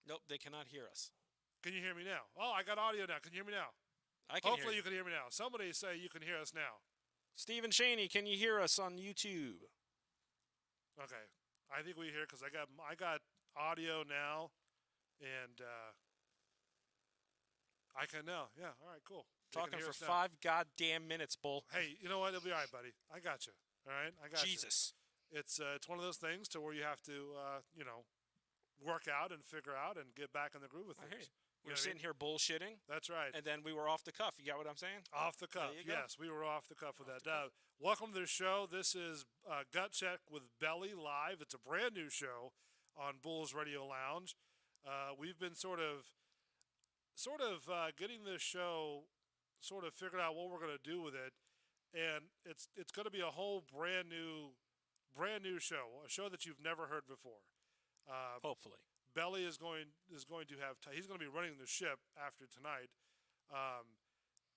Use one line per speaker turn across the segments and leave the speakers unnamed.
Nope, they cannot hear us.
Can you hear me now? Oh, I got audio now. Can you hear me now?
I can hear
Hopefully
you.
you can hear me now. Somebody say you can hear us now.
Stephen Shaney, can you hear us on YouTube?
Okay. I think we hear because I got audio now, and I can now. Yeah. All right. Cool. They can
Talking
hear
for
us now.
5 goddamn minutes, bull.
Hey, you know what? It'll be all right, buddy. I got you. All right. I got you.
Jesus.
It's one of those things to where you have to work out and figure out and get back in the groove of
I hear you.
things.
We
You
were
know what I
sitting
mean?
here bullshitting,
That's right.
and then we were off the cuff. You got what I'm saying?
Off the cuff.
you go.
Yes, we were off the cuff with that. Welcome to the show. This is Gut Check with Belly Live. It's a brand new show on Bulls Radio Lounge. We've been sort of getting this show sort of figured out what we're going to do with it, and it's going to be a whole brand new show, a show that you've never heard before.
Hopefully.
Belly is going to have he's going to be running the ship after tonight,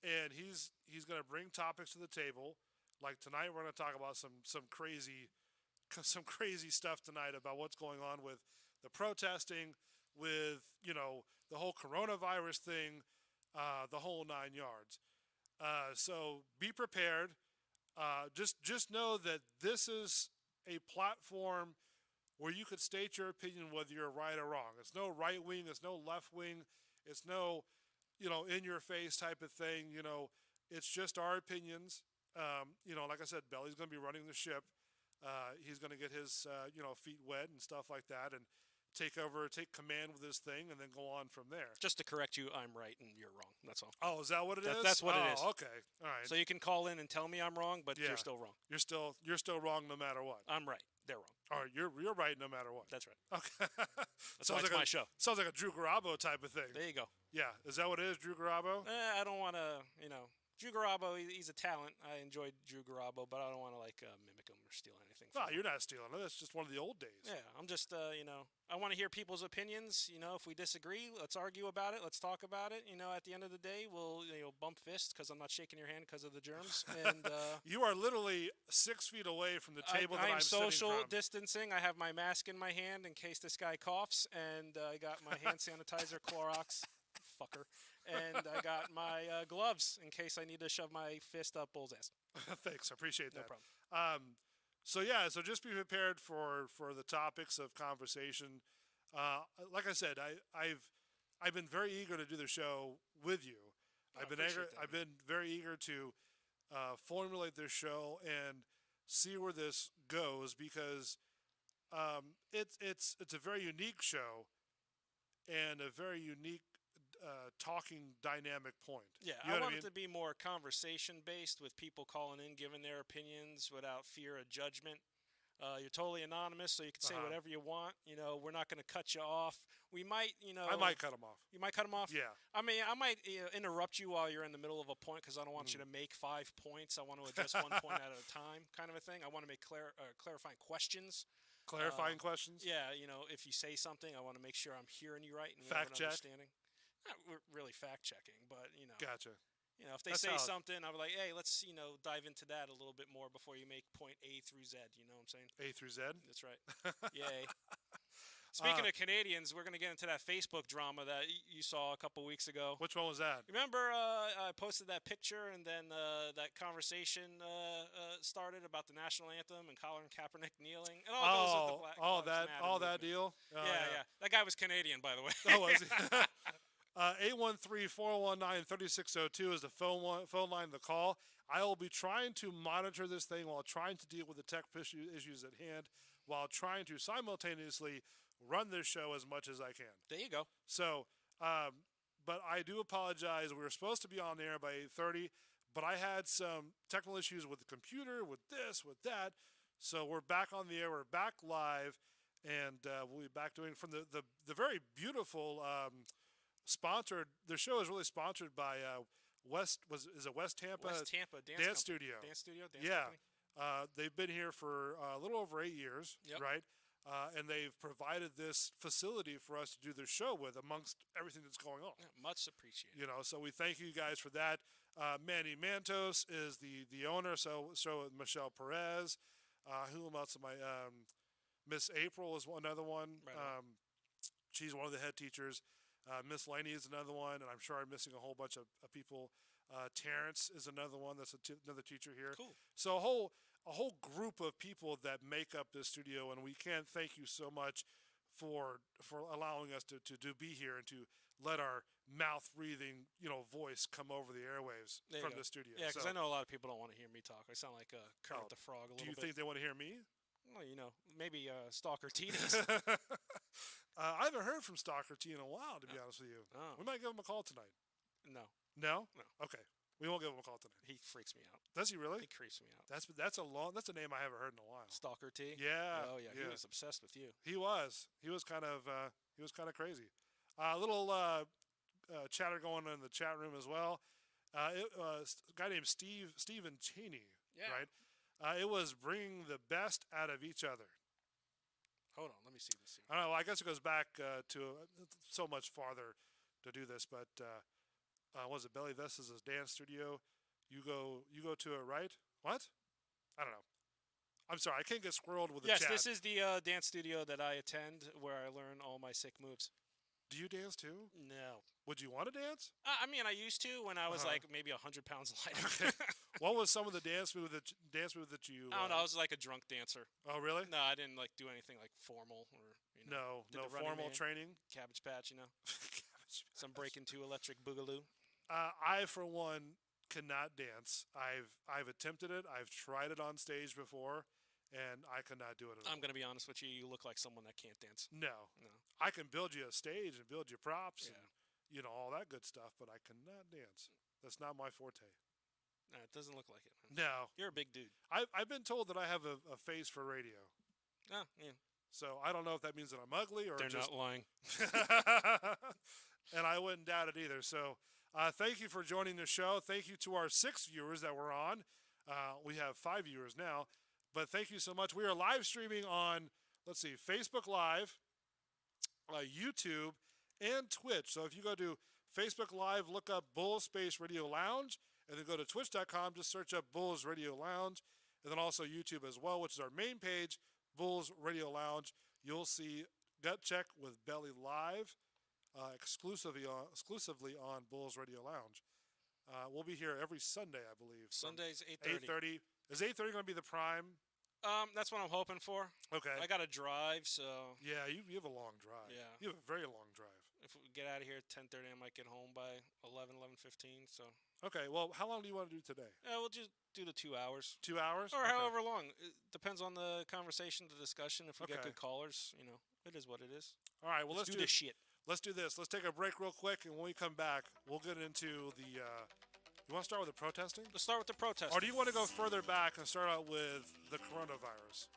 and he's going to bring topics to the table. Like tonight, we're going to talk about some crazy stuff tonight about what's going on with the protesting, with the whole coronavirus thing, the whole 9 yards. So be prepared. Just know that this is a platform where you could state your opinion whether you're right or wrong. It's no right wing, it's no left wing, it's no, in your face type of thing. It's just our opinions. Like I said, Belly's going to be running the ship. He's going to get his, feet wet and stuff like that, and take command with this thing, and then go on from there.
Just to correct you, I'm right and you're wrong. That's all.
Oh, is that what it is?
That's what it is.
Okay, all right.
So you can call in and tell me I'm wrong, but
Yeah.
you're still wrong.
You're still wrong no matter what.
I'm right. They're wrong.
All right, you're right no matter what.
That's right.
Okay.
That's why it's my show.
Sounds like a Drew Garabo type of thing.
There you go.
Yeah, is that what it is, Drew Garabo?
I don't want to, Drew Garabo, he's a talent. I enjoyed Drew Garabo, but I don't want to mimic him or steal anything from
No,
him.
you're not stealing it. That's just one of the old days.
Yeah, I'm just, I want to hear people's opinions. If we disagree, let's argue about it. Let's talk about it. At the end of the day, we'll, bump fists because I'm not shaking your hand because of the germs. And
You are literally 6 feet away from the table that I'm sitting
social
from.
distancing. I have my mask in my hand in case this guy coughs, and I got my hand sanitizer, Clorox. Fucker. And I got my gloves in case I need to shove my fist up Bull's ass.
Thanks, I appreciate that.
No problem.
So just be prepared for the topics of conversation. Like I said, I've been very eager to do the show with you. I've been very eager to formulate this show and see where this goes, because it's a very unique show and a very unique talking dynamic point.
Yeah,
You know
I
what
want
mean?
it to be more conversation based with people calling in, giving their opinions without fear of judgment. You're totally anonymous, so you can say whatever you want. We're not going to cut you off. We might,
I might cut them off.
You might cut them off?
Yeah.
I mean, I might interrupt you while you're in the middle of a point because I don't want you to make 5 points. I want to address one point at a time, kind of a thing. I want to make clarifying questions.
Clarifying questions?
Yeah, if you say something, I want to make sure I'm hearing you right and we
Fact
have an
check?
understanding. Not really fact checking, but
Gotcha.
if they
That's
say
solid.
something, I'll be like, hey, let's dive into that a little bit more before you make point A through Z. You know what I'm saying?
A through Z?
That's right. Yay. Speaking of Canadians, we're going to get into that Facebook drama that you saw a couple weeks ago.
Which one was that?
Remember I posted that picture and then that conversation started about the national anthem and Colin Kaepernick kneeling? It all goes with the Black Lives Matter
that
movement.
deal? Oh,
Yeah. That guy was Canadian, by the way.
Oh, was he? 813-419-3602 is the phone line to call. I will be trying to monitor this thing while trying to deal with the tech issues at hand, while trying to simultaneously run this show as much as I can.
There you go.
So, but I do apologize. We were supposed to be on the air by 8:30, but I had some technical issues with the computer, with this, with that. So we're back on the air. We're back live, and we'll be back doing from the very beautiful sponsored. The show is really sponsored by West Tampa?
West Tampa
Dance Studio.
Dance Studio? Dance
Yeah.
Company?
They've been here for a little over 8 years,
Yep.
right? And they've provided this facility for us to do this show with, amongst everything that's going on.
Yeah, much appreciated.
So we thank you guys for that. Manny Mantos is the owner. So Michelle Perez. Who else am I? Miss April is another one.
Right on.
She's one of the head teachers. Miss Laney is another one, and I'm sure I'm missing a whole bunch of people. Terrence is another one. That's another teacher here.
Cool.
So a whole group of people that make up this studio, and we can't thank you so much for allowing us to be here and to let our mouth breathing voice come over the airwaves
There you
from
go.
the studio.
Yeah, because
So,
I know a lot of people don't want to hear me talk. I sound like Kermit
Oh,
the Frog a
do
little
you
bit.
think they want to hear me?
Well, maybe Stalker T does.
I haven't heard from Stalker T in a while, to be honest with you.
Oh.
We might give him a call tonight.
No,
No?
No.
Okay. We won't give him a call tonight.
he freaks me out.
Does he really?
He creeps me out.
That's a name I haven't heard in a while.
Stalker T.
Yeah.
Oh yeah, he was obsessed with you.
He was kind of crazy. A little chatter going on in the chat room as well. A guy named Stephen Cheney.
Yeah.
Right. It was bringing the best out of each other.
Hold on, let me see this here.
I don't know. I guess it goes back to so much farther to do this, but was it Belly Vesta's dance studio? You go to it, right? What? I don't know. I'm sorry, I can't get squirreled with the
Yes,
chat.
this is the dance studio that I attend where I learn all my sick moves.
Do you dance too?
No.
Would you want to dance?
I mean, I used to when I was
Uh-huh.
like maybe 100 pounds lighter.
Okay. What was some of the dance moves that you?
I don't know. I was like a drunk dancer.
Oh, really?
No, I didn't like do anything like formal or did
No
the Running
formal
Man.
training.
Cabbage Patch. Some break into electric boogaloo.
I, for one, cannot dance. I've attempted it. I've tried it on stage before, and I could not do it at all.
I'm gonna be honest with you. You look like someone that can't dance.
No,
No.
I can build you a stage and build you props
Yeah.
and all that good stuff, but I cannot dance. That's not my forte.
No, it doesn't look like it, man.
No,
You're a big dude.
I've been told that I have a face for radio,
Oh, yeah.
so I don't know if that means that I'm ugly or
They're
just.
not lying.
And I wouldn't doubt it either. So, thank you for joining the show. Thank you to our 6 viewers that were on. We have 5 viewers now, but thank you so much. We are live streaming on, let's see, Facebook Live, YouTube, and Twitch. So if you go to Facebook Live, look up Bulls Space Radio Lounge, and then go to twitch.com, just search up Bulls Radio Lounge, and then also YouTube as well, which is our main page, Bulls Radio Lounge. You'll see Gut Check with Belly live. Exclusively on Bulls Radio Lounge. We'll be here every Sunday, I believe. from
Sundays 8:30.
8:30. Is 8:30 going to be the prime?
That's what I'm hoping for.
Okay.
I got to drive, so
Yeah, you have a long drive.
Yeah.
You have a very long drive.
if we get out of here at 10:30, I might get home by 11:15. So
Okay, well, how long do you want to do today?
we'll just do the 2 hours.
2 hours?
Or
Okay.
however long. It depends on the conversation, the discussion. If we get
Okay.
good callers, it is what it is.
All right, well,
Let's do this shit.
Let's do this. Let's take a break real quick, and when we come back, we'll get into the. You want to start with the protesting?
Let's start with the protest.
Or do you want to go further back and start out with the coronavirus?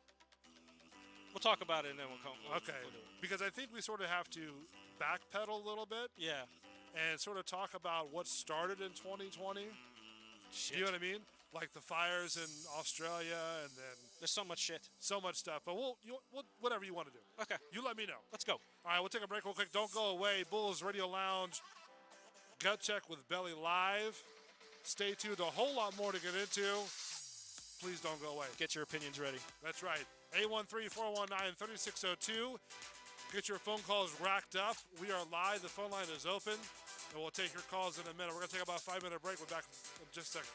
We'll talk about it and then we'll come.
Okay,
We'll do it.
because I think we sort of have to backpedal a little bit
Yeah.
and sort of talk about what started in 2020.
Shit.
Do you know what I mean? Like the fires in Australia and then
There's so much shit.
so much stuff. But we'll whatever you want to do.
Okay.
You let me know.
Let's go.
All right, we'll take a break real quick. Don't go away. Bulls Radio Lounge, Gut Check with Belly Live. Stay tuned. A whole lot more to get into. Please don't go away.
Get your opinions ready.
That's right. 813-419-3602. Get your phone calls racked up. We are live. The phone line is open. And we'll take your calls in a minute. We're going to take about a 5-minute break. We're back in just a second.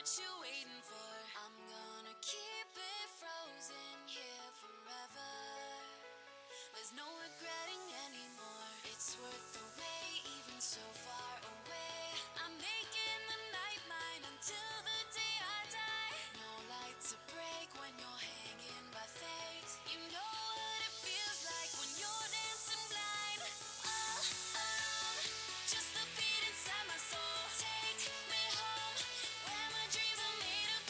what you waiting for? I'm gonna keep it frozen here forever. There's no regretting anymore. It's worth the wait, even so far away. I'm making the night mine until the day I die. No light to break when you're hanging by fate. You know what it feels like when you're dancing blind. All alone, just the beat inside my soul. Take me home, where my dreams are made of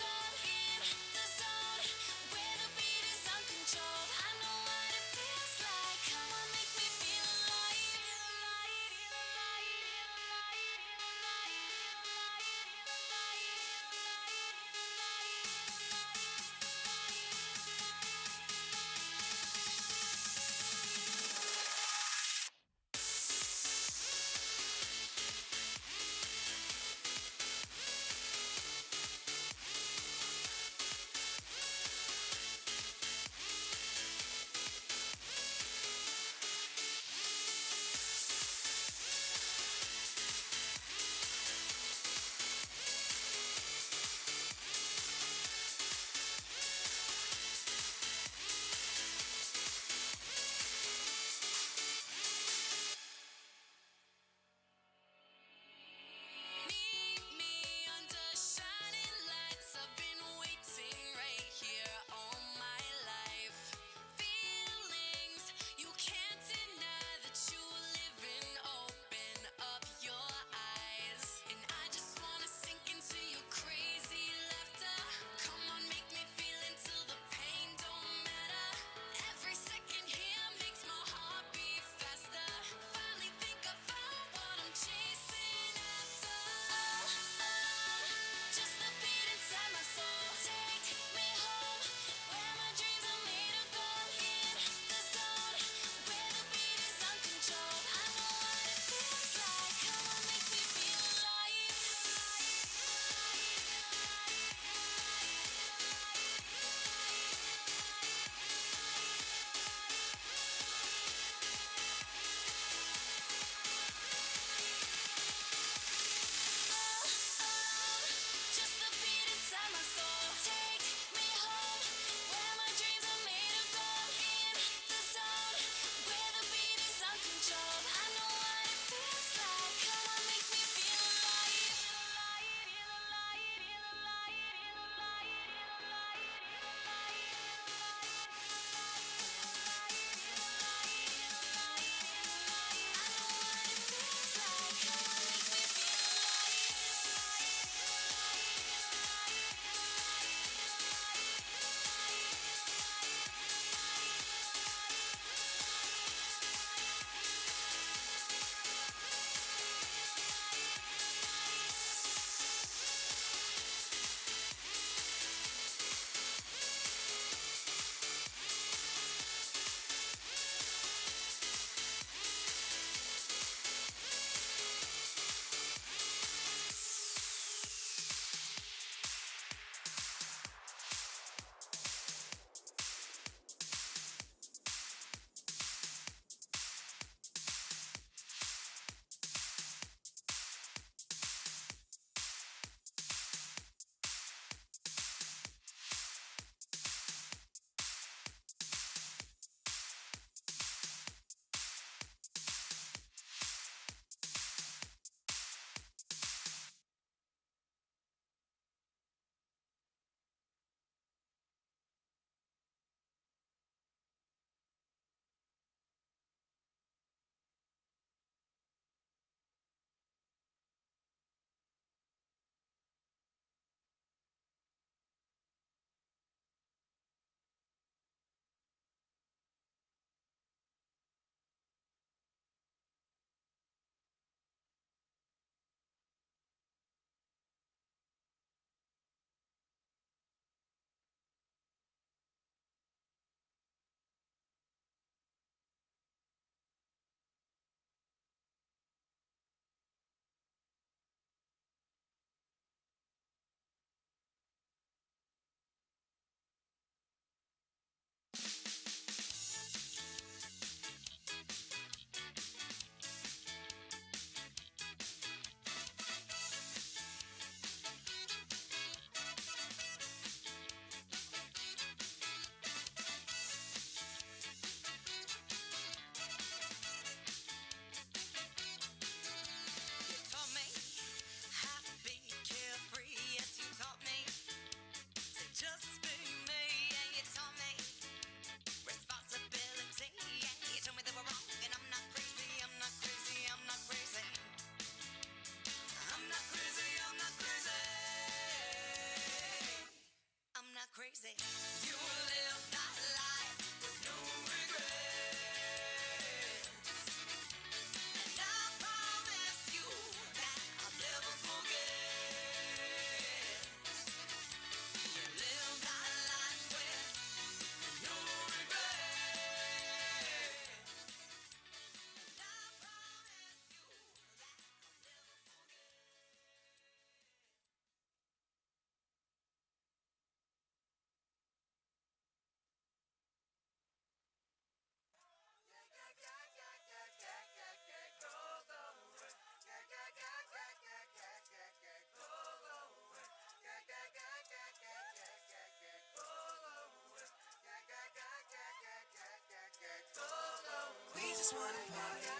just wanna party,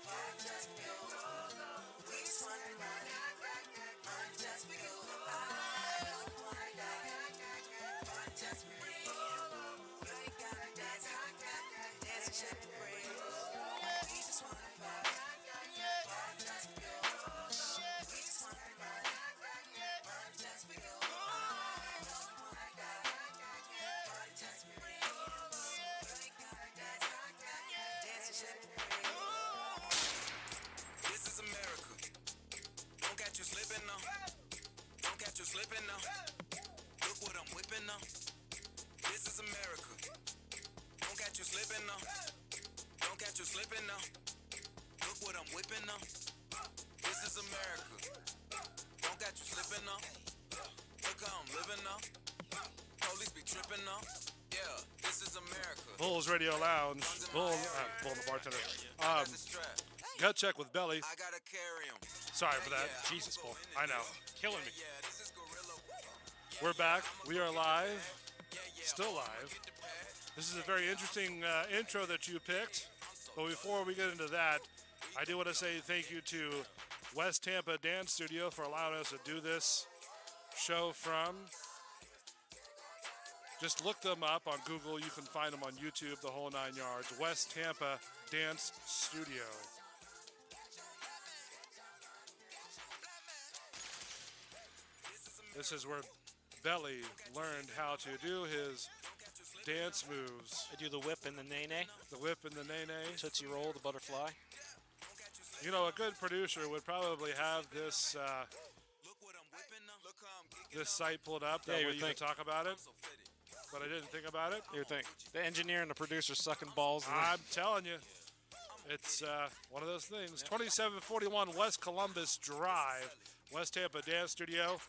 party just for you. We just wanna party, party just for you. I don't wanna die, party just for me. You ain't gotta dance, dance and shake the free. We just wanna party, party just for you. We just wanna party, party just for you. I don't wanna die, party just for me. You ain't gotta dance, dance and shake the free.
This is America. Don't catch you slipping now. Don't catch you slipping now. Look what I'm whipping now. This is America. Don't catch you slipping now. Don't catch you slipping now. Look what I'm whipping now. This is America. Don't catch you slipping now. Look how I'm living now. Police be tripping now. Yeah, this is America.
Bulls Radio Lounge. Bull the bartender.
Got the strap.
Gut check with Belly.
I gotta carry him.
Sorry for that.
Jesus, Bull.
I know.
Killing me.
Yeah, this is Gorilla.
We're back. We are live. Still live. This is a very interesting intro that you picked. But before we get into that, I do want to say thank you to West Tampa Dance Studio for allowing us to do this show from. Just look them up on Google. You can find them on YouTube, the whole 9 yards. West Tampa Dance Studio. This is where Belly learned how to do his dance moves.
I do the whip and the nay-nay,
The whip and the nay-nay.
Tootsie Roll, the butterfly.
You know, a good producer would probably have this
Look what I'm whipping now. Look how I'm kicking
this site pulled up.
Yeah,
That
you
way
would
you can
think.
talk about it.
so fitted.
But I didn't think about it.
You think the engineer and the producer sucking balls. And
I'm telling you, it's one of those things. 2741 West Columbus Drive, West Tampa Dance Studio.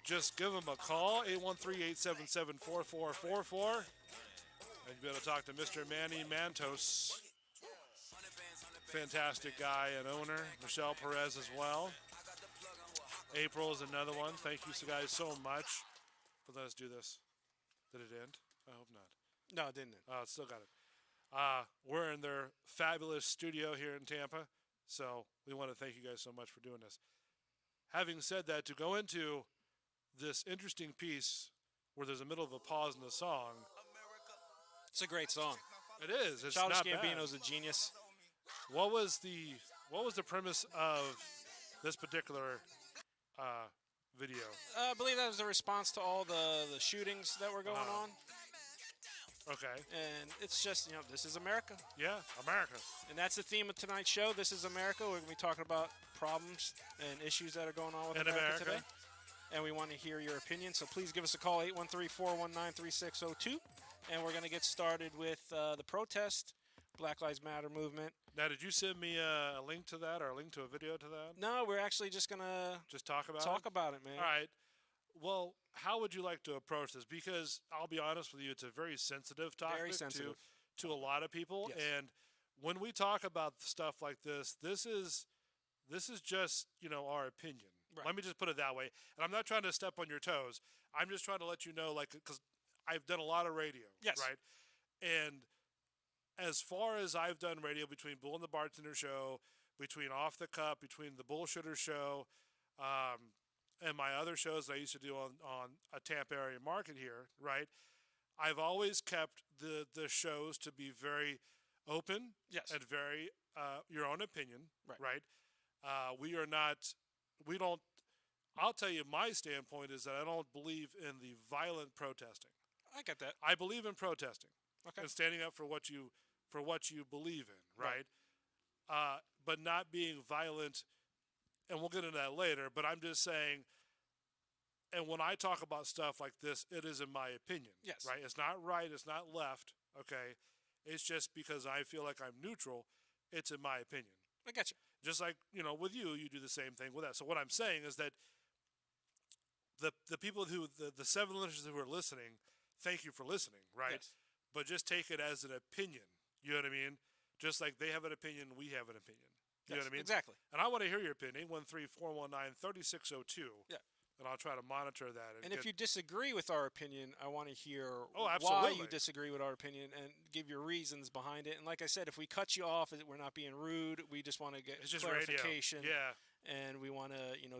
Just give them a call, 813-877-4444. And you'll be able to talk to Mr. Manny Mantos. Fantastic guy and owner. Michelle Perez as well. April is another one. Thank you guys so much for letting us do this. Did it end? I hope not.
no, it didn't.
Oh, it's still got it. We're in their fabulous studio here in Tampa, so we want to thank you guys so much for doing this. Having said that, to go into this interesting piece where there's a middle of a pause in the song,
It's a great song.
it is. It's
Childish
not bad.
Gambino's a genius.
What was the premise of this particular video?
I believe that was a response to all the shootings that were going on.
Okay.
And it's just, this is America.
Yeah, America.
And that's the theme of tonight's show. This is America. We're going to be talking about problems and issues that are going on with
In
America
America.
today. And we want to hear your opinion. So please give us a call, 813-419-3602. And we're going to get started with the protest, Black Lives Matter movement.
Now, did you send me a link to that or a link to a video to that?
No, we're actually just going to
Just talk about
talk
it?
about it, man.
All right. Well, how would you like to approach this? Because I'll be honest with you, it's a very sensitive topic
Very sensitive.
to a lot of people.
Yes.
And when we talk about stuff like this is just, our opinion.
Right.
Let me just put it that way. And I'm not trying to step on your toes. I'm just trying to let you know, because I've done a lot of radio.
Yes.
Right. And as far as I've done radio between Bull and the Bartender Show, between Off the Cup, between the Bullshitter Show, and my other shows that I used to do on a Tampa area market here, right? I've always kept the shows to be very open
Yes.
and very your own opinion,
Right.
We don't, I'll tell you my standpoint is that I don't believe in the violent protesting.
I get that.
I believe in protesting
Okay.
and standing up for what you believe in,
Right.
right? But not being violent, and we'll get into that later. But I'm just saying, and when I talk about stuff like this, it is in my opinion.
Yes.
Right. It's not right. It's not left. Okay. It's just because I feel like I'm neutral. It's in my opinion.
I got you.
Just like, with you do the same thing with that. So what I'm saying is that the people the 7 listeners who are listening, thank you for listening, right?
Yes.
But just take it as an opinion. You know what I mean? Just like they have an opinion, we have an opinion. You know
Yes,
what I mean?
Exactly.
And I want to hear your opinion. 813-419-3602.
Yeah.
and I'll try to monitor that.
And if you disagree with our opinion, I want to hear
Oh,
why
absolutely.
you disagree with our opinion and give your reasons behind it. And like I said, if we cut you off, we're not being rude. We just want to get
it's just
clarification.
radio. Yeah.
And we want to,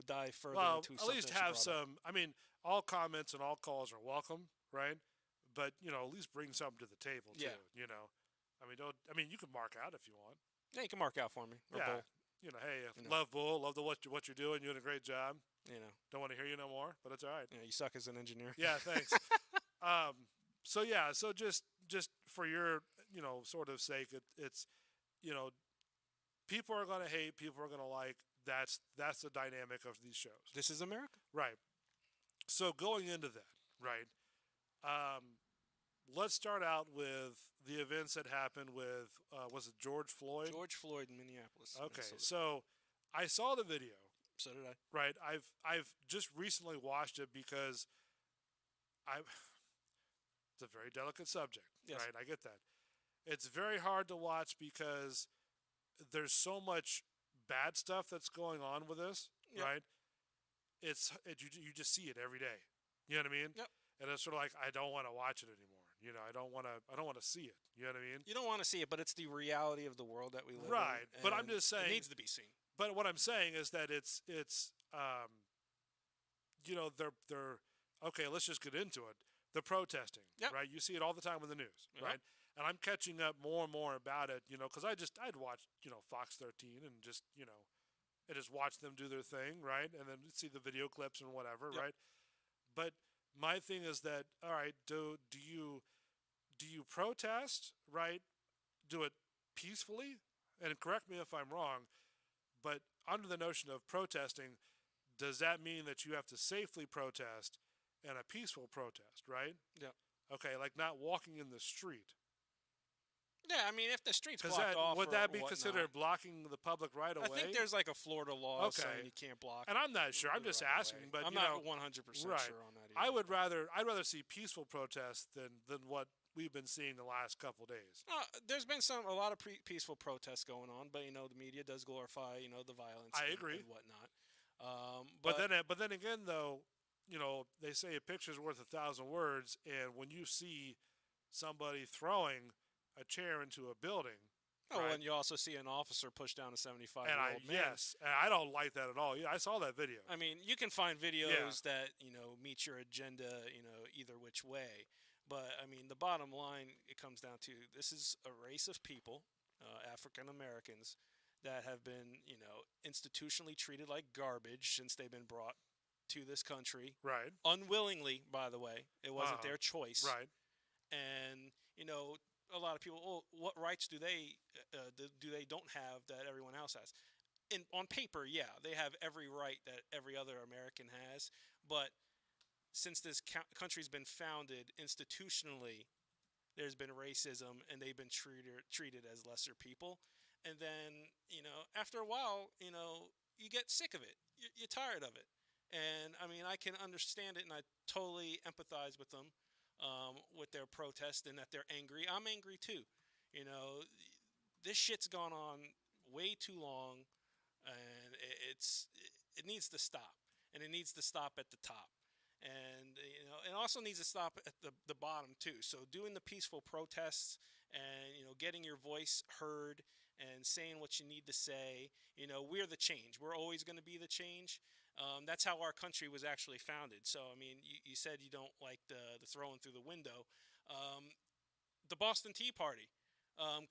dive further
Well,
into
at
something
least
that you
have
brought up.
some. I mean, all comments and all calls are welcome, right? But at least bring something to the table too.
Yeah.
I mean, don't. I mean, you can mark out if you want.
Yeah, you can mark out for me. Or
Yeah.
Bull,
Hey,
You know.
love Bull, love what you're doing. You're doing a great job. Don't want to hear you no more, but it's all right.
you suck as an engineer.
Yeah, thanks. So yeah, so just for your sort of sake, it's people are gonna hate, people are gonna like. That's the dynamic of these shows,
This is America.
right? So going into that, right? Let's start out with the events that happened with was it George Floyd?
George Floyd in Minneapolis.
Okay,
Minnesota.
so I saw the video.
So did I.
Right, I've just recently watched it because it's a very delicate subject.
Yes.
Right, I get that. It's very hard to watch because there's so much bad stuff that's going on with this.
Yep.
Right, you just see it every day. You know what I mean?
Yep.
And it's sort of like I don't want to watch it anymore. I don't want to see it. You know what I mean?
You don't want to see it, but it's the reality of the world that we live in.
Right, but I'm
and
just saying-
it needs to be seen.
But what I'm saying is that it's they're okay. Let's just get into it. The protesting,
Yep.
right? You see it all the time in the news,
Yep.
right? And I'm catching up more and more about it, because I'd watch Fox 13 and just and just watch them do their thing, right? And then see the video clips and whatever,
Yep.
right? But my thing is that all right, do you protest, right? Do it peacefully, and correct me if I'm wrong. But under the notion of protesting, does that mean that you have to safely protest and a peaceful protest, right?
Yep.
Okay, like not walking in the street.
Yeah, I mean, if the streets
Because
blocked off,
would
or
that be
whatnot,
considered blocking the public right away?
I think there's like a Florida law
Okay.
saying you can't block.
and I'm not sure. I'm
the
just
right of
asking.
way.
But
I'm not 100%
right.
sure on that. Either.
I'd rather see peaceful protests than what we've been seeing the last couple days.
There's been a lot of peaceful protests going on, but the media does glorify the violence.
I
and,
agree.
and whatnot.
But then again, though, they say a picture's worth 1,000 words, and when you see somebody throwing a chair into a building, right?
And you also see an officer push down a 75-year-old
and
man.
yes, and I don't like that at all. Yeah, I saw that video.
I mean, you can find videos that meet your agenda, either which way. But I mean, the bottom line, it comes down to this is a race of people, African Americans, that have been institutionally treated like garbage since they've been brought to this country,
Right.
unwillingly, by the way. It wasn't
Uh-huh.
their choice.
Right.
And a lot of people, what rights do they don't have that everyone else has? On paper, yeah, they have every right that every other American has, but since this country's been founded institutionally, there's been racism, and they've been treated as lesser people. And then after a while, you get sick of it. You're tired of it. And I mean, I can understand it, and I totally empathize with them, with their protest and that they're angry. I'm angry too. This shit's gone on way too long, and it needs to stop, and it needs to stop at the top, and it also needs to stop at the bottom too. So doing the peaceful protests and getting your voice heard and saying what you need to say. We're the change. We're always going to be the change. That's how our country was actually founded. So, I mean, you said you don't like the throwing through the window. The Boston Tea Party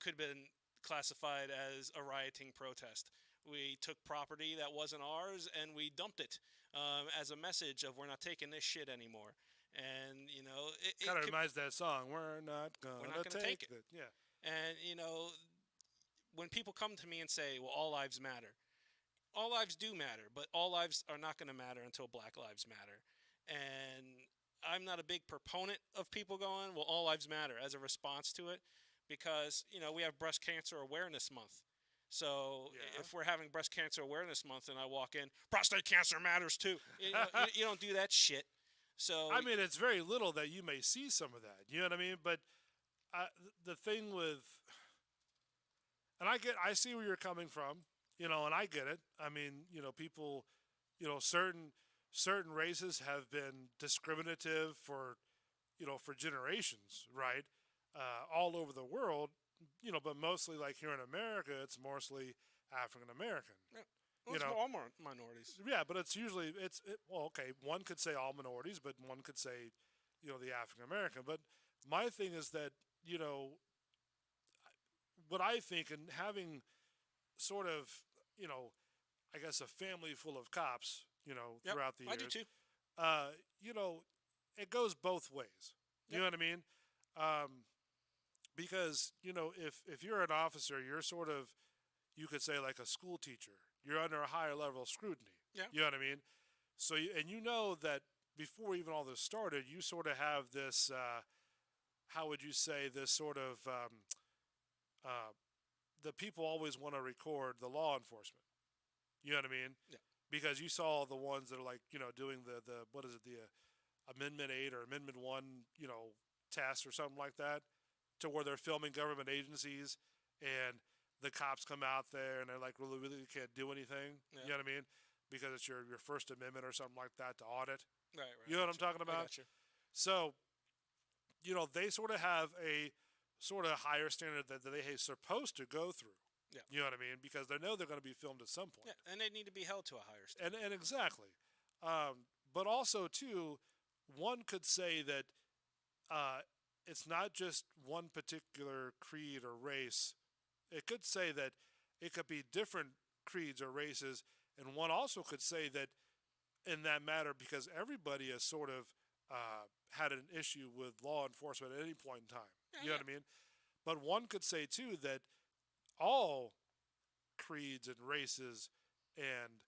could have been classified as a rioting protest. We took property that wasn't ours and we dumped it as a message of we're not taking this shit anymore. And, it
Kind of
could-
reminds that song. We're not gonna
take it.
Yeah.
And, when people come to me and say, well, all lives matter, all lives do matter, but all lives are not going to matter until Black Lives Matter. And I'm not a big proponent of people going, well, all lives matter as a response to it, because, we have Breast Cancer Awareness Month. So
Yeah.
if we're having Breast Cancer Awareness Month and I walk in, prostate cancer matters too. You don't do that shit. So
I mean, it's very little that you may see some of that. You know what I mean? But the thing with, and I see where you're coming from, and I get it. I mean, people, certain certain races have been discriminative for, for generations, right? All over the world, but mostly like here in America, it's mostly African American.
Yeah. Well,
You
it's
know,
all minorities.
Yeah, but it's usually well, okay. One could say all minorities, but one could say, the African American. But my thing is that what I think, and having sort of, you know, I guess a family full of cops,
Yep,
throughout the
I
years.
do too.
Uh, you know, it goes both ways. You
Yep.
know what I mean? Because if you're an officer, you're sort of, you could say, like a school teacher. You're under a higher level of scrutiny.
Yeah.
You know what I mean? So and you know that before even all this started, you sort of have this. How would you say this sort of? The people always want to record the law enforcement. You know what I mean?
Yeah.
Because you saw the ones that are like doing the what is it, the Amendment 8 or Amendment 1 test or something like that, to where they're filming government agencies and the cops come out there and they're like really can't do anything.
Yeah.
You know what I mean? Because it's your First Amendment or something like that to audit.
Right.
You know what I'm talking
I
about?
gotcha.
So, they sort of have a sort of higher standard that they are supposed to go through.
Yeah.
You know what I mean? Because they know they're going to be filmed at some point.
Yeah, and they need to be held to a higher standard.
And exactly. But also, too, one could say that it's not just one particular creed or race. It could say that it could be different creeds or races. And one also could say that in that matter, because everybody has sort of had an issue with law enforcement at any point in time.
Yeah,
You know what I mean? But one could say, too, that all creeds and races and,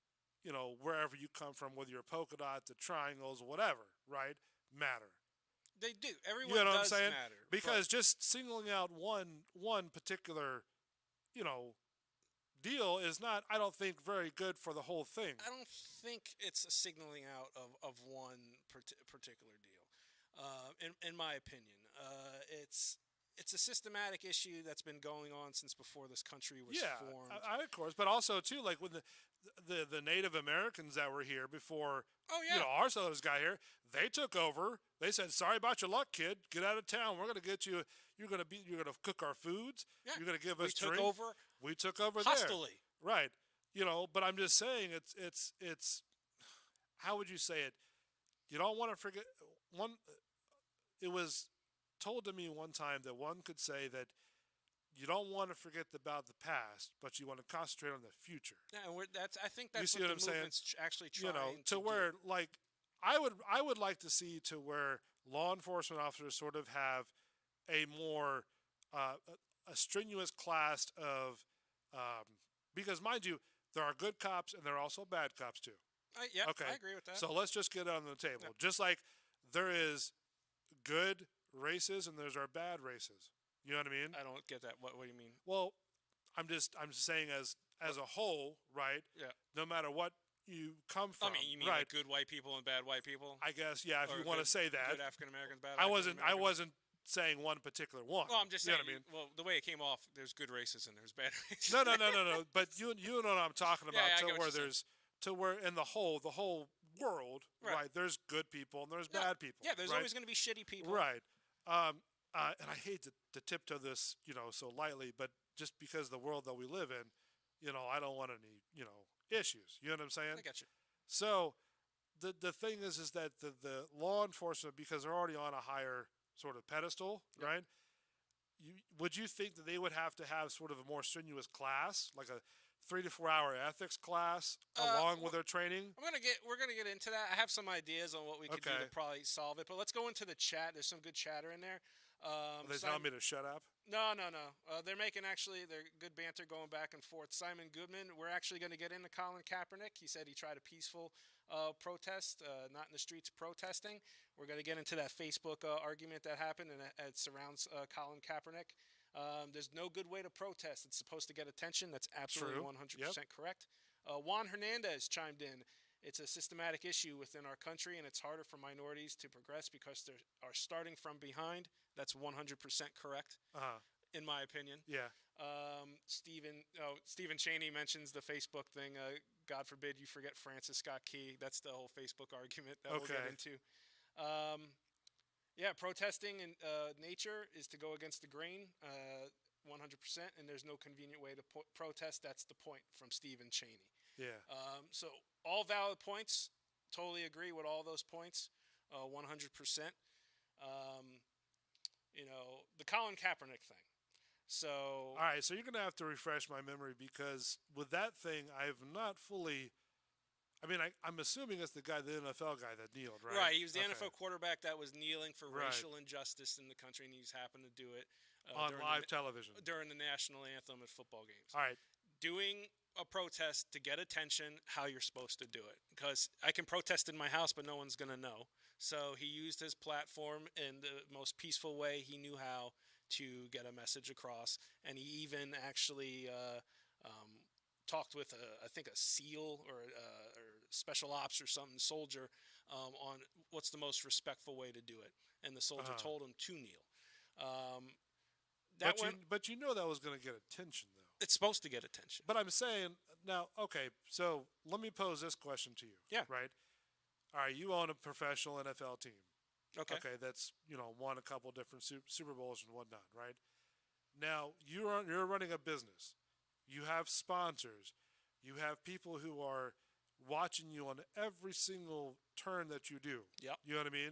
wherever you come from, whether you're polka dot, the triangles, whatever, right, matter.
They do. Everyone
You know what I'm
does
saying?
matter.
Because just singling out one particular, deal is not, I don't think, very good for the whole thing.
I don't think it's a signaling out of one particular deal. In my opinion, it's a systematic issue that's been going on since before this country was formed.
I of course, but also too, like when the Native Americans that were here before,
Oh yeah.
our settlers got here, they took over. They said, "Sorry about your luck, kid. Get out of town. We're gonna get you. You're gonna cook our foods.
Yeah.
You're gonna give
We
us
took
drink."
over
We took over
hostily.
there, right? But I'm just saying, it's. How would you say it? You don't want to forget one. It was told to me one time that one could say that you don't want to forget about the past, but you want to concentrate on the future.
Yeah, and I think that's
see
what
what
the
I'm saying?
movement's actually trying
To
do.
where, like, I would like to see to where law enforcement officers sort of have a more a strenuous class of because, mind you, there are good cops and there are also bad cops too.
Yeah,
Okay.
I agree with that.
So let's just get it on the table.
Yeah.
Just like there is good races and there's our bad races. You know what I mean?
I don't get that. What do you mean?
Well, I'm just saying as a whole, right?
Yeah.
No matter what you come
I
from,
mean, you mean
right?
like good white people and bad white people?
I guess, yeah. If
Or
you want to
good-
say that,
Good African Americans, bad
I
African Americans?
wasn't saying one particular one.
Well, I'm just
you
saying.
know what I mean?
Well, the way it came off, there's good races and there's bad races.
No. But you know what I'm talking about.
Yeah, I
to
get what
where
you're saying.
there's to where in the whole world,
Right.
right? There's good people and there's
Yeah.
bad people.
Yeah, there's
right?
always going to be shitty people.
Right. And I hate to tiptoe this, so lightly, but just because the world that we live in, I don't want any, issues. You know what I'm saying?
I got you.
So the thing is that the law enforcement, because they're already on a higher sort of pedestal,
Yep.
right? Would you think that they would have to have sort of a more strenuous class, like a 3 to 4 hour ethics class along with their training?
We're gonna get into that. I have some ideas on what we could do
Okay.
to probably solve it, but let's go into the chat. There's some good chatter in there.
Are they telling me to shut up?
No. They're making they're good banter going back and forth. Simon Goodman, we're actually going to get into Colin Kaepernick. He said he tried a peaceful protest, not in the streets protesting. We're going to get into that Facebook argument that happened and it surrounds Colin Kaepernick. There's no good way to protest. It's supposed to get attention. That's absolutely
True.
100% correct. Juan Hernandez chimed in. It's a systematic issue within our country, and it's harder for minorities to progress because they are starting from behind. That's 100% correct,
Uh-huh.
in my opinion.
Yeah.
Stephen Cheney mentions the Facebook thing. God forbid you forget Francis Scott Key. That's the whole Facebook argument that we'll get
Okay.
into. Um, yeah, protesting in nature is to go against the grain, 100%, and there's no convenient way to protest. That's the point from Stephen Cheney.
Yeah.
So all valid points. Totally agree with all those points, 100%. The Colin Kaepernick thing. So
All right, so you're going to have to refresh my memory because with that thing, I've not fully. I mean, I'm assuming it's the NFL guy that kneeled, right?
right, he was the
Okay.
NFL quarterback that was kneeling for
Right.
racial injustice in the country, and he's happened to do it
On
during
live television.
during the national anthem at football games.
All right.
Doing a protest to get attention, how you're supposed to do it. Because I can protest in my house, but no one's going to know. So he used his platform in the most peaceful way he knew how to get a message across. And he even actually talked with, I think, a SEAL or special ops or something, soldier, on what's the most respectful way to do it. And the soldier told him to kneel.
But you know that was going to get attention, though.
It's supposed to get attention.
But I'm saying now, okay, so let me pose this question to you.
Yeah.
Right. All right, you own a professional NFL team.
Okay.
Okay, that's won a couple different Super Bowls and whatnot, right? Now you're running a business. You have sponsors. You have people who are watching you on every single turn that you do.
Yep.
You know what I mean?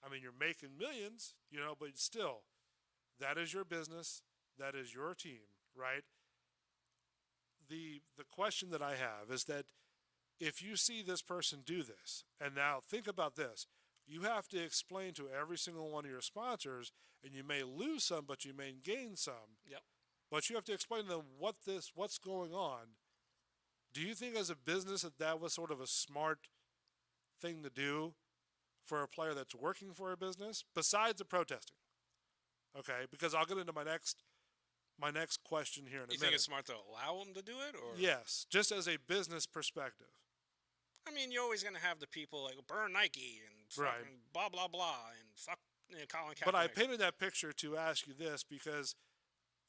I mean, you're making millions, but still, that is your business. That is your team, right? The question that I have is that if you see this person do this, and now think about this, you have to explain to every single one of your sponsors, and you may lose some, but you may gain some.
Yep.
But you have to explain to them what's going on. Do you think as a business that was sort of a smart thing to do for a player that's working for a business besides the protesting? Okay, because I'll get into my next question here in a minute.
You think it's smart to allow them to do it, or
Yes, just as a business perspective.
I mean, you're always gonna have the people like burn Nike and fucking
Right.
blah blah blah and fuck Colin Kaepernick.
But I painted that picture to ask you this because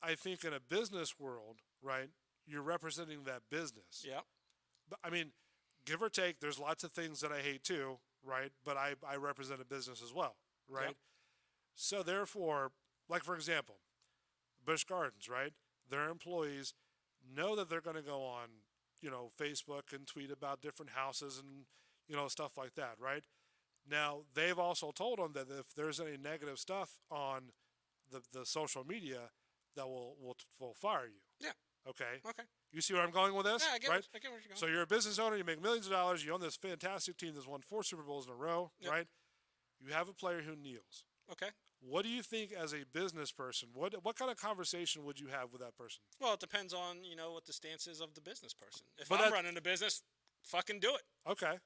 I think in a business world, right, you're representing that business.
Yeah.
But I mean, give or take, there's lots of things that I hate too, right? But I represent a business as well, right?
Yep.
So therefore, like for example, Busch Gardens, right? Their employees know that they're going to go on, Facebook and tweet about different houses and, stuff like that, right? Now, they've also told them that if there's any negative stuff on the social media, that will fire you.
Yeah.
Okay.
Okay.
You see where I'm going with this?
Yeah, I get
right?
I get where you're going.
So you're a business owner, you make millions of dollars, you own this fantastic team that's won 4 Super Bowls in a row,
Yep.
right? You have a player who kneels.
Okay.
What do you think as a business person? What kind of conversation would you have with that person?
Well, it depends on what the stance is of the business person. If
But
I'm
that-
running a business, fucking do it.
Okay.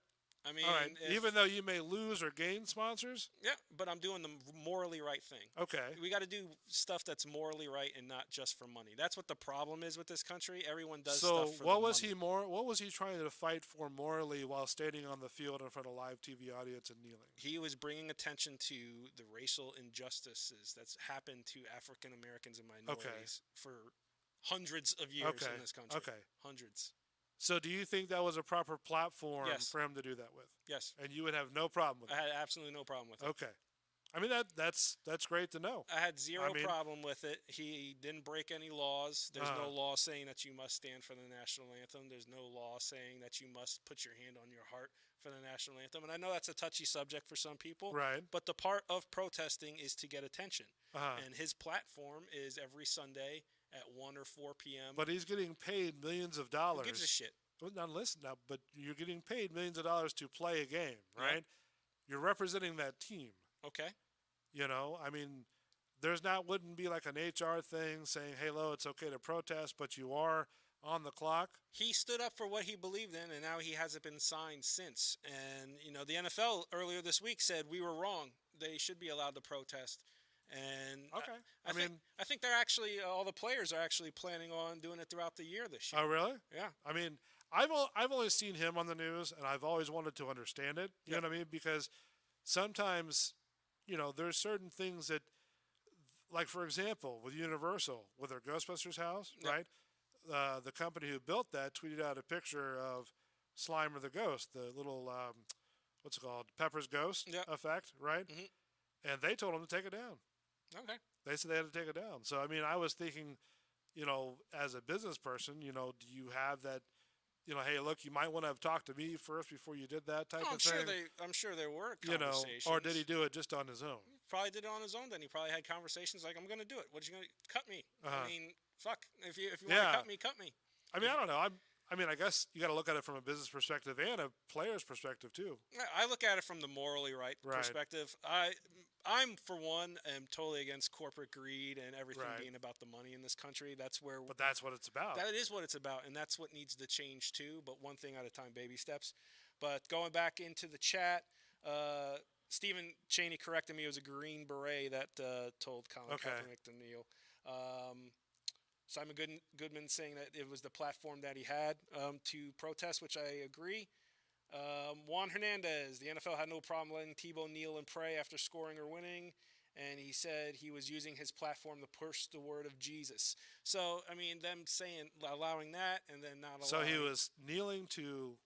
I mean,
All right.
if-
Even though you may lose or gain sponsors?
yeah, but I'm doing the morally right thing.
Okay.
We got to do stuff that's morally right and not just for money. That's what the problem is with this country. Everyone does
So
stuff for
what
the
was
money.
what was he trying to fight for morally while standing on the field in front of a live TV audience and kneeling?
He was bringing attention to the racial injustices that's happened to African Americans and minorities for hundreds of years
Okay.
in this country.
Okay.
Hundreds.
So do you think that was a proper platform
Yes.
for him to do that with?
Yes.
And you would have no problem with
I
it?
had absolutely no problem with it.
Okay. I mean that's great to know.
I had zero
I mean-
problem with it. He didn't break any laws. There's
Uh-huh.
no law saying that you must stand for the national anthem. There's no law saying that you must put your hand on your heart for the national anthem. And I know that's a touchy subject for some people.
Right.
But the part of protesting is to get attention.
Uh-huh.
And his platform is every Sunday at 1 or 4 p.m.
But he's getting paid millions of
Who
dollars.
gives a shit?
Well, now listen now, but you're getting paid millions of dollars to play a game, right? You're representing that team.
Okay.
I mean, wouldn't be like an HR thing saying, "Hey, lo, it's okay to protest, but you are on the clock."
He stood up for what he believed in, and now he hasn't been signed since. And, the NFL earlier this week said we were wrong. They should be allowed to protest. And
Okay.
I think they're actually, all the players are actually planning on doing it throughout the year this year.
Oh, really?
Yeah.
I mean, I've only seen him on the news, and I've always wanted to understand it. You know what I mean? Because sometimes, there's certain things that like for example, with Universal, with their Ghostbusters house,
Yep.
right? The company who built that tweeted out a picture of Slimer the Ghost, the little what's it called, Pepper's Ghost
Yep.
effect, right?
Mhm.
And they told them to take it down.
Okay.
They said they had to take it down. So I mean, I was thinking, as a business person, do you have that? Hey, look, you might want to have talked to me first before you did that type
Oh,
of thing.
I'm sure there were
You know,
conversations.
or did he do it just on his own?
Probably did it on his own. Then he probably had conversations like, "I'm going to do it. What you going to cut me?
Uh-huh.
I mean, fuck. If you want
Yeah.
to cut me, cut me."
I mean, I don't know. I guess you got to look at it from a business perspective and a player's perspective too.
I look at it from the morally right
Right.
perspective. I'm for one am totally against corporate greed and everything
Right.
being about the money in this country. That's where
But that's what it's about.
that is what it's about, and that's what needs to change too. But one thing at a time, baby steps. But going back into the chat, Stephen Cheney corrected me. It was a Green Beret that told Colin
Okay.
Kaepernick to kneel. Simon Goodman saying that it was the platform that he had to protest, which I agree. Juan Hernandez, the NFL had no problem letting Tebow kneel and pray after scoring or winning, and he said he was using his platform to push the word of Jesus. So, I mean, them allowing that and then not allowing.
So he was kneeling to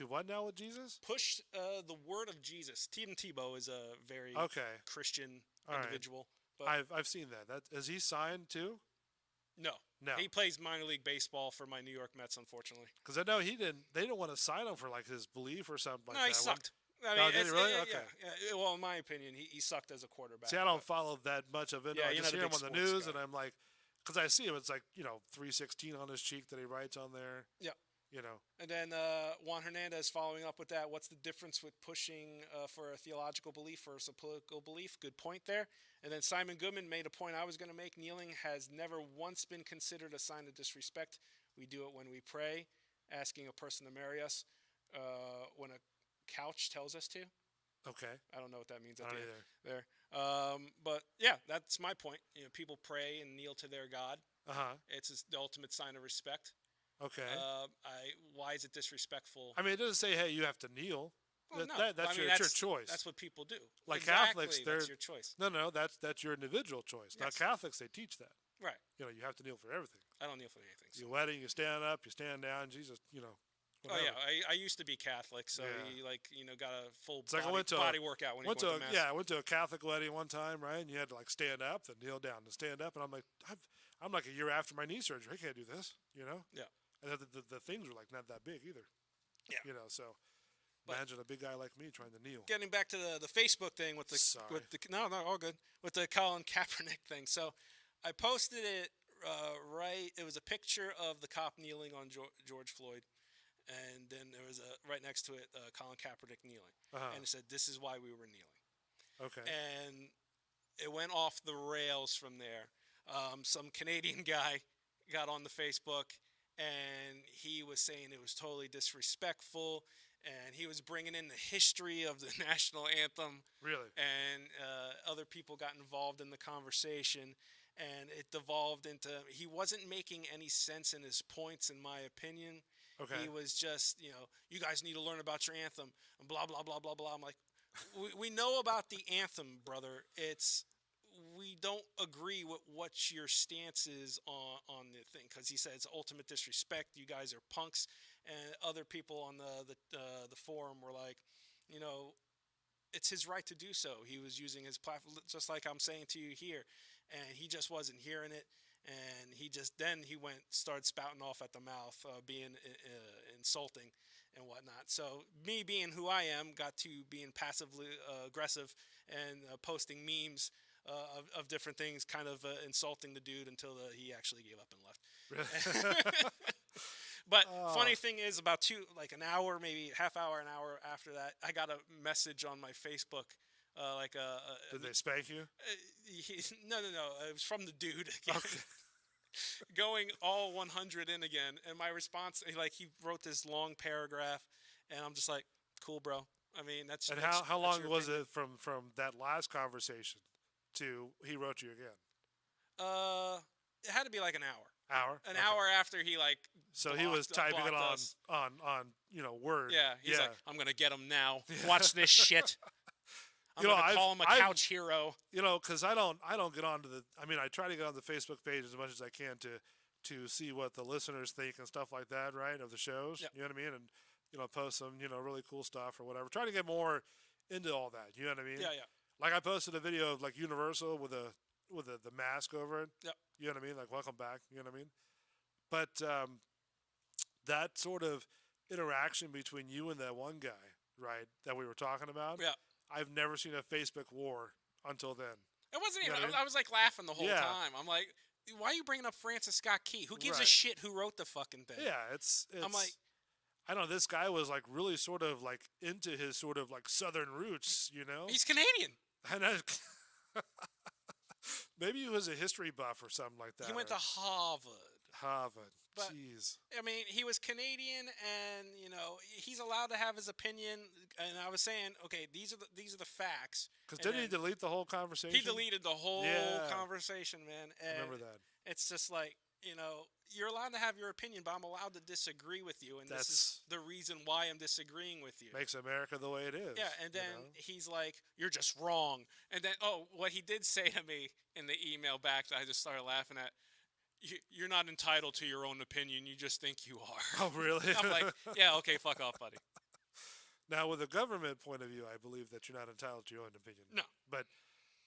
what now with Jesus?
push the word of Jesus. Tim Tebow is a very
Okay,
Christian
All right.
individual. But
I've seen that. Is he signed too?
no,
No,
he plays minor league baseball for my New York Mets, unfortunately.
because I know he didn't. They didn't want to sign him for like his belief or something like
No,
that.
he sucked. I
No,
mean,
did he really?
yeah,
Okay.
yeah. Well, in my opinion, he sucked as a quarterback.
See, I don't follow that much of it.
Yeah,
I
you're
just
not a
hear him
big
on the
sports
news,
guy.
and I'm like, because I see him, it's like 316 on his cheek that he writes on there.
Yeah. And then Juan Hernandez following up with that. What's the difference with pushing for a theological belief versus a political belief? Good point there. And then Simon Goodman made a point I was going to make. Kneeling has never once been considered a sign of disrespect. We do it when we pray, asking a person to marry us, when a couch tells us to.
Okay.
I don't know what that means
I
at
don't
the
either.
end there. But yeah, that's my point. People pray and kneel to their God. It's the ultimate sign of respect.
Okay.
Why is it disrespectful?
I mean, it doesn't say, hey, you have to kneel.
Well, no.
That's
I mean,
your choice.
That's what people do.
Like
Exactly,
Catholics,
that's
they're-
your choice.
No, that's your individual choice. Now
Yes.
Catholics, they teach that.
Right.
You have to kneel for everything.
I don't kneel for anything. So.
Your wedding, you stand up, you stand down. Jesus,
Oh
whatever.
yeah, I used to be Catholic, so
Yeah.
he got a full
It's like I
body,
went to
body workout when he went to mass.
I went to a Catholic wedding one time, right? And you had to like stand up, then kneel down, then stand up, and I'm like, I'm like a year after my knee surgery. I can't do this,
Yeah.
And the things were like not that big either.
Yeah.
So
But-
imagine a big guy like me trying to kneel.
Getting back to the Facebook thing with the
Sorry.
no, all good, with the Colin Kaepernick thing. So I posted it right. It was a picture of the cop kneeling on George Floyd, and then there was right next to it Colin Kaepernick kneeling,
Uh-huh.
and it said, "This is why we were kneeling."
Okay.
And it went off the rails from there. Some Canadian guy got on the Facebook, and he was saying it was totally disrespectful, and he was bringing in the history of the national anthem,
Really?
and other people got involved in the conversation, and it devolved into he wasn't making any sense in his points, in my opinion.
Okay.
He was just, you guys need to learn about your anthem, and blah, blah, blah, blah, blah. I'm like, we know about the anthem, brother. We don't agree with what your stance is on the thing, because he said it's ultimate disrespect. You guys are punks, and other people on the forum were like, it's his right to do so. He was using his platform, just like I'm saying to you here, and he just wasn't hearing it. And he started spouting off at the mouth, being insulting and whatnot. So me being who I am, got to being passively aggressive and posting memes of different things, kind of insulting the dude until he actually gave up and left. But funny thing is, about an hour, maybe half hour, an hour after that, I got a message on my Facebook.
Did they spank you?
No. It was from the dude again,
Okay.
going all 100 in again. And my response, he wrote this long paragraph, and I'm just like, cool, bro. I mean, that's.
And
that's,
how
that's
long
your
was
opinion.
it from that last conversation to he wrote you again?
It had to be like an hour.
Hour.
An
Okay.
hour after he
So he was typing it
blocked
on
us.
on Word.
Yeah, he's
yeah.
like, I'm gonna get him now. Watch this shit. I'm
You know,
gonna call him a
I've-
couch hero.
You know, because I don't get onto the. I mean, I try to get on the Facebook page as much as I can to see what the listeners think and stuff like that, right? Of the shows,
Yep.
you know what I mean, and post some really cool stuff or whatever. Try to get more into all that. You know what I mean?
Yeah, yeah.
Like I posted a video of like Universal with the mask over it.
Yep.
You know what I mean? Like welcome back. You know what I mean? But that sort of interaction between you and that one guy, right, that we were talking about.
Yeah.
I've never seen a Facebook war until then.
It wasn't
You know
even.
what I mean?
I was like laughing the whole
Yeah.
time. I'm like, why are you bringing up Francis Scott Key? Who gives a
Right.
shit who wrote the fucking thing?
Yeah, it's
I'm like,
I don't know. This guy was like really sort of like into his sort of like Southern roots,
he's Canadian.
And maybe he was a history buff or something like that.
He went to
or
Harvard.
Harvard.
But-
Jeez.
I mean, he was Canadian, and he's allowed to have his opinion. And I was saying, okay, these are the facts.
Because
And
didn't he
then
delete the whole conversation?
He deleted the whole
Yeah.
conversation, man.
I
And
remember that.
it's just like, you're allowed to have your opinion, but I'm allowed to disagree with you, and this is the reason why I'm disagreeing with you.
Makes America the way it is.
Yeah, and
you
then
know?
he's like, "You're just wrong." And then, what he did say to me in the email back that I just started laughing at, "You're not entitled to your own opinion. You just think you are."
Oh, really?
I'm like, "Yeah, okay, fuck off, buddy."
Now, with a government point of view, I believe that you're not entitled to your own opinion.
No.
But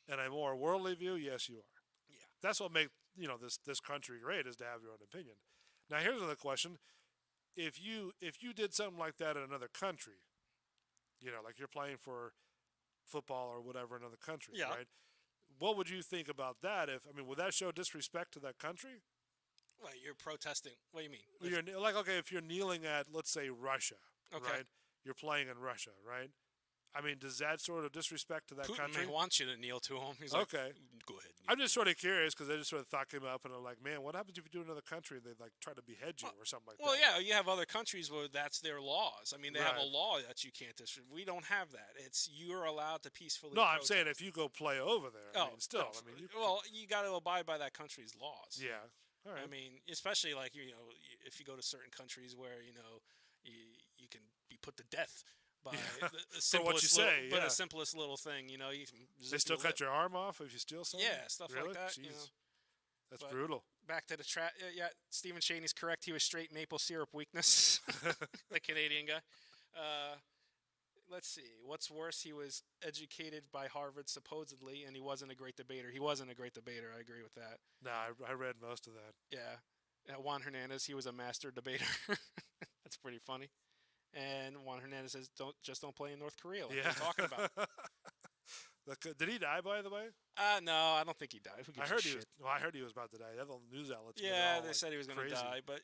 in a more worldly view, yes, you are.
Yeah.
That's what makes this country great, is to have your own opinion. Now, here's another question: if you did something like that in another country, like you're playing for football or whatever in another country,
Yeah.
right? What would you think about that? Would that show disrespect to that country?
Well, you're protesting. What do you mean?
Well, you're like, okay, if you're kneeling at, let's say, Russia,
Okay.
right? You're playing in Russia, right? Does that sort of disrespect to that
Putin
country?
may want you to kneel to him. He's like,
Okay.
"Go ahead." kneel."
I'm just sort of curious because I just sort of thought came up and I'm like, man, what happens if you do another country and they like try to behead you or something like
Well,
that?
yeah, you have other countries where that's their laws. I mean, they have a
Right.
law that you can't disrespect. We don't have that. It's you're allowed to peacefully.
No, I'm
protest.
saying if you go play over there, still,
no,
you,
well, you got to abide by that country's laws.
yeah, all right.
I mean, especially like if you go to certain countries where you can be put to death by the
For what you
simplest little,
say,
but
yeah.
the simplest little thing, you can
They
zip
still
your
cut
lip.
your arm off if you steal something?
Yeah, stuff
really?
like that.
Jeez. That's
But-
brutal.
Back to the trap. Yeah, Stephen Shaney's correct. He was straight maple syrup weakness. The Canadian guy. Let's see. What's worse? He was educated by Harvard supposedly, and he wasn't a great debater. He wasn't a great debater. I agree with that.
Nah, I read most of that.
Yeah. Juan Hernandez, he was a master debater. That's pretty funny. And Juan Hernandez says, don't play in North Korea like
Yeah.
we're talking about."
Did he die, by the way?
No, I don't think he died. Who
I
gives a
heard
shit?
I heard he was about to die. That's all the news outlets. made it
Yeah,
all,
they
like,
said he was going to
crazy.
die, but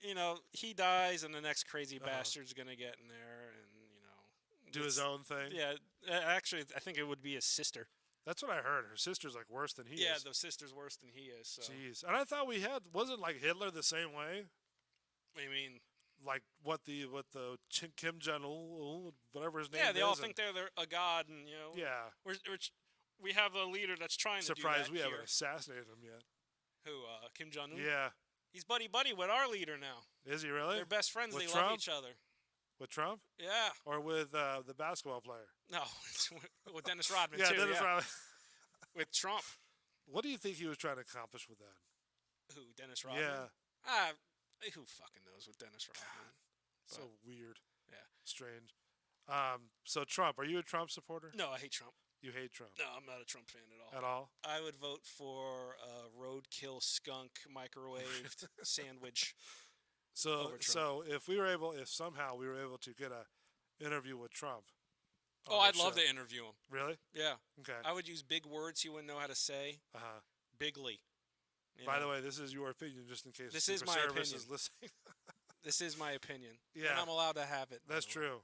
he dies, and the next crazy
Uh-huh.
bastard's going to get in there, and
Do his
it's-
own thing.
Yeah, actually, I think it would be his sister.
That's what I heard. Her sister's like worse than he
Yeah,
is.
the sister's worse than he is. So
Jeez. And I thought wasn't like Hitler the same way?
I mean,
Like what the Kim Jong Il, whatever his name is.
yeah, they all
and-
think they're a god, and
Yeah.
we have a leader that's trying
Surprised
to do
we
that
haven't
here.
assassinated him yet.
Who? Kim Jong Un.
Yeah.
He's buddy with our leader now.
Is he really?
They're best friends.
With
They love
Trump?
each other.
With Trump?
Yeah.
Or with the basketball player?
No, it's with Dennis Rodman
Yeah,
too.
Dennis
yeah.
Rodman.
With Trump.
What do you think he was trying to accomplish with that?
Who? Dennis Rodman.
Yeah.
Who fucking knows with Dennis Rodman?
So weird.
Yeah.
Strange. So Trump, are you a Trump supporter?
No, I hate Trump.
You hate Trump
No, I'm not a Trump fan at all.
at all?
I would vote for a roadkill skunk microwaved sandwich.
So
Over Trump.
if somehow we were able to get a interview with Trump.
Oh,
on
I'd
the
love
show.
to interview him.
Really?
Yeah.
Okay.
I would use big words he wouldn't know how to say.
Uh-huh.
Bigly.
By the way, this is your opinion, just in case
This
the
is
Secret
my
Service
opinion.
is listening.
This is my opinion.
Yeah.
And I'm allowed to have it.
That's true.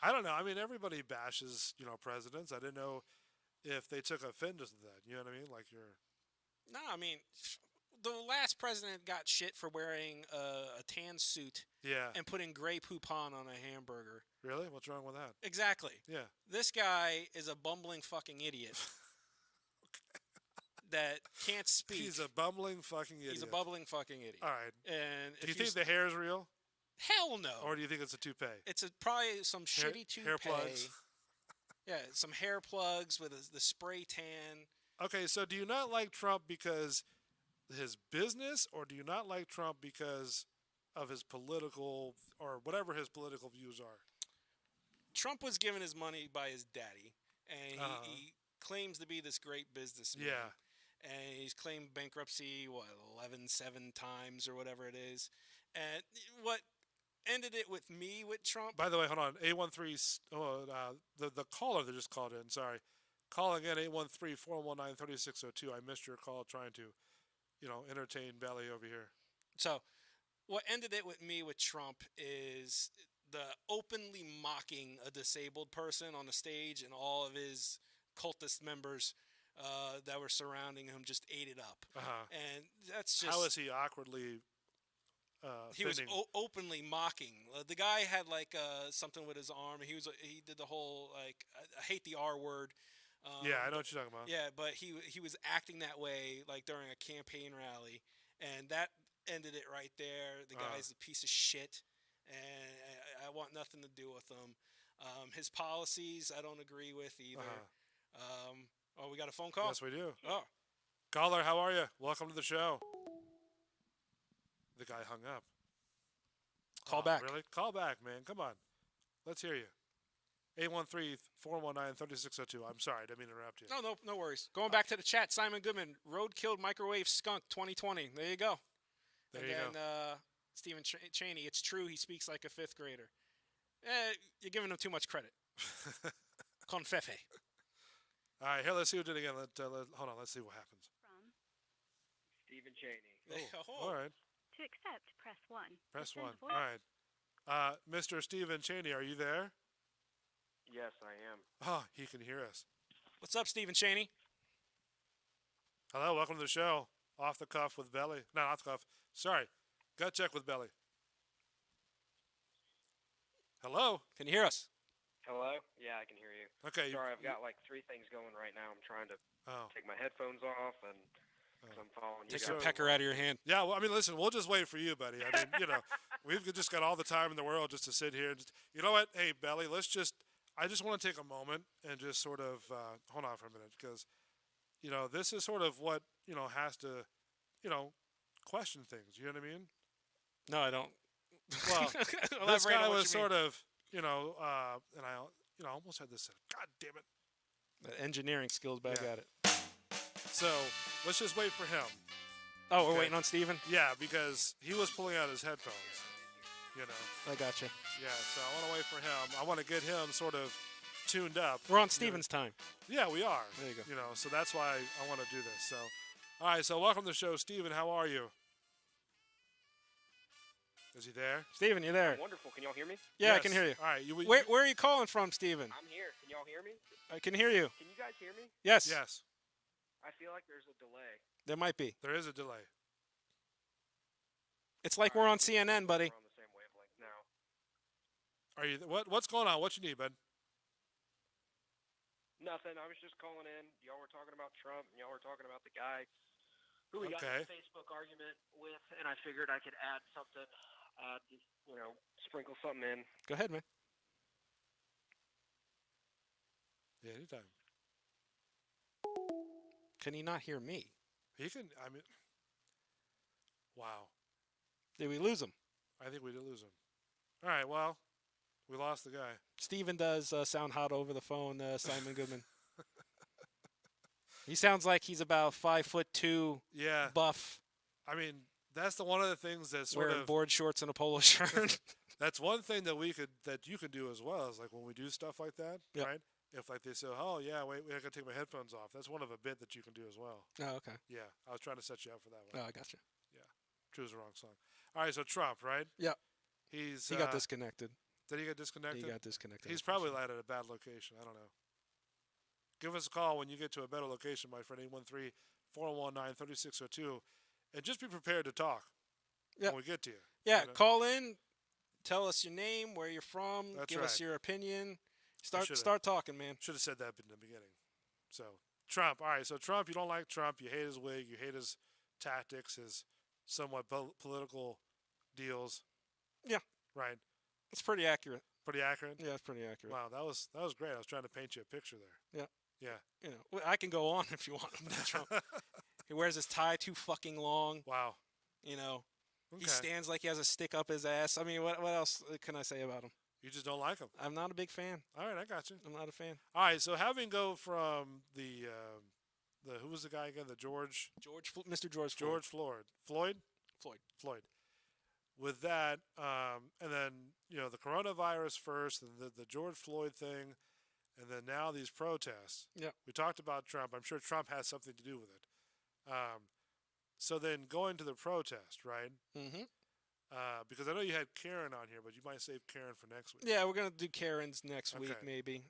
I don't know. I mean, everybody bashes, presidents. I didn't know if they took offense to that. You know what I mean? Like
No, I mean, the last president got shit for wearing a tan suit
yeah.
and putting Grey Poupon on a hamburger.
Really? What's wrong with that?
Exactly.
Yeah.
This guy is a bumbling fucking idiot that can't speak.
He's a bumbling fucking idiot.
He's a bubbling fucking idiot.
All right.
And
Do you
if
think the hair is real,
hell no,
or do you think it's a toupee?
it's probably some
Hair-
shitty toupee.
hair plugs?
Yeah, some hair plugs with the spray tan.
Okay, so do you not like Trump because his business, or do you not like Trump because of his political or whatever his political views are?
Trump was given his money by his daddy, and
Uh-huh.
he claims to be this great businessman.
Yeah.
And he's claimed bankruptcy, 7 times or whatever it is. And what ended it with me with Trump?
By the way, hold on. 813. The caller that just called in. Sorry, calling in 813-419-3602. I missed your call trying to, entertain Belly over here.
So, what ended it with me with Trump is the openly mocking a disabled person on the stage, and all of his cultist members that were surrounding him just ate it up. And that's just
How is he awkwardly?
he was
fitting?
openly mocking. The guy had like something with his arm. He did the whole like I hate the R word.
Yeah, I know what you're talking about.
Yeah, but he was acting that way like during a campaign rally, and that ended it right there. The guy's a piece of shit, and I want nothing to do with him. His policies I don't agree with either. Oh, we got a phone call?
Yes, we do.
Oh,
Caller, how are you? Welcome to the show. The guy hung up.
call back.
Really? Call back, man. Come on. Let's hear you. 813-419-3602. I'm sorry, I didn't mean to interrupt you.
No worries. Going back to the chat, Simon Goodman, road-killed microwave skunk 2020. There you go.
There
and
you
then
go.
Stephen Cheney, it's true he speaks like a fifth grader. You're giving him too much credit. Confefe.
All right, here, let's see what did again. Hold on, let's see what happens.
From
Stephen Cheney.
All right,
to accept, press 1.
press
To send
1.
voice-
All right. Mr. Stephen Cheney, are you there?
Yes, I am.
Oh, he can hear us.
What's up, Stephen Cheney?
Hello, welcome to the show. Off the cuff with Belly. Not off the cuff. Sorry. Gut check with Belly. Hello?
Can you hear us?
Hello? Yeah, I can hear you.
Okay.
Sorry, I've got like 3 things going right now. I'm trying to
Oh.
take my headphones off and 'cause I'm following you
Take
guys.
your pecker out of your hand.
Yeah, well, I mean, listen, we'll just wait for you, buddy. I mean, we've just got all the time in the world just to sit here. And you know what? Hey, Belly, I just want to take a moment and just sort of hold on for a minute because, this is sort of what, has to, question things. You know what I mean?
No, I don't.
Well, this
Elaborate
guy
on what
was
you mean.
sort of, and I almost had this said. God damn it.
The engineering skills back
Yeah.
at it.
So let's just wait for him.
Oh, we're
Okay.
waiting on Stephen?
Yeah, because he was pulling out his headphones.
I got you.
Yeah, so I want to wait for him. I want to get him sort of tuned up.
We're on Stephen's time.
Yeah, we are.
There you go.
So that's why I want to do this. So, all right. So welcome to the show, Steven. How are you? Is he there?
Stephen, you there?
Wonderful. Can y'all hear me?
Yeah, I
Yes.
can hear you.
All right.
Where are you calling from, Stephen?
I'm here. Can y'all hear me?
I can hear you.
Can you guys hear me?
Yes.
Yes,
I feel like there's a delay.
There might be.
there is a delay.
It's like we're on CNN, buddy.
We're on the same wavelength now.
Are you? What's going on? What you need, bud?
Nothing. I was just calling in. Y'all were talking about Trump, and y'all were talking about the guy who we got in
Okay.
a Facebook argument with, and I figured I could add something, sprinkle something in.
Go ahead, man.
Yeah, anytime.
Can he not hear me?
He can. I mean, wow.
Did we lose him?
I think we did lose him. All right. Well, we lost the guy.
Stephen does sound hot over the phone, Simon Goodman. He sounds like he's about 5'2",
Yeah.
buff,
I mean, that's one of the things that's sort
wearing
of.
board shorts and a polo shirt.
That's one thing that you could do as well is like when we do stuff like that,
Yep.
right? If like they say, oh yeah, wait, I gotta take my headphones off. That's one of a bit that you can do as well.
Oh, okay.
Yeah, I was trying to set you up for that
Oh,
one.
I got you.
Choose the wrong song. All right, so Trump, right?
Yep.
He
Got disconnected.
Did he get disconnected?
He got disconnected.
He's probably at a bad location. I don't know. Give us a call when you get to a better location, my friend. 813-419-3602, and just be prepared to talk
Yep.
when we get to you.
Yeah,
you know?
call in. Tell us your name, where you're from.
That's
give us
right.
your opinion.
should've.
Start talking, man.
Should have said that in the beginning. So Trump. All right. So Trump, you don't like Trump. You hate his wig. You hate his tactics. His somewhat political deals.
Yeah.
Right.
It's pretty accurate.
Pretty accurate.
Yeah, it's pretty accurate.
Wow, that was great. I was trying to paint you a picture there.
Yeah.
Yeah.
You know, I can go on if you want. Trump. He wears his tie too fucking long.
Wow.
You know,
Okay.
he stands like he has a stick up his ass. I mean, what else can I say about him?
You just don't like him.
I'm not a big fan.
All right, I got you.
I'm not a fan.
All right, so having go from the who was the guy again? The
Mr. George
Floyd.
Floyd.
With that, and then the coronavirus first, and the George Floyd thing, and then now these protests.
Yeah.
We talked about Trump. I'm sure Trump has something to do with it. So then going to the protest, right?
Mm-hmm.
Because I know you had Karen on here, but you might save Karen for next week.
Yeah, we're gonna do Karen's next week,
Okay.
maybe.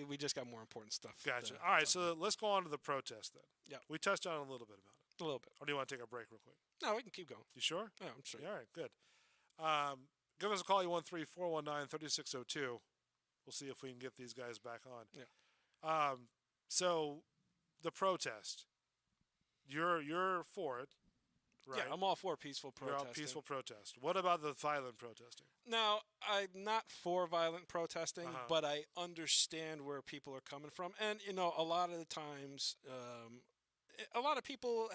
We just got more important stuff.
Gotcha.
to
All right,
talk
so
about.
let's go on to the protest then.
Yeah.
We touched on a little bit about it.
A little bit.
Or do you want to take a break real quick?
No, we can keep going.
You sure?
Yeah, I'm sure.
Yeah, all right, good. Give us a call, 813-419-3602. We'll see if we can get these guys back on.
Yeah.
So the protest, you're for it, right?
Yeah, I'm all for peaceful
You're
protesting.
all peaceful protest. What about the violent protesting?
Now, I'm not for violent protesting,
Uh-huh.
but I understand where people are coming from. And, a lot of the times, a lot of people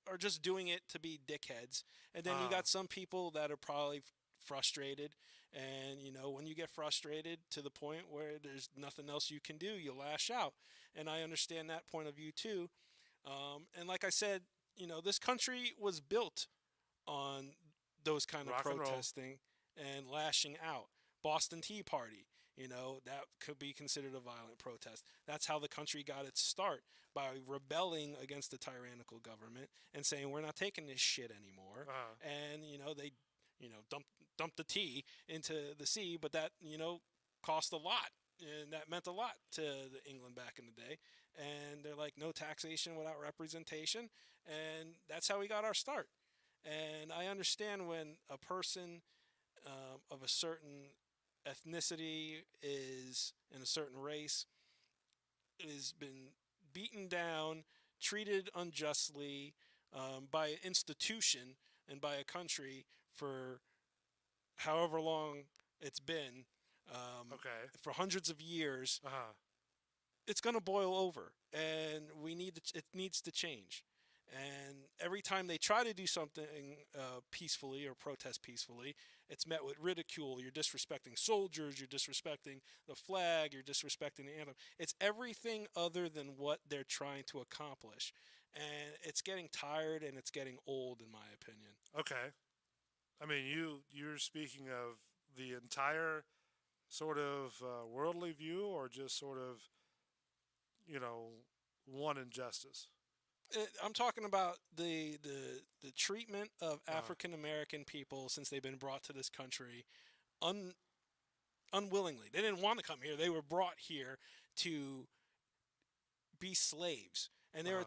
are just doing it to be dickheads. And then you got some people that are probably frustrated. And, when you get frustrated to the point where there's nothing else you can do, you lash out. And I understand that point of view too. And like I said, this country was built on those kind of
Rock and roll.
protesting and lashing out. Boston Tea Party, that could be considered a violent protest. That's how the country got its start, by rebelling against the tyrannical government and saying, we're not taking this shit anymore. And, they, dumped the tea into the sea, but that, cost a lot. And that meant a lot to England back in the day. And they're like, no taxation without representation. And that's how we got our start. And I understand when a person of a certain ethnicity is in a certain race has been beaten down, treated unjustly by an institution and by a country for however long it's been,
Okay.
for hundreds of years,
Uh-huh.
it's going to boil over, and it needs to change. And every time they try to do something peacefully or protest peacefully, it's met with ridicule. You're disrespecting soldiers, you're disrespecting the flag, you're disrespecting the anthem. It's everything other than what they're trying to accomplish. And it's getting tired and it's getting old, in my opinion.
Okay. I mean, you're speaking of the entire sort of worldly view, or just sort of, one injustice?
I'm talking about the treatment of African American people since they've been brought to this country unwillingly. They didn't want to come here. They were brought here to be slaves. And they were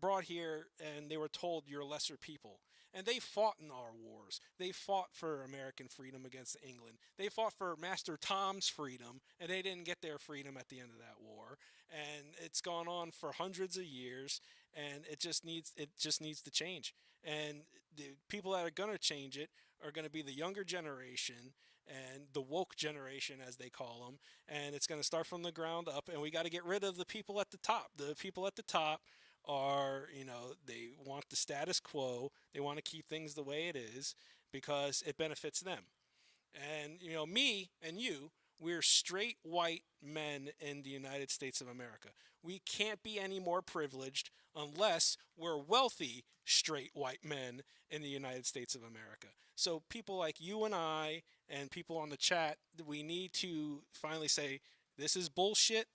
brought here, and they were told you're lesser people. And they fought in our wars. They fought for American freedom against England. They fought for Master Tom's freedom, and they didn't get their freedom at the end of that war. And it's gone on for hundreds of years, and it just needs to change. And the people that are going to change it are going to be the younger generation and the woke generation, as they call them. And it's going to start from the ground up, and we got to get rid of the people at the top. The people at the top are, they want the status quo. They want to keep things the way it is because it benefits them. And, me and you, we're straight white men in the United States of America. We can't be any more privileged unless we're wealthy straight white men in the United States of America. So people like you and I and people on the chat, we need to finally say, this is bullshit.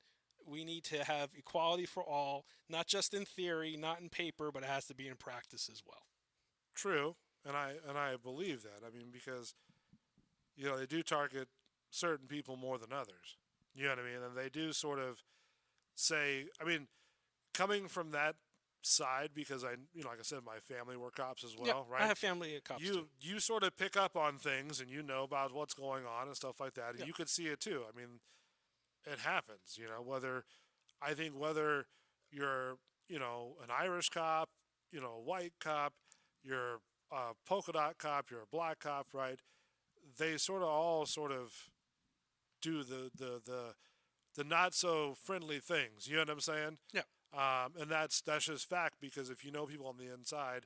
We need to have equality for all, not just in theory, not in paper, but it has to be in practice as well.
True, and I believe that. I mean, because they do target certain people more than others. You know what I mean? And they do sort of say, I mean, coming from that side, because like I said, my family were cops as well,
Yeah,
right?
I have family at cops too.
You sort of pick up on things, and about what's going on and stuff like that. And
Yeah.
you could see it too. I mean, it happens, whether you're, an Irish cop, a white cop, you're a polka dot cop, you're a black cop, right? they sort of all sort of do the not so friendly things. You know what I'm saying?
Yeah.
And that's just fact, because if you know people on the inside,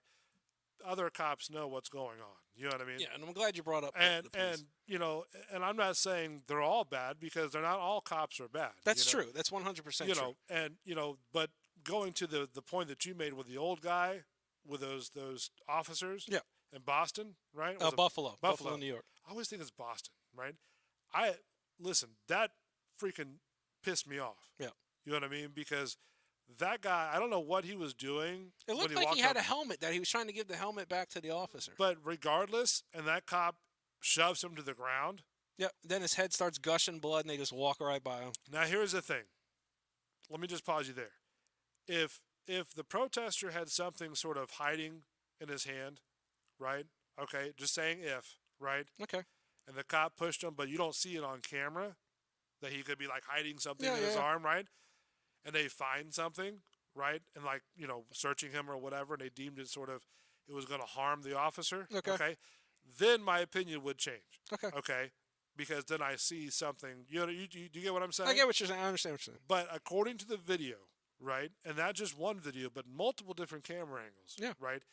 other cops know what's going on. You know what I mean?
Yeah, and I'm glad you brought up
And
the police.
and you know, and I'm not saying they're all bad, because they're not all cops are bad.
That's
you know?
true. That's 100%
You
true.
know, and you know, but going to the point that you made with the old guy with those officers,
Yeah.
in Boston, right? Was it
Buffalo, New York.
I always think it's Boston, right? Listen, that freaking pissed me off.
Yeah.
You know what I mean? Because that guy, I don't know what he was doing.
It
when
looked like
walked
he had
up,
a helmet that he was trying to give the helmet back to the officer.
But regardless, and that cop shoves him to the ground.
Yeah. Then his head starts gushing blood, and they just walk right by him.
Now here's the thing. Let me just pause you there. If the protester had something sort of hiding in his hand, right? Okay, just saying if, right?
Okay.
And the cop pushed him, but you don't see it on camera, that he could be like hiding something
Yeah,
in his
yeah.
arm, right? And they find something, right? And like, you know, searching him or whatever, and they deemed it sort of, it was going to harm the officer.
Okay.
Then my opinion would change.
Okay.
Okay. Because then I see something. You know, you get what I'm saying?
I get what you're saying. I understand what you're saying.
But according to the video, right, and not just one video, but multiple different camera angles,
Yeah.
right,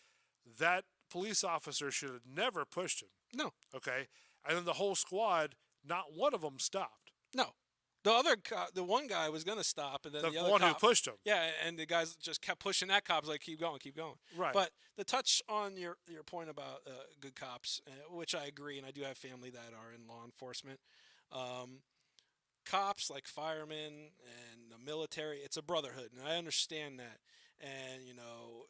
that police officer should have never pushed him.
No.
Okay. And then the whole squad, not one of them stopped.
No. The one guy was going to stop, and then
The
the other
one who
cop,
pushed him.
Yeah, and the guys just kept pushing that cop. Like, keep going, keep going.
Right.
But to touch on your point about good cops, which I agree, and I do have family that are in law enforcement. Cops, like firemen and the military, it's a brotherhood, and I understand that. And you know,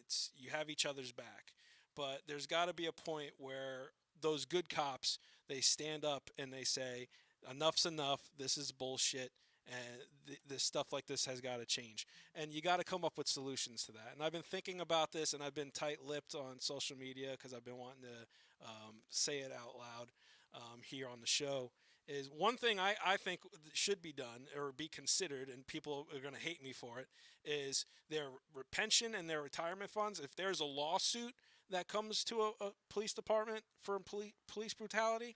it's you have each other's back. But there's got to be a point where those good cops, they stand up and they say, enough's enough. This is bullshit. And this stuff like this has got to change. And you got to come up with solutions to that. And I've been thinking about this, and I've been tight-lipped on social media because I've been wanting to say it out loud here on the show. Is one thing I think should be done or be considered, and people are going to hate me for it, is their pension and their retirement funds. If there's a lawsuit that comes to a police department for police brutality,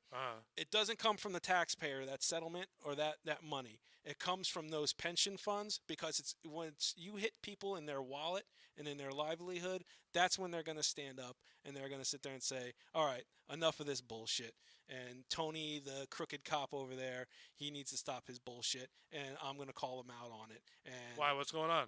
it doesn't come from the taxpayer, that settlement or that money. It comes from those pension funds, because it's when you hit people in their wallet and in their livelihood, that's when they're going to stand up and they're going to sit there and say, all right, enough of this bullshit. And Tony, the crooked cop over there, he needs to stop his bullshit, and I'm going to call him out on it. And
Why? What's going on?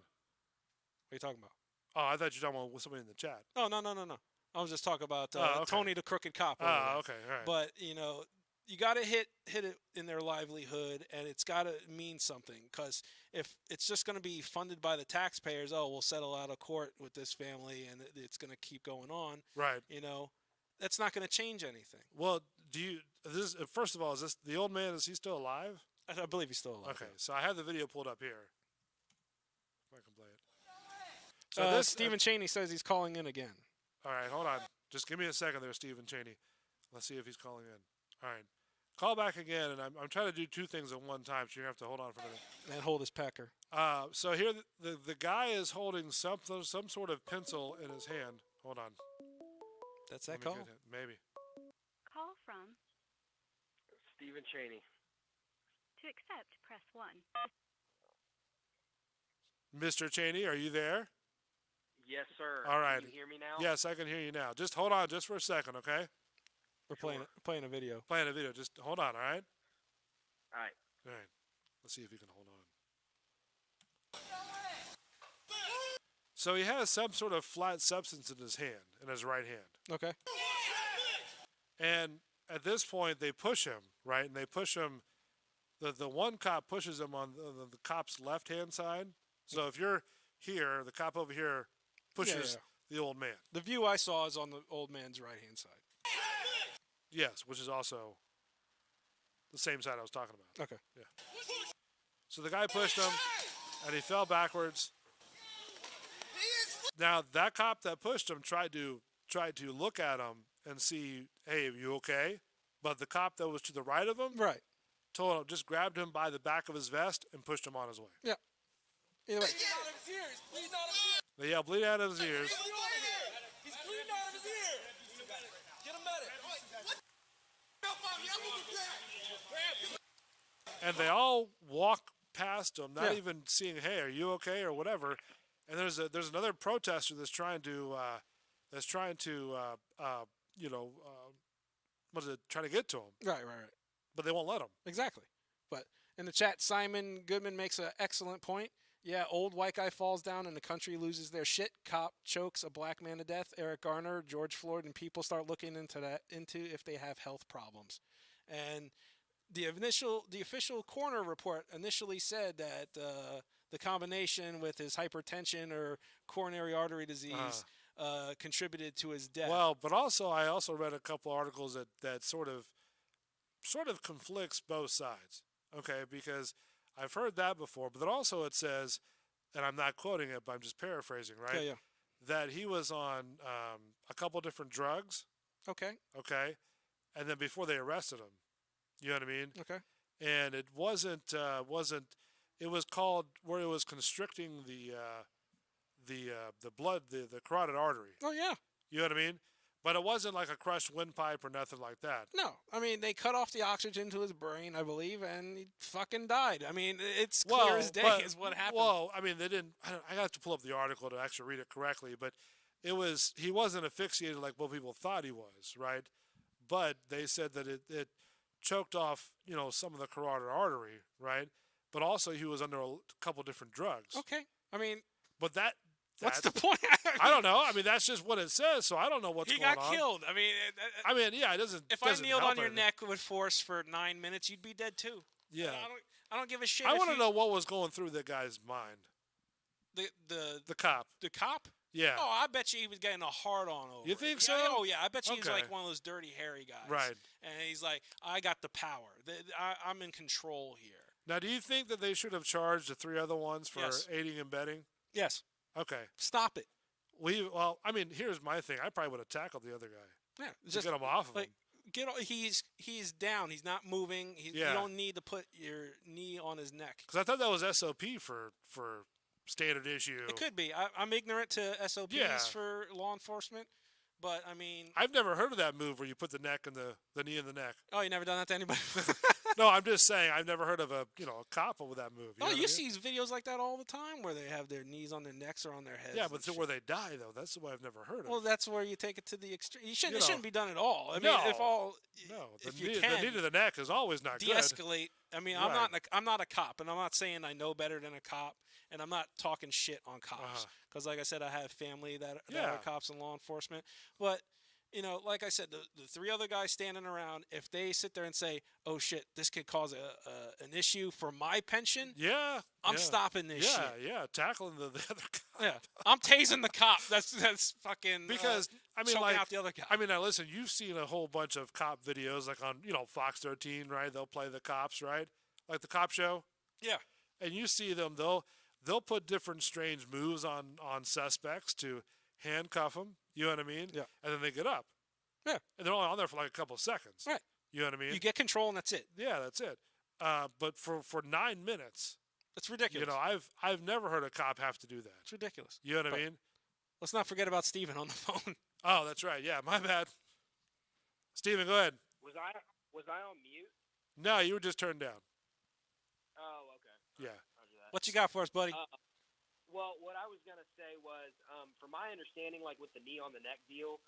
What are you talking about?
Oh, I thought you were talking about somebody in the chat.
Oh, no. I was just talking about
okay.
Tony, the crooked cop. over there.
Okay, all right.
But, you know, you got to hit it in their livelihood, and it's got to mean something. Because if it's just going to be funded by the taxpayers, oh, we'll settle out of court with this family, and it's going to keep going on.
Right.
You know, that's not going to change anything.
Well, first of all, is this the old man? Is he still alive?
I believe he's still alive.
Okay, so I have the video pulled up here. If I can play it. So
Stephen Cheney says he's calling in again.
All right, hold on. Just give me a second there, Stephen Cheney. Let's see if he's calling in. All right. Call back again, and I'm trying to do two things at one time, so you're going to have to hold on for a minute.
And hold his pecker.
So here, the guy is holding some sort of pencil in his hand. Hold on.
That's
Let
that
me
call?
get it. Maybe.
Call from.
Stephen Cheney.
To accept, press 1.
Mr. Cheney, are you there?
Yes, sir.
All right.
Can you hear me now?
Yes, I can hear you now. Just hold on just for a second, okay?
We're
Sure.
playing a video.
Playing a video. Just hold on, all right?
All right.
All right. Let's see if he can hold on. So he has some sort of flat substance in his hand, in his right hand.
Okay.
And at this point, they push him, right? And they push him. The one cop pushes him on the cop's left-hand side. So if you're here, the cop over here pushes the old man.
The view I saw is on the old man's right-hand side.
Yes, which is also the same side I was talking about.
Okay.
Yeah. So the guy pushed him, and he fell backwards. Now that cop that pushed him tried to look at him and see, hey, are you okay? But the cop that was to the right of him
Right.
told him, just grabbed him by the back of his vest and pushed him on his way.
Yeah. Either way.
Yeah, bleeding out of his ears.
He's bleeding out of his ear. Get him medic.
And they all walk past him, not
Yeah.
even seeing, hey, are you okay or whatever. And there's another protester that's trying to what is it, trying to get to him,
Right.
but they won't let him.
Exactly. But in the chat, Simon Goodman makes an excellent point. Yeah, old white guy falls down and the country loses their shit. Cop chokes a black man to death. Eric Garner, George Floyd, and people start looking into if they have health problems. And the official coroner report initially said that the combination with his hypertension or coronary artery disease contributed to his death.
Well, but I also read a couple articles that sort of conflicts both sides. Okay, because I've heard that before, but then also it says, and I'm not quoting it, but I'm just paraphrasing, right?
Yeah.
That he was on a couple different drugs.
Okay.
Okay, and then before they arrested him, you know what I mean?
Okay.
And it wasn't. It was called where it was constricting the blood, the carotid artery.
Oh yeah.
You know what I mean? But it wasn't like a crushed windpipe or nothing like that.
No, I mean they cut off the oxygen to his brain, I believe, and he fucking died. I mean, it's clear as day is what happened.
Well, I mean, they didn't. I got to pull up the article to actually read it correctly, but he wasn't asphyxiated like what people thought he was, right? But they said that it choked off, some of the carotid artery, right? But also he was under a couple different drugs.
Okay, I mean,
But
what's the point?
I don't know. I mean, that's just what it says, so I don't know what's
he
going
got
on.
killed. I mean,
I mean, yeah, it doesn't.
if I
doesn't
kneeled
help
on your
anything.
neck with force for 9 minutes, you'd be dead too.
Yeah.
I don't give a shit.
I
if
want to
you-
know what was going through the guy's mind.
the
The cop.
Yeah.
Yeah.
Oh, I bet you he was getting a hard on over.
You
it.
think
Yeah,
so?
Oh yeah, I bet you he's
Okay.
like one of those dirty, hairy guys.
Right.
And he's like, I got the power. I'm in control here.
Now, do you think that they should have charged the three other ones for
Yes.
aiding and abetting?
Yes.
Okay.
Stop it.
Well, I mean, here's my thing. I probably would have tackled the other guy
Yeah.
to
Just
get him off of
like
him.
he's down. He's not moving.
Yeah.
You don't need to put your knee on his neck.
Because I thought that was SOP for standard issue.
It could be. I'm ignorant to SOPs
Yeah.
for law enforcement, but I mean,
I've never heard of that move where you put the neck and the knee in the neck.
oh, you never done that to anybody?
No, I'm just saying I've never heard of a cop with that move.
Oh,
know what
you
I mean?
see videos like that all the time where they have their knees on their necks or on their heads.
Yeah,
and
but
shit.
where they die though, that's what I've never heard of.
Well, that's where you take it to the extreme. You shouldn't.
You
It
know,
shouldn't be done at all. I mean,
no,
if
the
you
knee,
can,
the knee to the neck is always not good.
de-escalate. I mean,
Right.
I'm not a cop, and I'm not saying I know better than a cop, and I'm not talking shit on cops
Uh-huh.
because, like I said, I have family that
Yeah.
are cops and law enforcement. But like I said, the three other guys standing around, if they sit there and say, "Oh shit, this could cause an issue for my pension,"
Yeah,
I'm
yeah.
stopping this
Yeah,
shit.
yeah, tackling the other guy.
Yeah, I'm tasing the cop. That's fucking
Because I mean,
choking
like,
out the other guy.
I mean, now listen, you've seen a whole bunch of cop videos, like on Fox 13, right? They'll play the cops, right? Like the cop show,
Yeah.
and you see them. They'll put different strange moves on suspects to handcuff them. You know what I mean?
Yeah.
And then they get up.
Yeah.
And they're only on there for like a couple of seconds.
Right.
You know what I mean?
You get control, and that's it.
Yeah, that's it. But for 9 minutes,
It's ridiculous.
I've never heard a cop have to do that.
It's ridiculous.
You know what
But-
I mean?
Let's not forget about Steven on the phone.
Oh, that's right. Yeah, my bad. Steven, go ahead.
Was I on mute?
No, you were just turned down.
Oh, okay.
Yeah.
Roger that.
What you got for us, buddy?
Well, what I was gonna say was, from my understanding, like with the knee on the neck deal,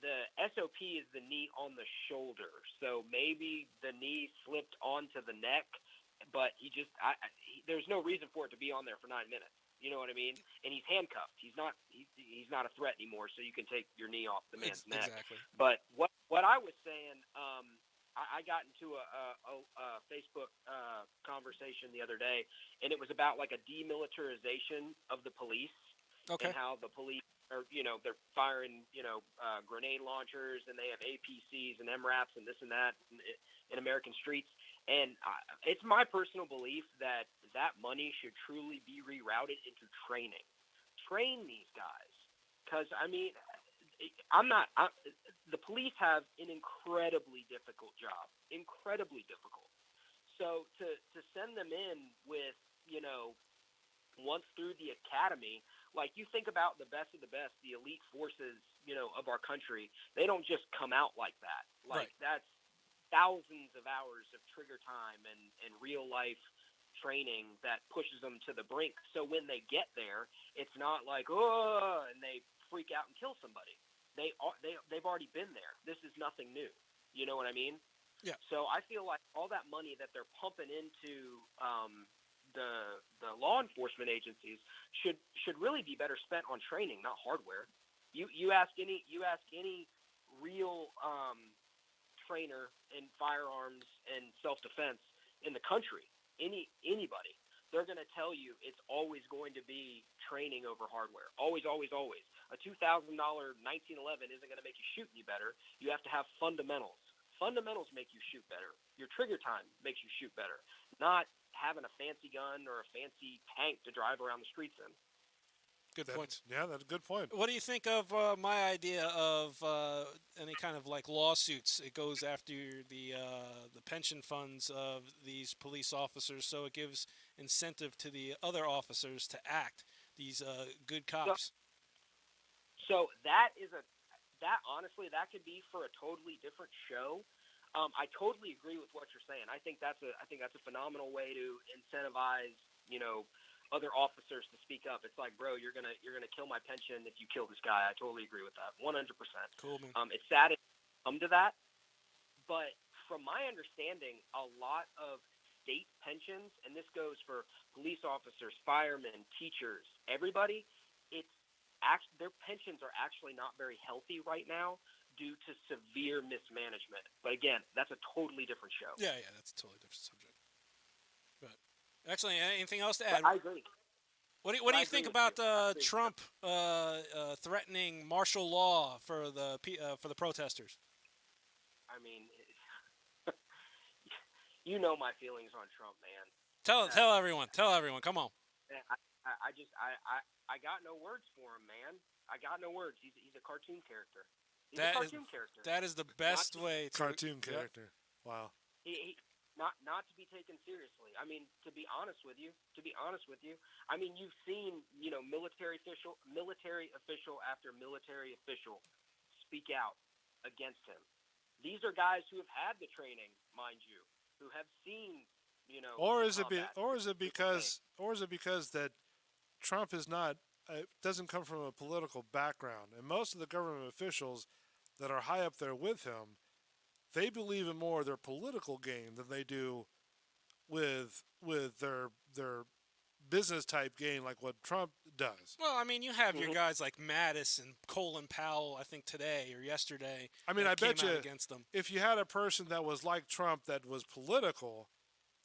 the SOP is the knee on the shoulder. So maybe the knee slipped onto the neck, but there's no reason for it to be on there for 9 minutes. You know what I mean? And he's handcuffed. He's not a threat anymore. So you can take your knee off the man's neck.
Exactly.
But what I was saying, I got into a Facebook conversation the other day, and it was about like a demilitarization of the police
Okay.
and how the police are, they're firing, grenade launchers, and they have APCs and MRAPs and this and that in American streets. And it's my personal belief that money should truly be rerouted into training. Train these guys, because I mean, the police have an incredibly difficult job, incredibly difficult. So to send them in with, once through the academy, like you think about the best of the best, the elite forces, of our country, they don't just come out like that. Like
Right.
thousands of hours of trigger time and real life training that pushes them to the brink. So when they get there, it's not like, oh, and they freak out and kill somebody. They've already been there. This is nothing new. You know what I mean?
Yeah.
So I feel like all that money that they're pumping into the law enforcement agencies should really be better spent on training, not hardware. You ask any real trainer in firearms and self-defense in the country, anybody, they're going to tell you it's always going to be training over hardware. Always, always, always. A $2,000 1911 isn't going to make you shoot any better. You have to have fundamentals. Fundamentals make you shoot better. Your trigger time makes you shoot better, not having a fancy gun or a fancy tank to drive around the streets in.
Good points.
Yeah, that's a good point.
What do you think of my idea of any kind of like lawsuits? It goes after the pension funds of these police officers, so it gives incentive to the other officers to act. These good cops.
So that honestly, that could be for a totally different show. I totally agree with what you're saying. I think that's a phenomenal way to incentivize, other officers to speak up. It's like, bro, you're gonna kill my pension if you kill this guy. I totally agree with that, 100%.
Cool, man.
It's sad it come to that, but from my understanding, a lot of state pensions, and this goes for police officers, firemen, teachers, everybody, their pensions are actually not very healthy right now due to severe mismanagement. But again, that's a totally different show.
Yeah, that's a totally different subject. But actually, anything else to add?
But I agree.
What do you think about Trump threatening martial law for the protesters?
I mean, you know my feelings on Trump, man.
Tell everyone. Come on.
I got no words for him, man. I got no words. He's a cartoon character. He's
That
a
is-
cartoon character.
That is the best way to
Cartoon
Yep.
character. Wow.
He not to be taken seriously. I mean, to be honest with you, I mean, you've seen, military official after military official speak out against him. These are guys who have had the training, mind you, who have seen,
Or is it
combat.
because that Trump is not doesn't come from a political background, and most of the government officials that are high up there with him, they believe in more their political gain than they do with their business type gain, like what Trump does.
Well, I mean, you have your guys like Mattis and Colin Powell. I think today or yesterday.
I mean,
that
I bet
came out
you
against them.
if you had a person that was like Trump that was political,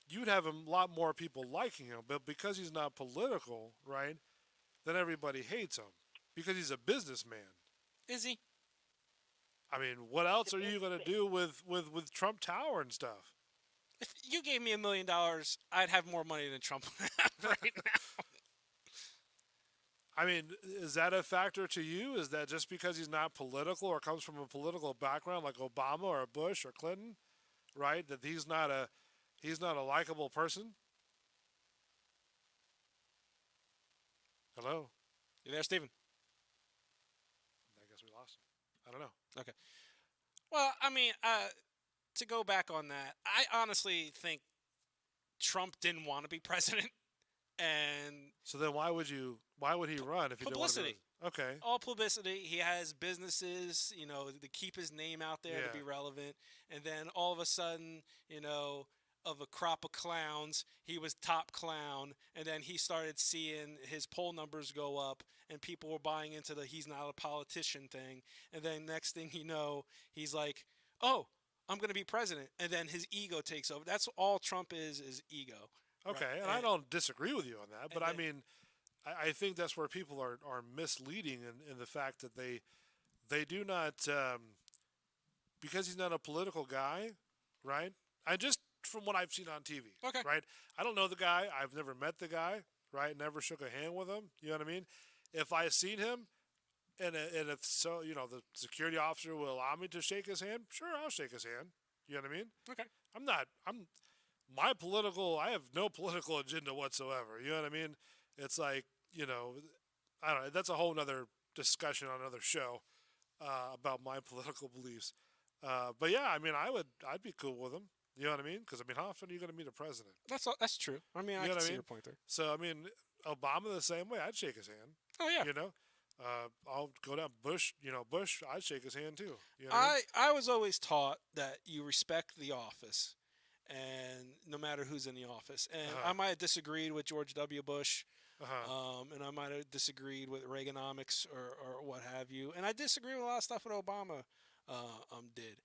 you'd have a lot more people liking him. But because he's not political, right, then everybody hates him because he's a businessman.
Is he?
I mean, what else are you going to do with Trump Tower and stuff?
If you gave me $1 million, I'd have more money than Trump right now.
I mean, is that a factor to you? Is that just because he's not political or comes from a political background like Obama or Bush or Clinton, right? That he's not a likable person? Hello?
You there, Steven?
I guess we lost him. I don't know.
Okay. Well, I mean, to go back on that, I honestly think Trump didn't want to be president, and
So then why would he run if he didn't want to?
Publicity.
Okay.
all publicity. He has businesses, to keep his name out there to
Yeah.
be relevant, and then all of a sudden, of a crop of clowns, he was top clown, and then he started seeing his poll numbers go up, and people were buying into the he's not a politician thing, and then next thing you know, he's like, oh, I'm going to be president, and then his ego takes over. That's all Trump is ego.
Okay,
Right.
and I don't disagree with you on that, but
and
I mean, I think that's where people are misleading in the fact that they do not because he's not a political guy, right? I just from what I've seen on TV,
Okay.
right? I don't know the guy. I've never met the guy, right? Never shook a hand with him. You know what I mean? If I seen him, and if so, the security officer will allow me to shake his hand, sure, I'll shake his hand. You know what I mean?
Okay.
I have no political agenda whatsoever. You know what I mean? It's like, I don't know. That's a whole nother discussion on another show about my political beliefs. But yeah, I mean, I'd be cool with him. You know what I mean? Because I mean, how often are you going to meet a president?
That's true. I mean, I
You know
can
what I
see
mean?
your point there.
So I mean, Obama the same way. I'd shake his hand.
Oh yeah.
You know, I'll go down Bush. You know, Bush. I'd shake his hand too. You know what I mean?
I was always taught that you respect the office, and no matter who's in the office. And I might have disagreed with George W. Bush, and I might have disagreed with Reaganomics or what have you. And I disagree with a lot of stuff that Obama did.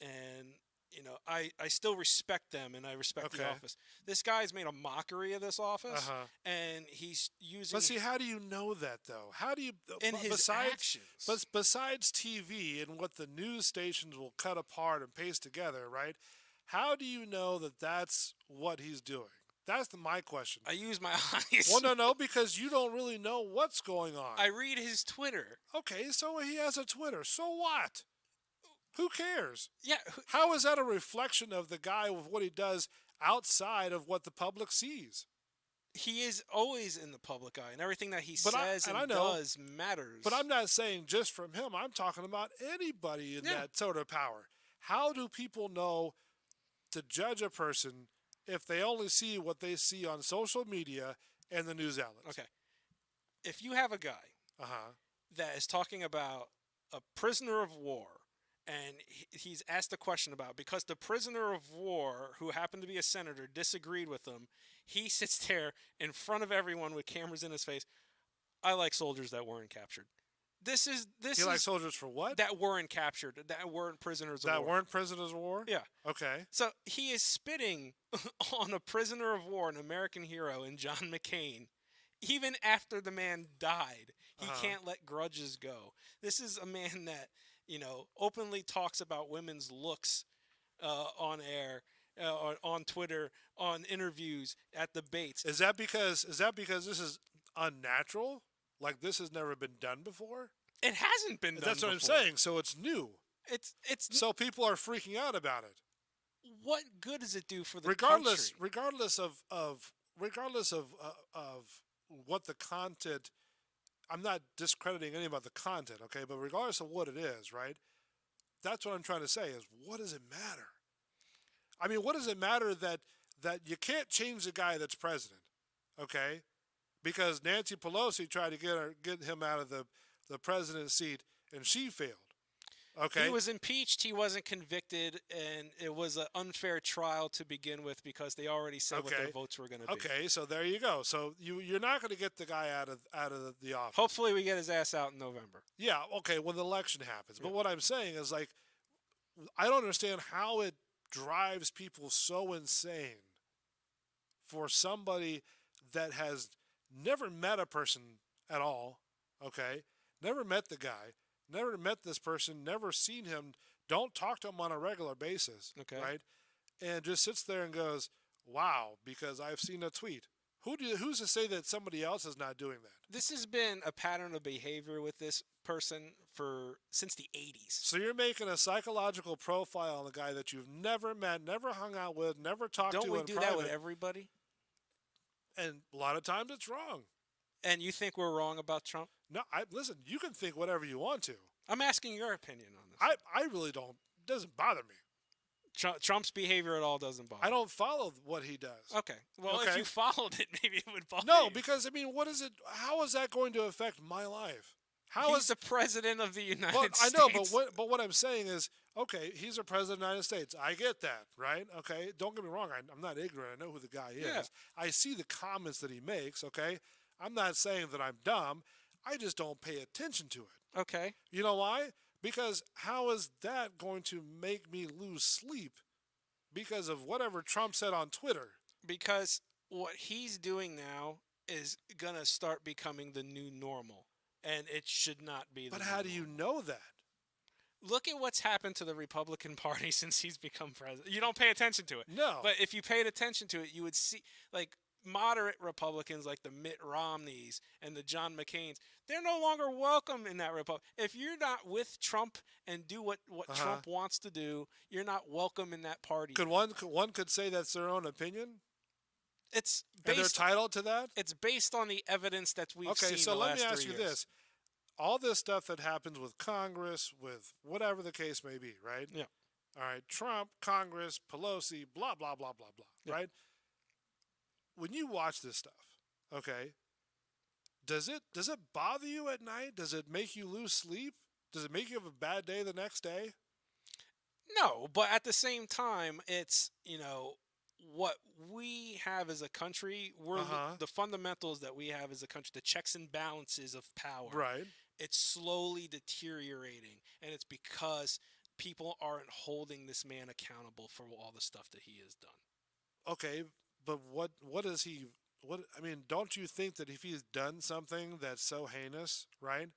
And you know, I still respect them, and I respect the
Okay.
office. This guy's made a mockery of this office, and he's using
But see, how do you know that though? How do you
in his
besides
actions.
but besides TV and what the news stations will cut apart and paste together, right? How do you know that that's what he's doing? That's my question.
I use my eyes.
Well, no, because you don't really know what's going on.
I read his Twitter.
Okay, so he has a Twitter. So what? Who cares?
Yeah,
How is that a reflection of the guy with what he does outside of what the public sees?
he is always in the public eye, and everything that he
But
says
and
and
I know-
does matters.
But I'm not saying just from him. I'm talking about anybody in
Yeah.
that sort of power. How do people know to judge a person if they only see what they see on social media and the news outlets?
Okay. If you have a guy that is talking about a prisoner of war, and he's asked a question about, because the prisoner of war, who happened to be a senator, disagreed with him, he sits there in front of everyone with cameras in his face. I like soldiers that weren't captured. This
He
is
likes soldiers for what?
that weren't captured, that weren't prisoners of
That
war.
weren't prisoners of war?
Yeah.
Okay.
So he is spitting on a prisoner of war, an American hero, in John McCain, even after the man died. He can't let grudges go. This is a man that, you know, openly talks about women's looks on air, on Twitter, on interviews, at debates.
Is that because this is unnatural? Like this has never been done before?
It hasn't been done
That's what
before.
I'm saying. So it's new.
It's
So people are freaking out about it.
what good does it do for the
regardless
country?
regardless of what the content. I'm not discrediting any about the content, okay, but regardless of what it is, right, that's what I'm trying to say is, what does it matter? I mean, what does it matter that you can't change the guy that's president, okay, because Nancy Pelosi tried to get him out of the president's seat and she failed. Okay.
He was impeached. He wasn't convicted, and it was an unfair trial to begin with because they already said what their
Okay.
votes were going to be.
Okay, so there you go. So you're not going to get the guy out of the office.
Hopefully, we get his ass out in November.
Yeah, okay, when the election happens. But what I'm saying is, like, I don't understand how it drives people so insane for somebody that has never met a person at all, okay, never met the guy, never met this person, never seen him, don't talk to him on a regular basis,
Okay.
right, and just sits there and goes, wow, because I've seen a tweet. Who's to say that somebody else is not doing that?
This has been a pattern of behavior with this person since the 80s.
So you're making a psychological profile on the guy that you've never met, never hung out with, never talked
Don't
to
we
in
do
private,
that with everybody?
and a lot of times it's wrong.
And you think we're wrong about Trump?
No, listen. You can think whatever you want to.
I'm asking your opinion on this.
I really don't. It doesn't bother me.
Trump's behavior at all doesn't bother.
I don't follow what he does.
Okay. Well, if
Okay.
you followed it, maybe it would bother
No,
you.
because I mean, what is it? How is that going to affect my life? How
He's
is
the president of the United
Well, I
States.
know, but what I'm saying is, okay, he's a president of the United States. I get that, right? Okay, don't get me wrong. I'm not ignorant. I know who the guy is.
Yeah.
I see the comments that he makes. Okay, I'm not saying that I'm dumb. I just don't pay attention to it.
Okay.
You know why? Because how is that going to make me lose sleep because of whatever Trump said on Twitter?
Because what he's doing now is going to start becoming the new normal. And it should not be the
But
new
how do you
normal.
know that?
Look at what's happened to the Republican Party since he's become president. You don't pay attention to it.
No.
But if you paid attention to it, you would see, like, moderate Republicans like the Mitt Romneys and the John McCains, they're no longer welcome in that Republic. If you're not with Trump and do what Trump wants to do, you're not welcome in that party.
Could one could say that's their own opinion?
It's
And they're
based.
entitled to that?
It's based on the evidence that we've
Okay,
seen.
so
the
let me
last
ask
3
you
years.
this. All this stuff that happens with Congress, with whatever the case may be, right?
Yeah.
All right, Trump, Congress, Pelosi, blah blah blah blah blah.
Yeah.
Right? When you watch this stuff, okay, does it bother you at night? Does it make you lose sleep? Does it make you have a bad day the next day?
No, but at the same time, it's, what we have as a country, the fundamentals that we have as a country, the checks and balances of power.
Right.
It's slowly deteriorating, and it's because people aren't holding this man accountable for all the stuff that he has done.
Okay, but what is he? What I mean, don't you think that if he's done something that's so heinous, right,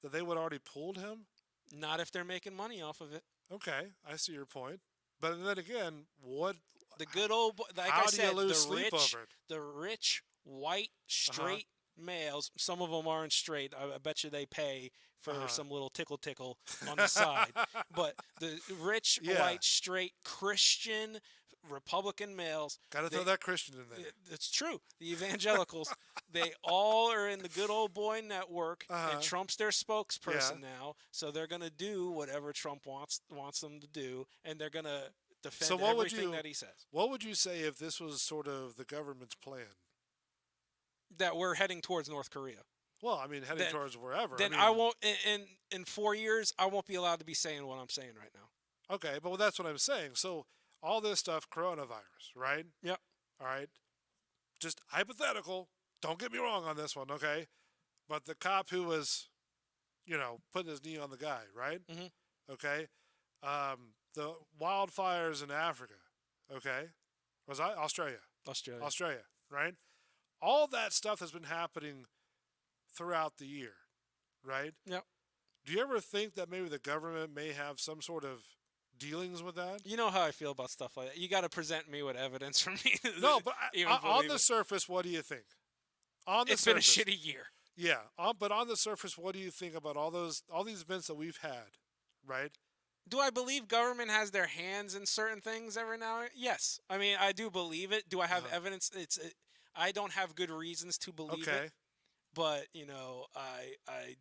that they would already pulled him?
Not if they're making money off of it.
Okay, I see your point. But then again, what?
The good old, like
How
I
do
said,
you lose
the
sleep
rich,
over it?
the rich, white, straight males. Some of them aren't straight. I bet you they pay for some little tickle on the side. But the rich,
Yeah.
white, straight, Christian, Republican males.
Got to throw that Christian in there.
It's true. The evangelicals, they all are in the good old boy network, and Trump's their spokesperson now. So they're gonna do whatever Trump wants them to do, and they're gonna defend
So what would
everything
you-
that he says.
What would you say if this was sort of the government's plan?
That we're heading towards North Korea.
Well, I mean, heading
Then-
towards wherever.
Then
I, mean,
I won't. In 4 years, I won't be allowed to be saying what I'm saying right now.
Okay, but that's what I'm saying. So all this stuff, coronavirus, right?
Yep.
All right. Just hypothetical. Don't get me wrong on this one, okay? But the cop who was, putting his knee on the guy, right?
Mhm.
Okay. The wildfires in Africa, okay? Was I Australia? Australia, right? All that stuff has been happening throughout the year, right?
Yep.
Do you ever think that maybe the government may have some sort of dealings with that?
You know how I feel about stuff like that. You got to present me with evidence for me. to
No, but
even
on
believe
the
it.
surface, what do you think? On the
It's been a
surface,
shitty year.
yeah. But on the surface, what do you think about all these events that we've had, right?
Do I believe government has their hands in certain things every now and then? Yes. I mean, I do believe it. Do I have evidence? I don't have good reasons to believe
Okay.
it. But, I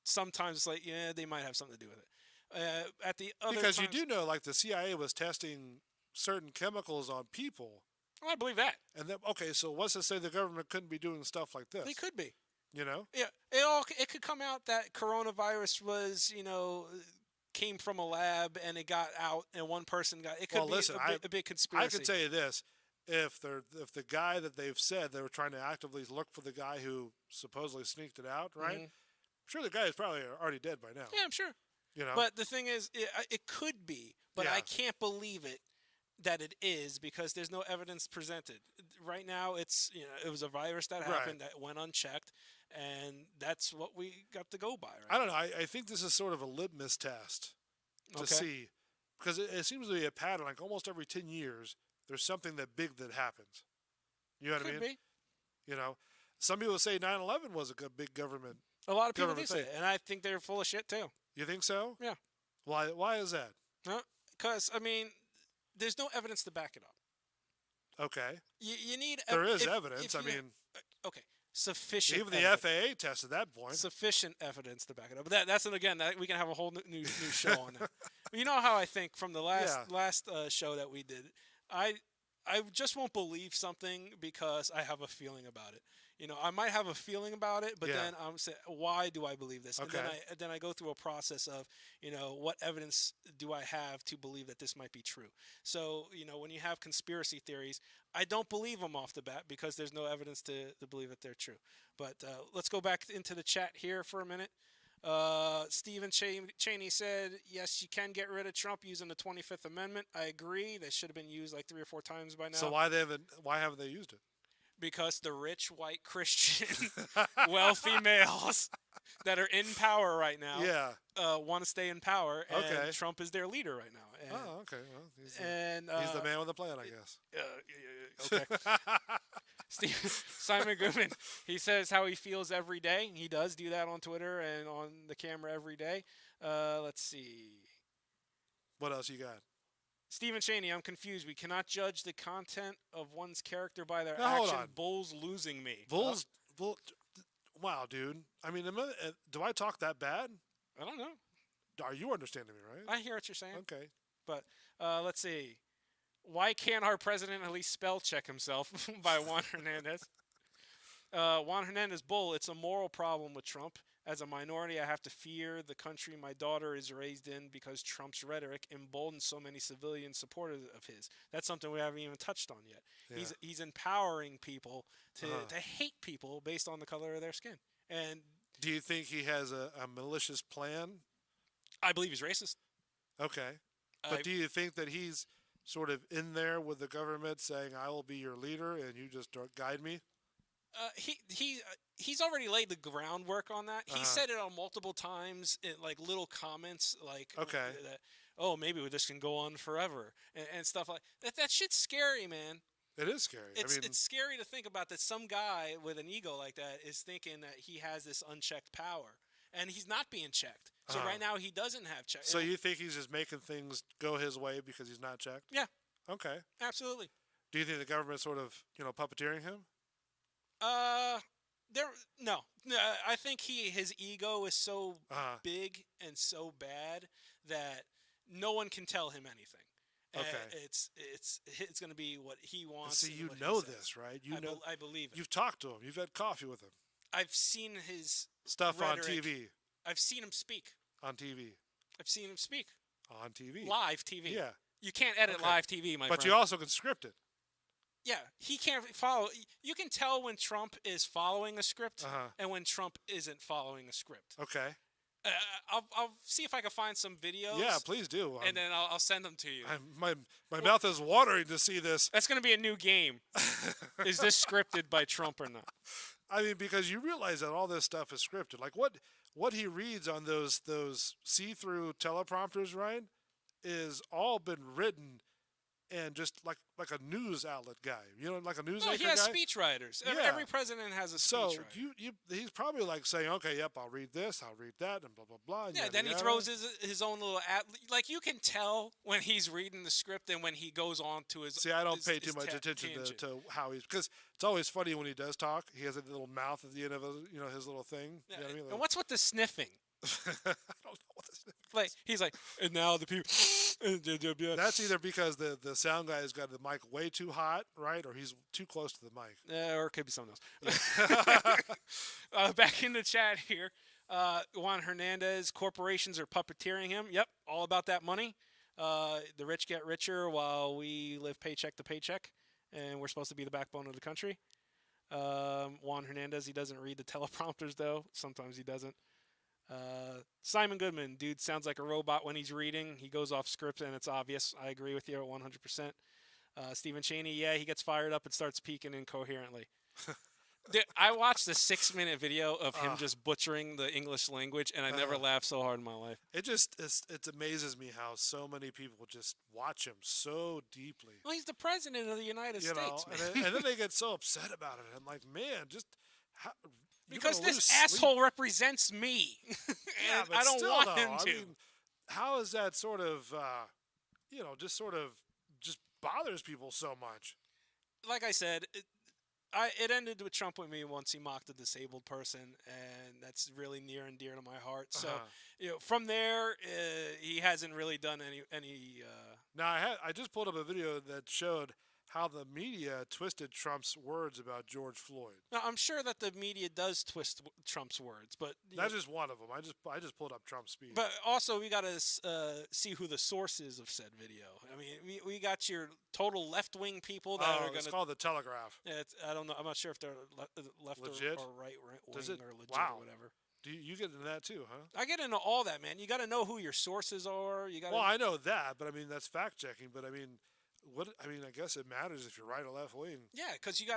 sometimes it's like, yeah, they might have something to do with it. At the other
Because
times,
you do know, like the CIA was testing certain chemicals on people,
I believe that.
and then so what's to say the government couldn't be doing stuff like this?
They could be.
You know?
Yeah, it could come out that coronavirus was, came from a lab and it got out and one person got. It could
Well,
be
listen,
a big conspiracy.
I can tell you this: if the guy that they've said they were trying to actively look for the guy who supposedly sneaked it out, right?
Mhm.
I'm sure the guy is probably already dead by now.
Yeah, I'm sure.
You know.
But the thing is, it could be, but
Yeah.
I can't believe it that it is because there's no evidence presented. Right now, it's it was a virus that happened that went unchecked, and that's what we got to go by. Right?
I don't know. I think this is sort of a litmus test to
Okay.
see, because it seems to be a pattern. Like almost every 10 years, there's something that big that happens. You know what I
Could
mean?
be.
You know, some people say 9/11 was a good big government.
A lot of people do
Government
say
thing.
it, and I think they're full of shit too.
You think so?
Yeah.
Why? Why is that?
Because I mean, there's no evidence to back it up.
Okay.
You need.
There is
if
evidence. I
you-
mean,
okay, sufficient.
even the
evidence.
FAA tested that point.
Sufficient evidence to back it up. But that's again that we can have a whole new show on that. You know how I think from the last show that we did. I just won't believe something because I have a feeling about it. I might have a feeling about it, but
Yeah.
then I'm saying, why do I believe this?
Okay.
And then I go through a process of, what evidence do I have to believe that this might be true? So, when you have conspiracy theories, I don't believe them off the bat because there's no evidence to believe that they're true. But let's go back into the chat here for a minute. Stephen Cheney said, yes, you can get rid of Trump using the 25th Amendment. I agree. They should have been used like 3 or 4 times by now.
So why haven't they used it?
Because the rich, white, Christian, wealthy males that are in power right now
Yeah.
want to stay in power, and
Okay.
Trump is their leader right now. And,
Oh, okay. Well, he's
and
the man with the plan, I guess.
okay. Simon Goodman, he says how he feels every day. He does do that on Twitter and on the camera every day. Let's see.
What else you got?
Stephen Cheney, I'm confused. We cannot judge the content of one's character by their
Now, hold
action.
on.
Bulls losing me.
Bulls. Wow, dude. I mean, do I talk that bad?
I don't know.
Are you understanding me, right?
I hear what you're saying.
Okay.
But let's see. Why can't our president at least spell check himself? By Juan Hernandez. Juan Hernandez Bull, it's a moral problem with Trump. As a minority, I have to fear the country my daughter is raised in because Trump's rhetoric emboldens so many civilian supporters of his. That's something we haven't even touched on yet.
Yeah.
He's empowering people to
Uh-huh.
hate people based on the color of their skin. And
Do you think he has a malicious plan?
I believe he's racist.
Okay. But do you think that he's sort of in there with the government saying, I will be your leader and you just guide me?
He's already laid the groundwork on that. He
Uh-huh.
said it on multiple times in like little comments, like
Okay.
that. Oh, maybe this can go on forever and stuff like that. That shit's scary, man.
It is scary.
It's scary to think about that. Some guy with an ego like that is thinking that he has this unchecked power, and he's not being checked. So
Uh-huh.
right now he doesn't have check.
so you think he's just making things go his way because he's not checked?
Yeah.
Okay.
Absolutely.
Do you think the government's sort of, puppeteering him?
No. I think his ego is so
Uh-huh.
big and so bad that no one can tell him anything.
Okay.
It's going to be what he wants.
See,
and
you
what he
know
says.
this, right?
I believe it.
You've talked to him. You've had coffee with him.
I've seen his
Stuff
rhetoric.
on TV.
I've seen him speak.
On TV.
I've seen him speak.
On TV.
Live TV.
Yeah.
You can't edit
Okay.
live TV, my
But
friend.
you also can script it.
Yeah, he can't follow. You can tell when Trump is following a script
Uh-huh.
and when Trump isn't following a script.
Okay.
I'll see if I can find some videos.
Yeah, please do.
And then I'll send them to you.
my mouth is watering to see this.
That's going to be a new game. Is this scripted by Trump or not?
I mean, because you realize that all this stuff is scripted. Like what he reads on those see-through teleprompters, right, is all been written and just like a news outlet guy. Like a news
No,
anchor
he has
guy.
speechwriters.
Yeah.
Every president has a
So
speechwriter.
he's probably like saying, okay, yep, I'll read this, I'll read that, and blah blah blah. And
Yeah,
yada,
then he
yada.
throws his own little like you can tell when he's reading the script and when he goes on to his.
See, I don't
his-
pay
his
too much attention
tangent.
to how he's, because it's always funny when he does talk. He has a little mouth at the end of his little thing.
Yeah,
You know what I mean?
and what's with the sniffing?
I don't know what this is.
Like he's like, and now the people.
That's either because the sound guy has got the mic way too hot, right, or he's too close to the mic.
Or it could be something else. Back in the chat here, Juan Hernandez, corporations are puppeteering him. Yep, all about that money. The rich get richer while we live paycheck to paycheck, and we're supposed to be the backbone of the country. Juan Hernandez, he doesn't read the teleprompters, though. Sometimes he doesn't. Simon Goodman, dude, sounds like a robot when he's reading. He goes off script, and it's obvious. I agree with you at 100%. Stephen Cheney, yeah, he gets fired up and starts speaking incoherently. Dude, I watched a 6-minute video of him just butchering the English language, and I never laughed so hard in my life.
It amazes me how so many people just watch him so deeply.
Well, he's the president of the United
You know,
States, man.
and then they get so upset about it. I'm like, man, just
Because
this
this asshole represents me.
Yeah,
And
but
I don't
still,
want
though,
him
I
to.
mean, how is that sort of, just bothers people so much?
Like I said, it ended with Trump with me once he mocked a disabled person, and that's really near and dear to my heart. So,
Uh-huh.
from there, he hasn't really done any.
Now, I just pulled up a video that showed how the media twisted Trump's words about George Floyd.
Now, I'm sure that the media does twist Trump's words, but
That's just one of them. I just pulled up Trump's speech.
But also, we got to see who the source is of said video. I mean, we got your total left-wing people that are going
it's
to.
called the Telegraph.
I don't know. I'm not sure if they're left
Legit?
or right wing
Does it?
or legit
Wow.
or whatever.
Do you get into that too, huh?
I get into all that, man. You got to know who your sources are. You got.
Well, I know that, but I mean that's fact checking. But I mean, I guess it matters if you're right or left wing.
Yeah, because you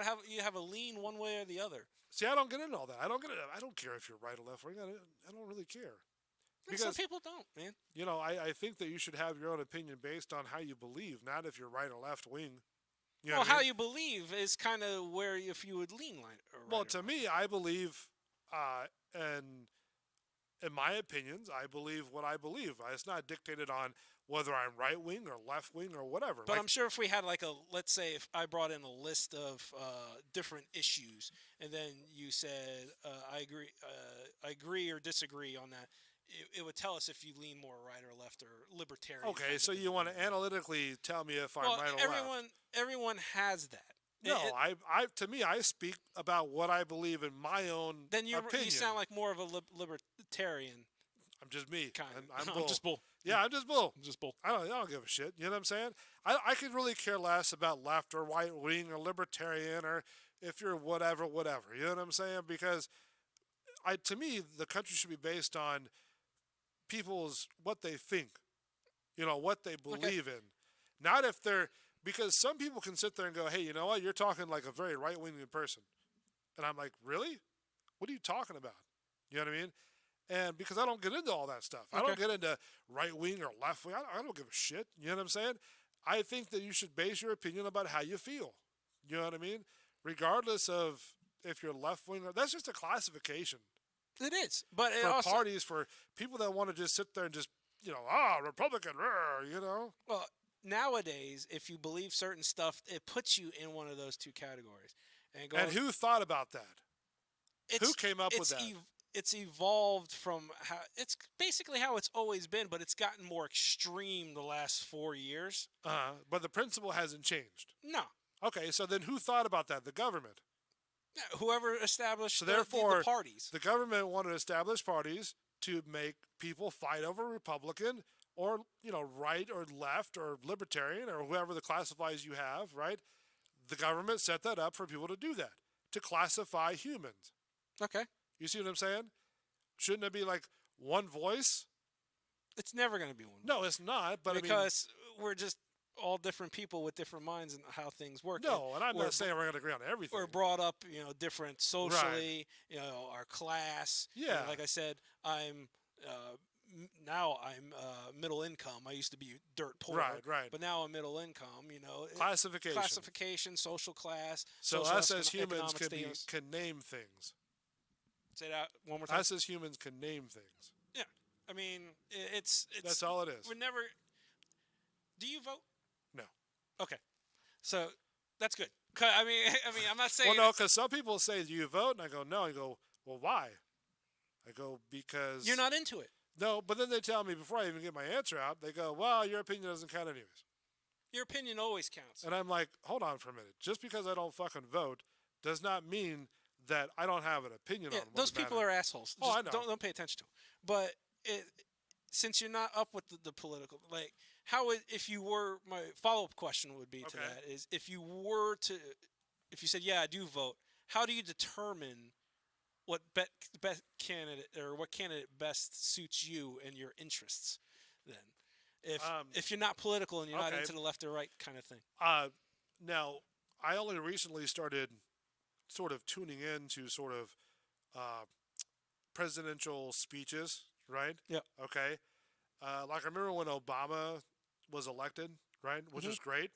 have a lean one way or the other.
See, I don't get into all that. I don't care if you're right or left wing. I don't really care.
Some
Because
people don't, man.
I think that you should have your own opinion based on how you believe, not if you're right or left wing. You know
Well,
what I
how
mean?
you believe is kind of where if you would lean right. Or
Well,
right or
to me, I believe, and in my opinions, I believe what I believe. It's not dictated on whether I'm right wing or left wing or whatever.
But I'm sure if we had let's say if I brought in a list of different issues, and then you said I agree or disagree on that, it would tell us if you lean more right or left or libertarian.
Okay,
kind of
so
thing.
you want to analytically tell me if I'm
Well,
right or
everyone
left?
everyone has that.
No,
It-
to me, I speak about what I believe in my own
then you
opinion.
sound like more of a libertarian
I'm just me.
kind.
I'm
I'm
bull.
just bull.
Yeah, I'm just bull.
I'm just bull.
I don't give a shit. You know what I'm saying? I could really care less about left or right wing or libertarian or if you're whatever. You know what I'm saying? Because to me, the country should be based on people's what they think, what they believe in, not if they're because some people can sit there and go, hey, you know what? You're talking like a very right wing person, and I'm like, really? What are you talking about? You know what I mean? And because I don't get into all that stuff, I don't get into right wing or left wing. I don't give a shit. You know what I'm saying? I think that you should base your opinion about how you feel. You know what I mean? Regardless of if you're left wing or that's just a classification
It is, but it
for
also
parties for people that want to just sit there and just Republican,
well nowadays if you believe certain stuff, it puts you in one of those two categories.
And who thought about that? Who came up with that?
It's evolved from how it's basically how it's always been, but it's gotten more extreme the last 4 years.
But the principle hasn't changed.
No,
Okay, so then who thought about that? The government.
whoever established
So
the
therefore,
parties.
the government wanted to establish parties to make people fight over Republican or right or left or libertarian or whoever the classifies you have. Right? The government set that up for people to do that to classify humans.
Okay,
You see what I'm saying? Shouldn't it be like one voice?
it's never going to be one.
No, it's not. But
because we're just all different people with different minds and how things work.
and I'm
we're
not saying we're going to agree on everything.
We're brought up, different socially, our class.
Yeah.
Like I said, I'm now I'm middle income. I used to be dirt poor.
Right.
But now I'm middle income.
Classification.
Social class.
So
social
us as humans
economic status.
can name things.
Say that one more time.
Us as humans can name things.
Yeah. I mean, it's
That's all it is.
We're never. Do you vote?
No.
Okay. So that's good. 'Cause, I mean, I'm not saying.
Well, no, because some people say, "Do you vote?" And I go, "No." I go, "Well, why?" I go, "Because
you're not into it.
No, but then they tell me before I even get my answer out, they go, "Well, your opinion doesn't count anyways."
Your opinion always counts.
And I'm like, "Hold on for a minute. Just because I don't fucking vote does not mean that I don't have an opinion
Yeah,
on
those people are assholes.
Oh,
Just
I know.
Don't pay attention to them. But since you're not up with the political, like, how would if you were? My follow-up question would be to
Okay.
that is if you were to, if you said, yeah, I do vote. How do you determine what best candidate or what candidate best suits you and your interests? Then, if you're not political and you're not
okay.
into the left or right kind of thing.
Now, I only recently started sort of tuning into sort of presidential speeches, right?
Yeah.
Okay. Like I remember when Obama was elected, right? Which is great.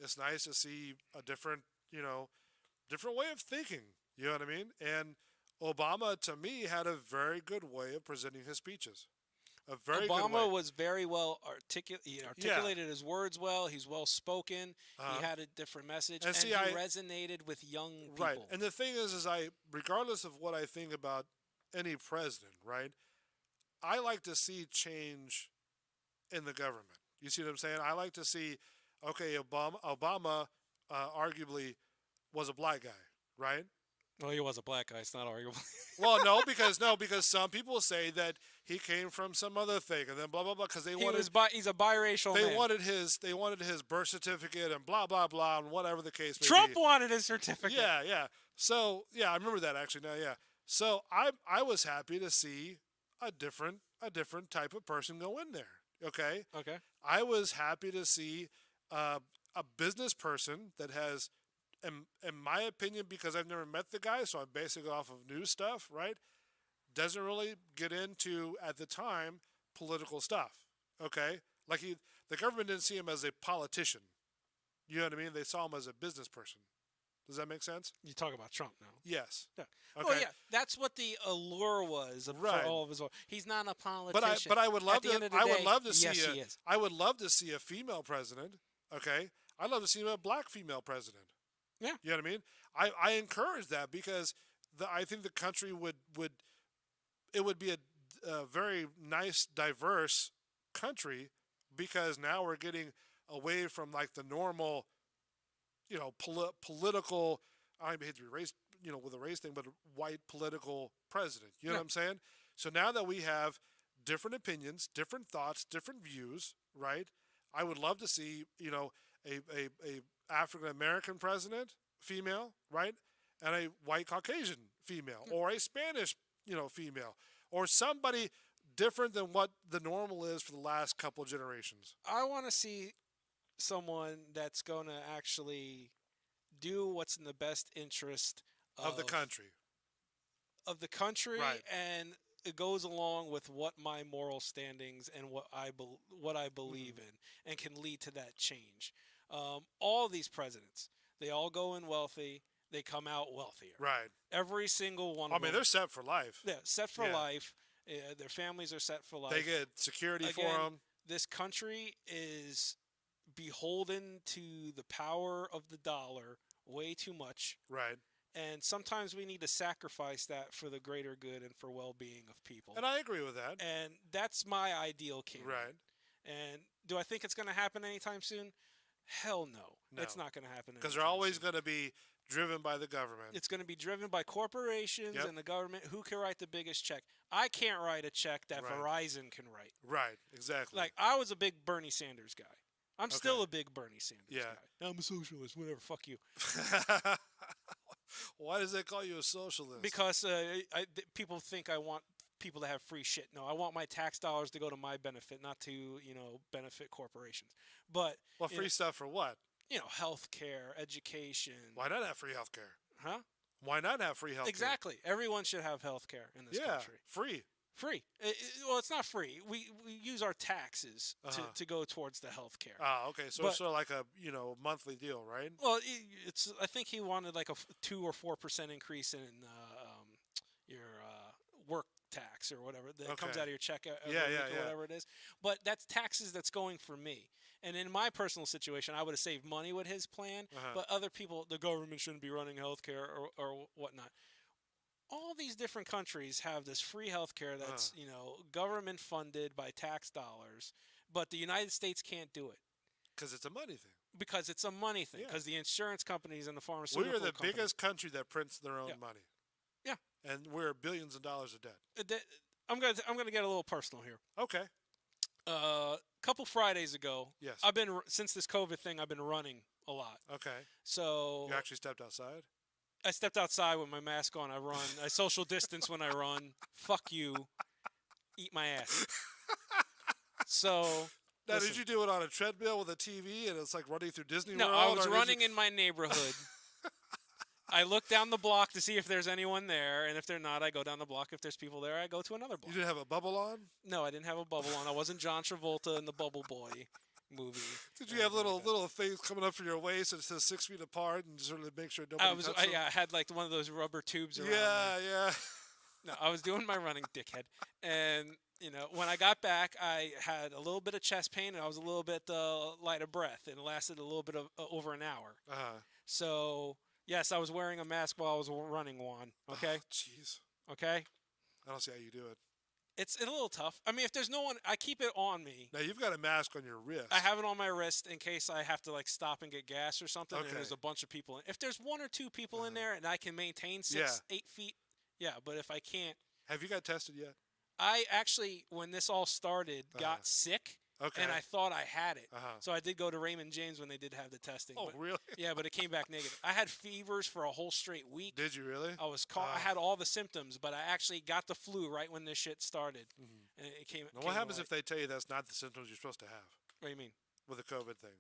It's nice to see a different way of thinking. You know what I mean? And Obama, to me, had a very good way of presenting his speeches. A very good way.
Obama was very well articulated. He articulated his words well. He's well spoken. He had a different message, and
see,
he
I-
resonated with young people.
Right. And the thing is regardless of what I think about any president, right? I like to see change in the government. You see what I'm saying? I like to see, okay, Obama arguably was a black guy, right?
Well, he was a black guy. It's not arguable.
Well, because some people say that he came from some other thing, and then blah blah blah, because they wanted
He's a biracial man.
they wanted his birth certificate and blah blah blah and whatever the case may
Trump
be.
wanted his certificate.
Yeah. So I remember that actually now. Yeah. So I was happy to see a different type of person go in there. Okay.
Okay.
I was happy to see a business person that has, in my opinion, because I've never met the guy, so I'm basing it off of news stuff, right? Doesn't really get into, at the time, political stuff. Okay? Like the government didn't see him as a politician. You know what I mean? They saw him as a business person. Does that make sense?
You talk about Trump now.
Yes.
Yeah.
Okay.
Well, yeah, that's what the allure was
Right.
for all of his. He's not a
But
politician.
I would love
At the end
to
of the
I would
day,
love to see
yes, he is.
I would love to see a female president. Okay? I'd love to see a black female president.
Yeah.
You know what I mean? I encourage that because I think the country would be a very nice, diverse country because now we're getting away from like the normal, political. I hate to be race, with a race thing, but a white political president. You know what I'm saying? So now that we have different opinions, different thoughts, different views, right? I would love to see, a African American president, female, right, and a white Caucasian female, or a Spanish, female, or somebody different than what the normal is for the last couple of generations.
I want to see someone that's going to actually do what's in the best interest
Of the country. Right.
And it goes along with what my moral standings and what I believe in, and can lead to that change. All these presidents, they all go in wealthy, they come out wealthier.
Right.
Every single one
I
of
mean,
them.
they're set for life.
Yeah, set for
Yeah.
life. Their families are set for life.
They get security for
Again,
them.
This country is beholden to the power of the dollar way too much.
Right.
And sometimes we need to sacrifice that for the greater good and for well-being of people.
And I agree with that.
And that's my ideal candidate.
Right.
And do I think it's going to happen anytime soon? Hell no.
No.
It's not going to happen.
Because they're
anytime
always
soon.
going to be driven by the government.
It's going to be driven by corporations
Yep.
and the government. Who can write the biggest check? I can't write a check that
Right.
Verizon can write.
Right. Exactly.
Like, I was a big Bernie Sanders guy. I'm still
Okay.
a big Bernie Sanders
Yeah.
guy. I'm a socialist. Whatever. Fuck you.
Why does they call you a socialist?
Because people think I want people to have free shit. No, I want my tax dollars to go to my benefit, not to benefit corporations. But
well,
you
free
know-
stuff for what?
health care, education.
Why not have free health care?
Huh?
Why not have free health care?
Exactly. Everyone should have health care in this
Yeah,
country.
free.
Free. Well, it's not free. We use our taxes
Uh-huh.
to go towards the health care.
Ah, okay. So
But-
it's sort of like a monthly deal, right?
Well, it's. I think he wanted like a 2 or 4% increase in your work tax or whatever that comes
Okay.
out of your check every
Yeah,
week
yeah,
or
yeah.
whatever it is. But that's taxes that's going for me. And in my personal situation, I would have saved money with his plan.
Uh-huh.
But other people, the government shouldn't be running healthcare or whatnot. All these different countries have this free healthcare that's government funded by tax dollars, but the United States can't do it.
Because it's a money thing.
Because it's a money thing.
Yeah.
Because the insurance companies and the
We
pharmaceutical
are the
companies,
biggest country that prints their own
Yeah.
money.
Yeah.
And we're billions of dollars of debt.
I'm gonna get a little personal here.
Okay.
A couple Fridays ago,
Yes.
since this COVID thing, I've been running a lot.
Okay.
So
You actually stepped outside?
I stepped outside with my mask on. I run. I social distance when I run. Fuck you. Eat my ass. So
Now,
listen.
did you do it on a treadmill with a TV and it's like running through Disney
No,
World?
I
or
was
did
running in my neighborhood. I look down the block to see if there's anyone there, and if they're not, I go down the block. If there's people there, I go to another
You
block.
didn't have a bubble on?
No, I didn't have a bubble on. I wasn't John Travolta in the Bubble Boy movie.
Did you have
Anything like that.
little things coming up from your waist and it says 6 feet apart and sort of make sure nobody touches them?
I had like one of those rubber tubes around.
Yeah,
me.
yeah.
No, I was doing my running, dickhead. And when I got back, I had a little bit of chest pain and I was a little bit light of breath, and it lasted a little bit of over an hour.
Uh-huh.
So yes, I was wearing a mask while I was running, Juan. Okay,
Oh, jeez.
okay.
I don't see how you do it.
It's a little tough. I mean, if there's no one, I keep it on me.
Now, you've got a mask on your wrist.
I have it on my wrist in case I have to like stop and get gas or something.
Okay.
And there's a bunch of people in. If there's 1 or 2 people in there and I can maintain 6,
Yeah.
8 feet, yeah. But if I can't,
Have you got tested yet?
I actually, when this all started,
Uh-huh.
got sick.
Okay.
And I thought I had it.
Uh-huh.
So I did go to Raymond James when they did have the testing.
Oh,
but-
really?
Yeah, but it came back negative. I had fevers for a whole straight week.
Did you really?
I was I had all the symptoms, but I actually got the flu right when this shit started. And it came.
Now, what happens if they tell you that's not the symptoms you're supposed to have
What do you mean?
with the COVID thing?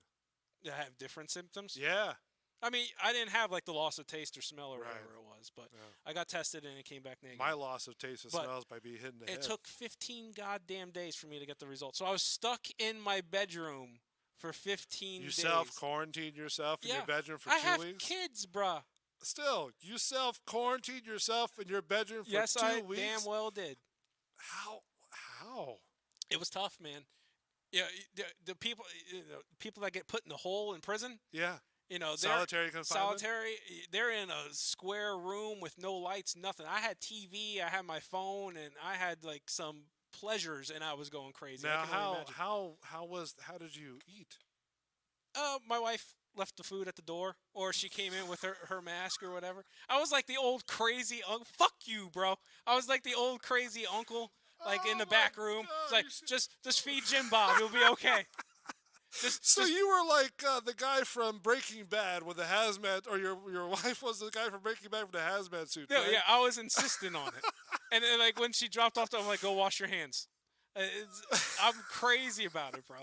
They have different symptoms?
Yeah.
I mean, I didn't have like the loss of taste or smell or
Right.
whatever it was, but
Yeah.
I got tested and it came back negative.
My loss of taste and
But
smells by being hit in the
It
head.
took 15 goddamn days for me to get the results. So I was stuck in my bedroom for 15
You
days.
self-quarantined yourself in your bedroom for
I
2
have
weeks?
kids, bruh.
Still, you self-quarantined yourself in your bedroom for
Yes,
2
I
weeks?
damn well did.
How?
It was tough, man. Yeah, the people, people that get put in the hole in prison.
Yeah.
You know,
Solitary confinement?
solitary. They're in a square room with no lights, nothing. I had TV, I had my phone, and I had like some pleasures, and I was going crazy. I
Now,
can only imagine.
how did you eat?
My wife left the food at the door, or she came in with her mask or whatever. I was like the old crazy uncle. Fuck you, bro. I was like the old crazy uncle, like in
Oh
the back
my
room. It's
God,
like
you
just feed Jim Bob. He'll be okay.
So you were like the guy from Breaking Bad with the hazmat, or your wife was the guy from Breaking Bad with the hazmat suit.
No,
right?
yeah, I was insistent on it. And then, like, when she dropped off, I'm like, go wash your hands. I'm crazy about it, bro.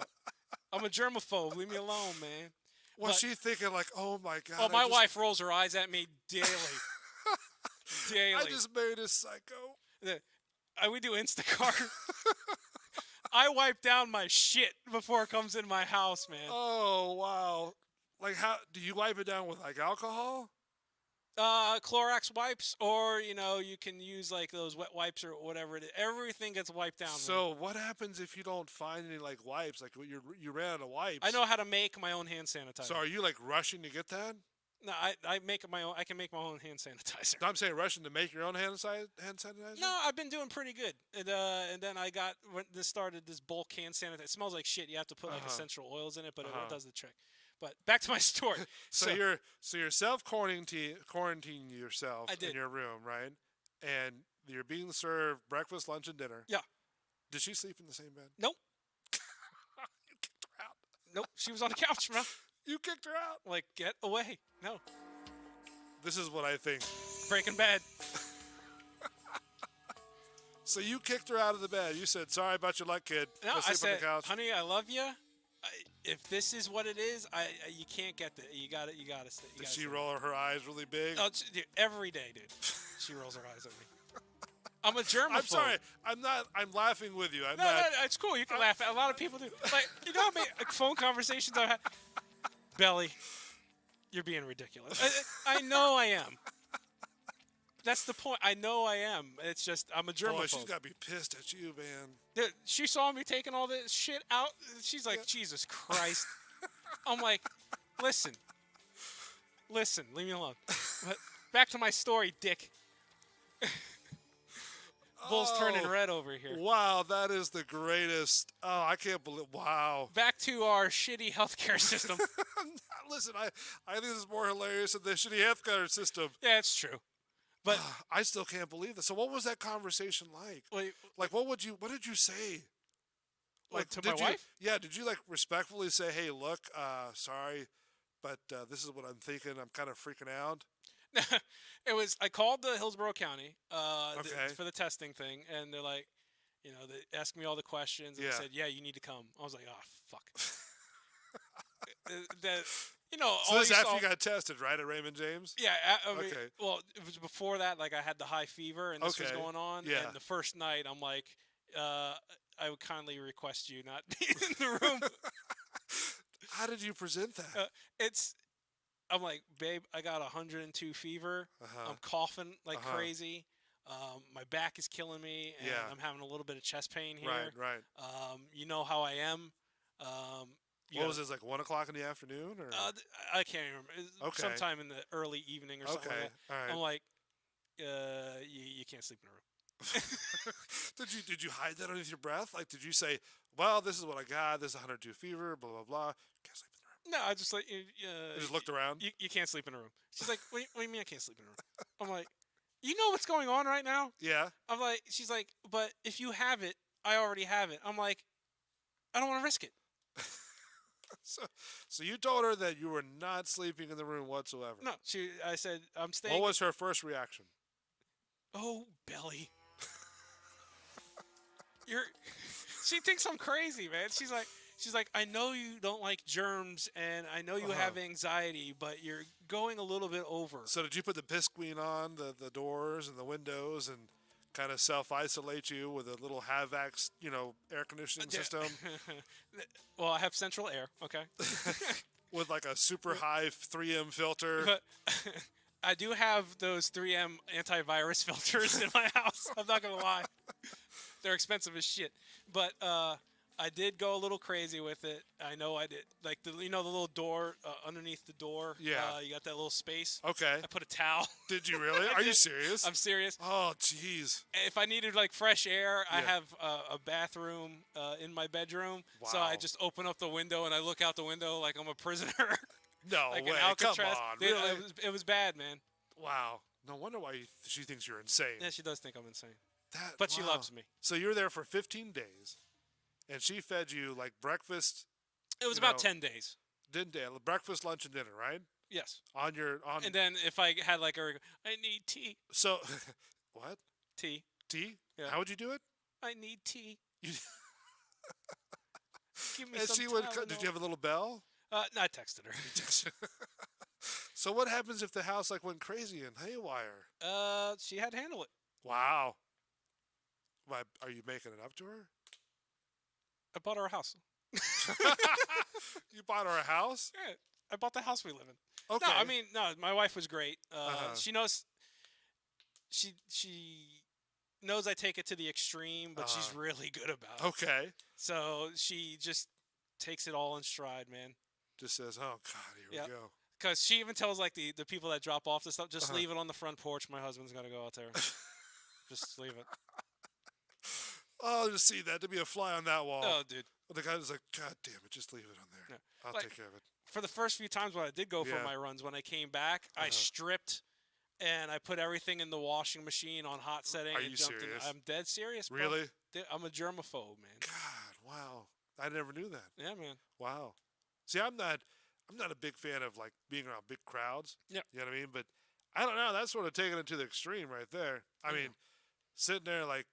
I'm a germaphobe. Leave me alone, man.
Was
but-
she thinking like, oh my god?
Oh, my
I just,
wife rolls her eyes at me daily. Daily.
I just made a psycho.
We do Instacart. I wipe down my shit before it comes in my house, man.
Oh wow! Like how do you wipe it down with like alcohol?
Clorox wipes, or you can use like those wet wipes or whatever it is. Everything gets wiped down. Man.
So what happens if you don't find any like wipes? Like you ran out of wipes.
I know how to make my own hand sanitizer.
So are you like rushing to get that?
No, I make my own. I can make my own hand sanitizer.
No, I'm saying rushing to make your own hand sanitizer.
No, I've been doing pretty good. And then I got when this started this bulk hand sanitizer. It smells like shit. You have to put like essential oils in it, but it does the trick. But back to my story.
So you're self quarantining yourself
I did.
in your room, right? And you're being served breakfast, lunch, and dinner.
Yeah.
Did she sleep in the same bed?
Nope.
You kicked her out.
Nope. She was on the couch, bro.
You kicked her out.
Like, get away. No.
This is what I think.
Breaking Bad.
So you kicked her out of the bed. You said, "Sorry about your luck, kid.
No,
Go
I
sleep
said,
on the couch."
honey, I love you. If this is what it is, you can't get that. You got to stay.
Did she roll her eyes really big?
Oh, dude, every day, dude. She rolls her eyes at me. I'm a germaphobe.
I'm sorry. I'm not. I'm laughing with you. I'm
No,
not.
it's cool. You can laugh. A lot of people do. Like, you know how many phone conversations I've had? Belly, you're being ridiculous. I know I am. That's the point. I know I am. It's just I'm a germaphobe.
Boy, she's got to be pissed at you, man.
Dude, she saw me taking all this shit out. She's like, Jesus Christ. I'm like, listen, leave me alone. But back to my story, dick. Bull's turning
Oh.
red over here.
Wow, that is the greatest. Oh, I can't believe. Wow.
Back to our shitty healthcare system.
Listen, I think this is more hilarious than the shitty healthcare system.
Yeah, it's true. But
I still can't believe this. So, what was that conversation like?
wait,
Like, what did you say?
Like, to
did
my
you,
wife?
Yeah, did you like respectfully say, "Hey, look, sorry, but this is what I'm thinking. I'm kind of freaking out."
it was. I called the Hillsborough County
Okay.
for the testing thing, and they're like, they asked me all the questions, and
Yeah.
they said, "Yeah, you need to come." I was like, "Oh, fuck."
So
all
this
you
after
saw-
you got tested, right, at Raymond James?
Yeah, I mean,
Okay.
well, it was before that. Like, I had the high fever, and this was
Okay.
going on.
Yeah.
And the first night, I'm like, I would kindly request you not be in the room.
How did you present that?
I'm like, babe, I got 102 fever.
Uh-huh.
I'm coughing like
Uh-huh.
crazy. My back is killing me, and
Yeah.
I'm having a little bit of chest pain here.
Right.
You know how I am.
What was this, like 1 o'clock in the afternoon, or?
I can't remember. It was
Okay.
Sometime in the early evening or something.
Okay,
Like that.
all right.
I'm like, you can't sleep in a room.
Did you hide that underneath your breath? Like, did you say, "Well, this is what I got. This is 102 fever. Blah blah blah." Can't sleep in the room.
No, I just like
You just looked around.
You can't sleep in a room. She's like, what do you mean I can't sleep in a room? I'm like, you know what's going on right now?
Yeah.
I'm like, she's like, but if you have it, I already have it. I'm like, I don't want to risk it.
So you told her that you were not sleeping in the room whatsoever.
No, I said, I'm staying.
What was her first reaction?
Oh, Belly. She thinks I'm crazy, man. She's like, I know you don't like germs, and I know you have anxiety, but you're going a little bit over.
So did you put the piss queen on the doors and the windows and kind of self-isolate you with a little Havax, air conditioning
Yeah.
system
Well, I have central air, okay?
with like a super high 3M filter?
But I do have those 3M antivirus filters in my house. I'm not gonna lie, they're expensive as shit. But I did go a little crazy with it. I know I did. Like the little door underneath the door.
Yeah.
You got that little space.
Okay.
I put a towel.
Did you really?
I
Are you
did.
serious?
I'm serious.
Oh, jeez.
If I needed like fresh air, I
Yeah.
have a bathroom in my bedroom. So I
Wow.
just open up the window and I look out the window like I'm a prisoner.
No
like
way.
an
Come
Alcatraz.
on.
Dude,
Really?
it was bad, man.
Wow. No wonder why she thinks you're insane.
Yeah, she does think I'm insane.
But
She loves me.
So you're there for 15 days, and she fed you like breakfast,
It was
You
about
know-
10 days.
breakfast, lunch, and dinner, right?
Yes.
On
And then if I had like I need tea.
So, what?
Tea.
Tea?
Yeah.
How would you do it?
I need tea.
You,
Give me
and
some
she would. Did
Tylenol.
you have a little bell?
No, I texted her.
So what happens if the house like went crazy and haywire?
She had to handle it.
Wow. Why are you making it up to her?
I bought her a house.
You bought her a house?
Yeah, I bought the house we live in.
Okay.
No, I mean, no, my wife was great.
Uh-huh.
She knows. She knows I take it to the extreme, but she's really good about it.
Okay.
So she just takes it all in stride, man.
Just says, "Oh God, here
Yep.
we go."
Because she even tells like the people that drop off the stuff, just
Uh-huh.
leave it on the front porch. My husband's gonna go out there. Just leave it.
Oh, to see that, to be a fly on that wall.
Oh, dude.
The guy was like, "God damn it, just leave it on there.
Yeah.
I'll
Like-
take care of it."
For the first few times when I did go for
Yeah.
my runs, when I came back, I
Uh-huh.
stripped and I put everything in the washing machine on hot setting.
Are
and
you
jumped
serious?
I'm dead serious, bro.
Really?
I'm a germaphobe, man.
God, wow. I never knew that.
Yeah, man.
Wow. See, I'm not a big fan of like being around big crowds.
Yep.
You know what I mean? But I don't know. That's sort of taking it to the extreme right there. I
Yeah.
mean, sitting there like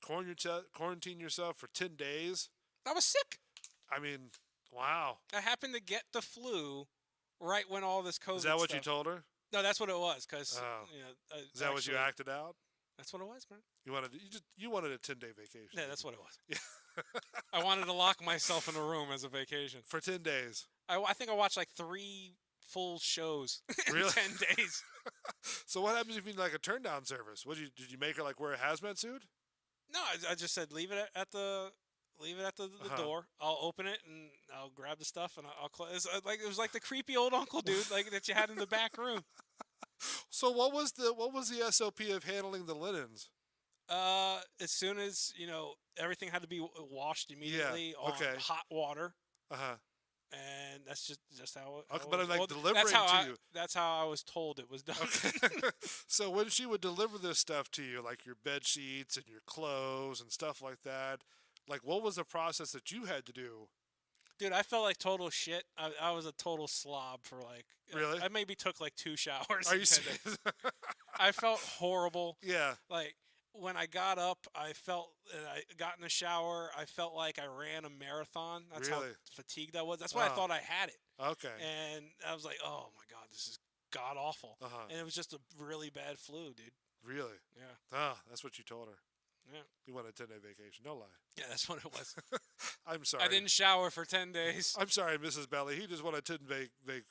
quarantine yourself for 10 days.
I was sick.
I mean, wow.
I happened to get the flu right when all this COVID
Is that what you
stuff-
told her?
No, that's what it was. Because
Oh.
you know,
Is that what you acted out?
That's what it was, man.
You wanted a 10-day vacation.
Yeah, that's what it was.
Yeah.
I wanted to lock myself in a room as a vacation.
For 10 days.
I think I watched like 3 full shows in
Really?
10 days.
So what happens if you need like a turn down service? Did you make her like wear a hazmat suit?
No, I just said leave it at the
Uh-huh.
door. I'll open it and I'll grab the stuff and I'll close. Like it was like the creepy old uncle dude like that you had in the back room.
So what was the SOP of handling the linens?
As soon as everything had to be washed immediately on
okay.
hot water,
Uh-huh.
and that's just how.
Okay,
it
but
was.
like
Well,
delivering
that's how
to
I,
you.
That's how I was told it was done.
Okay. So when she would deliver this stuff to you, like your bed sheets and your clothes and stuff like that, like what was the process that you had to do?
Dude, I felt like total shit. I was a total slob for like.
Really?
I maybe took like 2 showers.
Are
in
you
10 days.
serious?
I felt horrible.
Yeah.
Like when I got up, I got in the shower. I felt like I ran a marathon. That's
Really?
how fatigued I was. That's why I
Wow.
thought I had it.
Okay.
And I was like, oh my God, this is god awful.
Uh-huh.
And it was just a really bad flu, dude.
Really?
Yeah.
Ah, that's what you told her.
Yeah.
You wanted a 10-day vacation. No lie.
Yeah, that's what it was.
I'm sorry.
I didn't shower for 10 days.
I'm sorry, Mrs. Belly. He just wanted a 10-day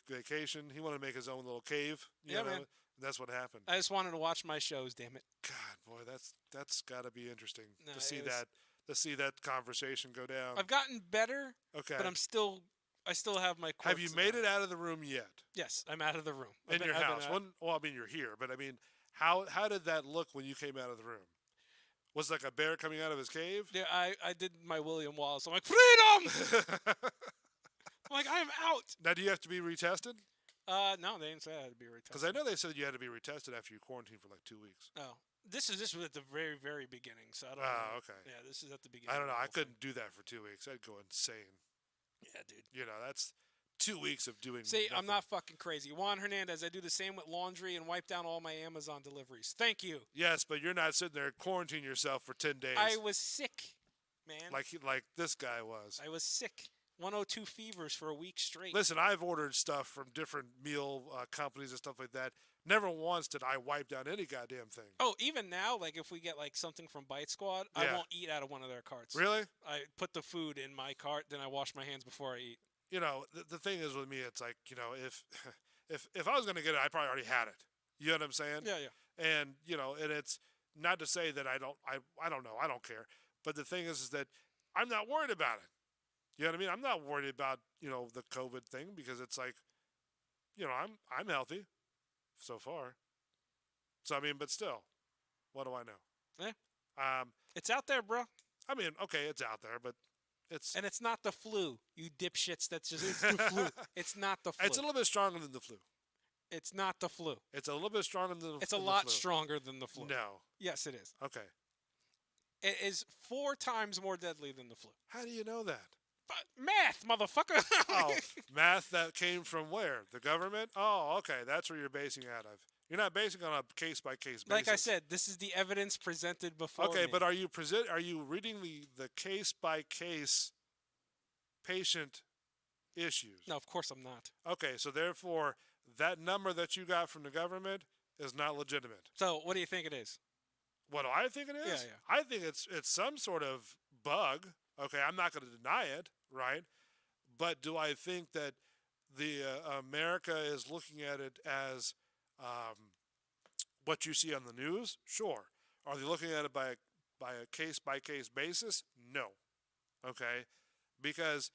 vacation. He wanted to make his own little cave. You
Yeah,
know?
man.
And that's what happened.
I just wanted to watch my shows, damn it.
God, boy, that's got to be interesting
No,
to see
it was-
that conversation go down.
I've gotten better,
Okay.
but I still have my quirks.
Have you made
about
it out of the room yet?
Yes, I'm out of the room.
In your house? Well, I mean, you're here, but I mean, how did that look when you came out of the room? Was it like a bear coming out of his cave?
Yeah, I did my William Wallace. I'm like, freedom! I'm like, I'm out.
Now, do you have to be retested?
No, they didn't say I had to be retested.
Because I know they said you had to be retested after you quarantined for like 2 weeks.
Oh, this was at the very, very beginning, so I don't
Oh,
know.
okay.
Yeah, this is at the beginning.
I don't know.
of the
I
whole thing.
couldn't do that for 2 weeks. I'd go insane.
Yeah, dude.
You know, that's 2 weeks of doing.
See, I'm
nothing.
not fucking crazy. Juan Hernandez, I do the same with laundry and wipe down all my Amazon deliveries. Thank you.
Yes, but you're not sitting there quarantining yourself for 10 days.
I was sick, man.
like this guy was.
I was sick. 102 fevers for a week straight.
Listen, I've ordered stuff from different meal companies and stuff like that. Never once did I wipe down any goddamn thing.
Oh, even now, like if we get like something from Bite Squad, I
Yeah.
won't eat out of one of their carts.
Really?
I put the food in my cart, then I wash my hands before I eat.
You know, the thing is with me, it's like, you know, if I was going to get it, I probably already had it. You know what I'm saying?
Yeah, yeah.
And, you know, and it's not to say that I don't know, I don't care. But the thing is that I'm not worried about it. You know what I mean? I'm not worried about, the COVID thing because it's like, I'm healthy so far. So I mean, but still, what do I know?
Yeah.
Um,
It's out there, bro.
I mean, okay, it's out there, but it's
And it's not the flu, you dipshits. That's just it's the flu. It's not the flu.
it's a little bit stronger than the flu.
It's not the flu.
It's a little bit stronger than the
It's a
than the
lot
flu.
stronger than the flu.
No.
Yes, it is.
Okay.
It is 4 times more deadly than the flu.
How do you know that?
But math, motherfucker.
Oh, math that came from where? The government? Oh, okay. That's where you're basing out of. You're not basing on a case by case basis.
Like I said, this is the evidence presented before
Okay,
me.
but are you reading the case by case patient issues?
No, of course I'm not.
Okay, so therefore that number that you got from the government is not legitimate.
So what do you think it is?
What do I think it is?
Yeah, yeah.
I think it's some sort of bug. Okay, I'm not going to deny it, right? But do I think that the America is looking at it as what you see on the news? Sure. Are they looking at it by a case by case basis? No. Okay, because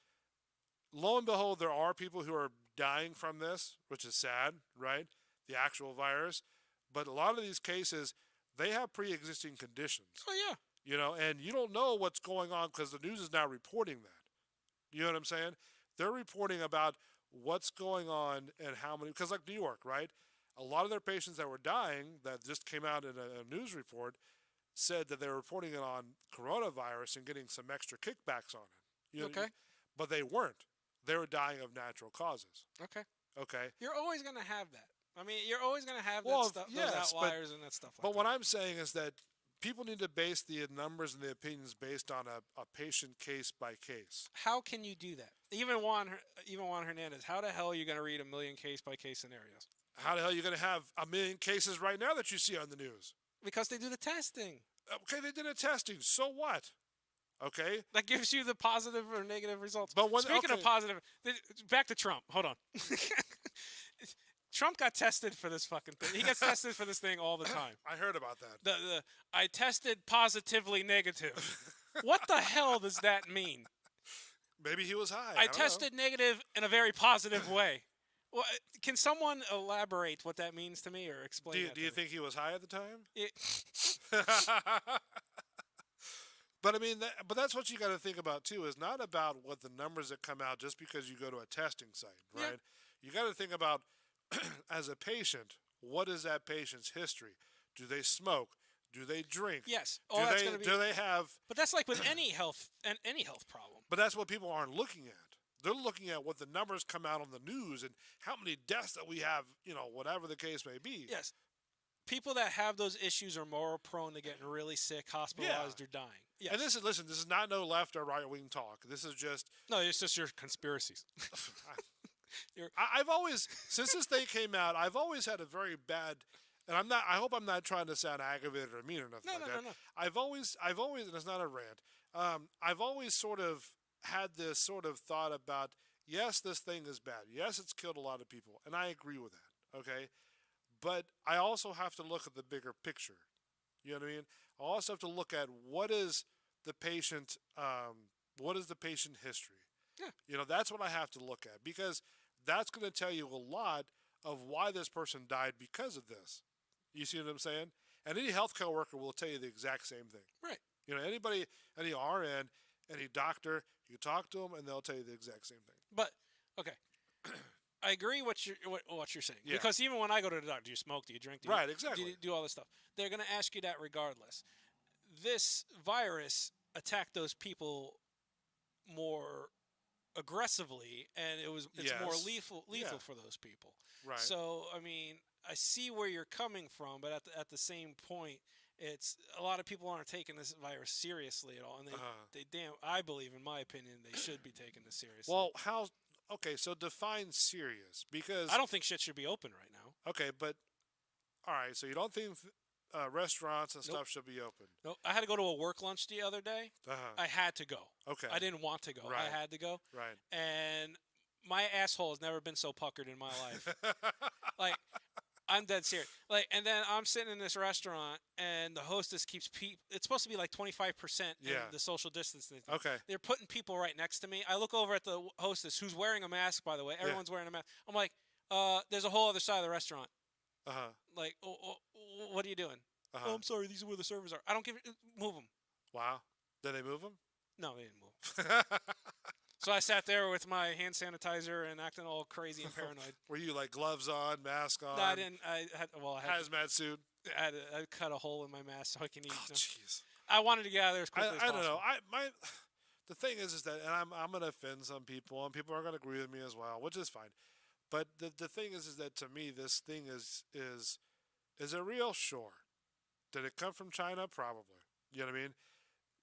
lo and behold, there are people who are dying from this, which is sad, right? The actual virus, but a lot of these cases, they have pre-existing conditions.
Oh yeah.
And you don't know what's going on because the news is not reporting that. You know what I'm saying? They're reporting about what's going on and how many, because like New York, right? A lot of their patients that were dying that just came out in a news report said that they were reporting it on coronavirus and getting some extra kickbacks on it. You know what I
Okay.
mean? But they weren't. They were dying of natural causes.
Okay.
Okay.
You're always gonna have that. I mean, you're always gonna have
Well,
that stuff,
yes,
those
but-
outliers and that stuff. Like
But
that.
what I'm saying is that people need to base the numbers and the opinions based on a patient case by case.
How can you do that? Even Juan Hernandez. How the hell are you gonna read a million case by case scenarios?
How the hell are you going to have a million cases right now that you see on the news?
Because they do the testing.
Okay, they did a testing. So what? Okay.
That gives you the positive or negative results.
But when-
Speaking of
okay.
positive, back to Trump. Hold on. Trump got tested for this fucking thing. He gets tested for this thing all the time.
I heard about that.
I tested positively negative. What the hell does that mean?
Maybe he was high.
I
don't know.
tested negative in a very positive way. Well, can someone elaborate what that means to me or explain?
Do
that
you
to me?
think he was high at the time?
It-
But I mean, but that's what you got to think about too. Is not about what the numbers that come out just because you go to a testing site, right?
Yeah.
You got to think about as a patient, what is that patient's history? Do they smoke? Do they drink?
yes.
Do
All that's
they
going to be.
do they have?
But that's like with any health problem.
But that's what people aren't looking at. They're looking at what the numbers come out on the news and how many deaths that we have. Whatever the case may be.
Yes. People that have those issues are more prone to getting really sick, hospitalized, or dying. Yes.
And this is not no left or right wing talk. This is just
no, it's just your conspiracies.
I've always, since this thing came out, I've always had a very bad, and I hope I'm not trying to sound aggravated or mean or nothing
No,
like
no,
that.
no, no.
I've always, and it's not a rant, I've always sort of had this sort of thought about, yes, this thing is bad. Yes, it's killed a lot of people, and I agree with that, okay? But I also have to look at the bigger picture. You know what I mean? I also have to look at what is the patient history.
Yeah.
That's what I have to look at because that's going to tell you a lot of why this person died because of this. You see what I'm saying? And any healthcare worker will tell you the exact same thing.
Right.
Anybody, any RN, any doctor, you talk to them and they'll tell you the exact same thing.
But okay, I agree what you're saying
Yeah.
because even when I go to the doctor, do you smoke? Do you drink? Do you,
Right,
Do
exactly.
you do all this stuff? They're going to ask you that regardless. This virus attacked those people more aggressively, and it's more
Yes.
lethal
Yeah.
for those people.
Right.
So I mean, I see where you're coming from, but at the same point, it's a lot of people aren't taking this virus seriously at all, and I believe, in my opinion, they should be taking this seriously.
Well, okay, so define serious because
I don't think shit should be open right now.
okay, but all right, so you don't think restaurants and
Nope.
stuff should be open?
No, I had to go to a work lunch the other day. I had to go.
Okay.
I didn't want to go.
Right.
I had to go.
Right.
And my asshole has never been so puckered in my life. Like, I'm dead serious. Like, and then I'm sitting in this restaurant, and the hostess keeps It's supposed to be like 25% in
Yeah.
the social distancing.
Okay.
They're putting people right next to me. I look over at the hostess, who's wearing a mask, by the way. Everyone's wearing a mask. I'm like, there's a whole other side of the restaurant.
Uh huh.
Like, what are you doing?
Uh
Oh,
huh.
I'm sorry. These are where the servers are. I don't give. Move them.
Wow. Did they move him?
No, they didn't move. So I sat there with my hand sanitizer and acting all crazy and paranoid.
Were you like gloves on, mask on?
No, I didn't. I had. Well, I had.
Hazmat suit.
I cut a hole in my mask so I can eat.
Oh, jeez.
I wanted to get out of there as quickly as
I
possible.
don't know. The thing is that, and I'm gonna offend some people, and people are gonna agree with me as well, which is fine. But the thing is that to me, this thing is it real? Sure. Did it come from China? Probably. You know what I mean?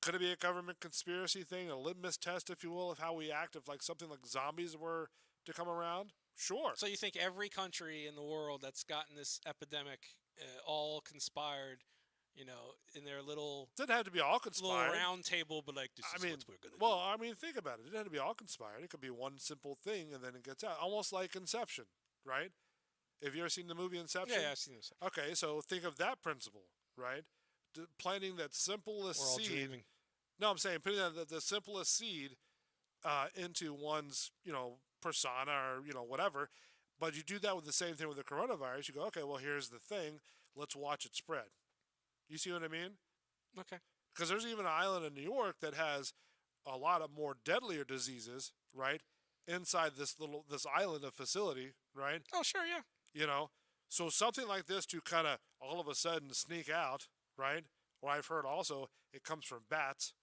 Could it be a government conspiracy thing, a litmus test, if you will, of how we act if like something like zombies were to come around? Sure.
So you think every country in the world that's gotten this epidemic all conspired, in their little
It didn't have to be all conspired.
round table, but like this is what we're gonna
well,
do.
I mean, think about it. It didn't have to be all conspired. It could be one simple thing, and then it gets out, almost like Inception, right? Have you ever seen the movie Inception?
Yeah, I've seen this.
Okay, so think of that principle, right? Planting that simplest
We're all
seed.
dreaming.
No, I'm saying putting the simplest seed into one's, persona or, whatever. But you do that with the same thing with the coronavirus. You go, okay, well, here's the thing. Let's watch it spread. You see what I mean?
Okay.
Because there's even an island in New York that has a lot of more deadlier diseases, right? Inside this island of facility, right?
Oh, sure, yeah.
So something like this to kind of all of a sudden sneak out, right? Or I've heard also it comes from bats.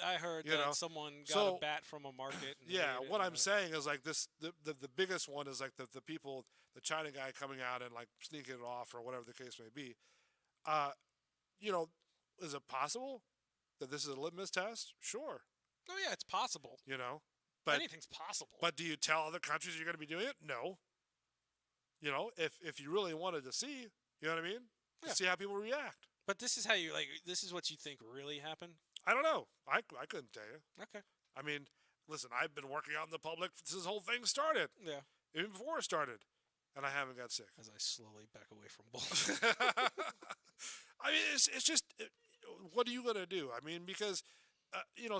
I heard that someone got a bat from a market. And
Yeah,
ate it
what
and,
I'm saying is like this. The biggest one is like the people, the China guy coming out and like sneaking it off or whatever the case may be. Is it possible that this is a litmus test? Sure.
Oh yeah, it's possible.
But
Anything's possible.
But do you tell other countries you're going to be doing it? No. If you really wanted to see, you know what I mean?
Yeah.
See how people react.
But this is this is what you think really happened?
I don't know. I couldn't tell you.
Okay.
I mean, listen, I've been working out in the public since this whole thing started,
Yeah.
even before it started, and I haven't got sick.
As I slowly back away from bullshit.
I mean, it's just, what are you going to do? I mean, because,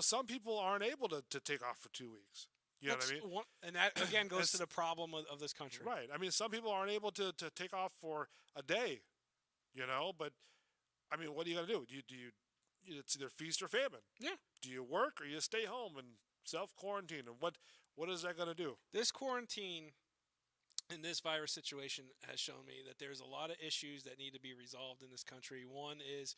some people aren't able to take off for 2 weeks. You know what I mean?
And that, again, goes to the problem of this country.
Right. I mean, some people aren't able to take off for a day, but, I mean, what are you going to do? Do you it's either feast or famine.
Yeah.
Do you work or you stay home and self-quarantine? And what is that going to do?
This quarantine and this virus situation has shown me that there's a lot of issues that need to be resolved in this country. One is,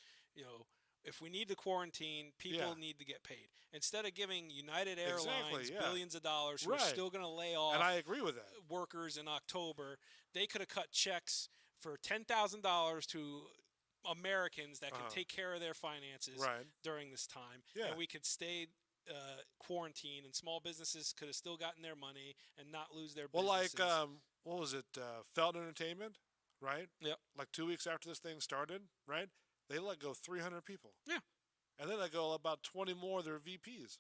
if we need to quarantine, people need to get paid. Instead of giving United Airlines billions of dollars, who are still going to lay off
and I agree with that.
workers in October, they could have cut checks for $10,000 to Americans that can take care of their finances during this time.
Yeah.
And we could stay quarantined, and small businesses could have still gotten their money and not lose their businesses.
Well, like, what was it? Felton Entertainment, right?
Yep.
Like 2 weeks after this thing started, right? They let go 300 people.
Yeah.
And then let go about 20 more of their VPs.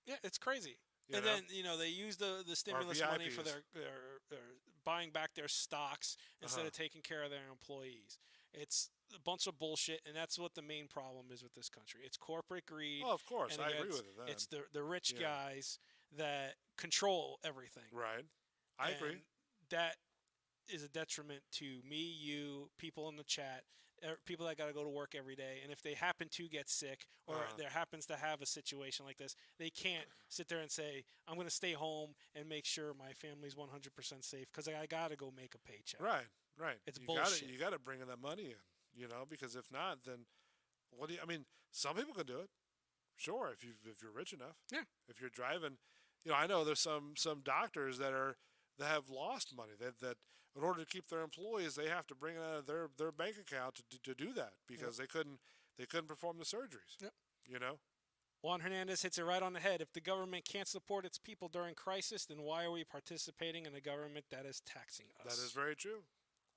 Yeah, it's crazy.
You
and
know?
then, they use the stimulus money for
VIPs.
their buying back their stocks instead of taking care of their employees. It's a bunch of bullshit, and that's what the main problem is with this country. It's corporate greed.
Oh, of course.
and
I
again,
agree with it.
It's the rich
Yeah.
guys that control everything.
Right. I agree.
And that is a detriment to me, you, people in the chat, people that got to go to work every day. And if they happen to get sick or there happens to have a situation like this, they can't sit there and say, I'm going to stay home and make sure my family's 100% safe because I got to go make a paycheck.
Right.
It's
you
bullshit.
You got to bring in that money in, because if not, then I mean, some people can do it. Sure, if you're rich enough.
Yeah.
If you're driving, I know there's some doctors that have lost money that in order to keep their employees, they have to bring it out of their bank account to do that because they couldn't perform the surgeries.
Yep. Juan Hernandez hits it right on the head. If the government can't support its people during crisis, then why are we participating in a government that is taxing us?
That is very true.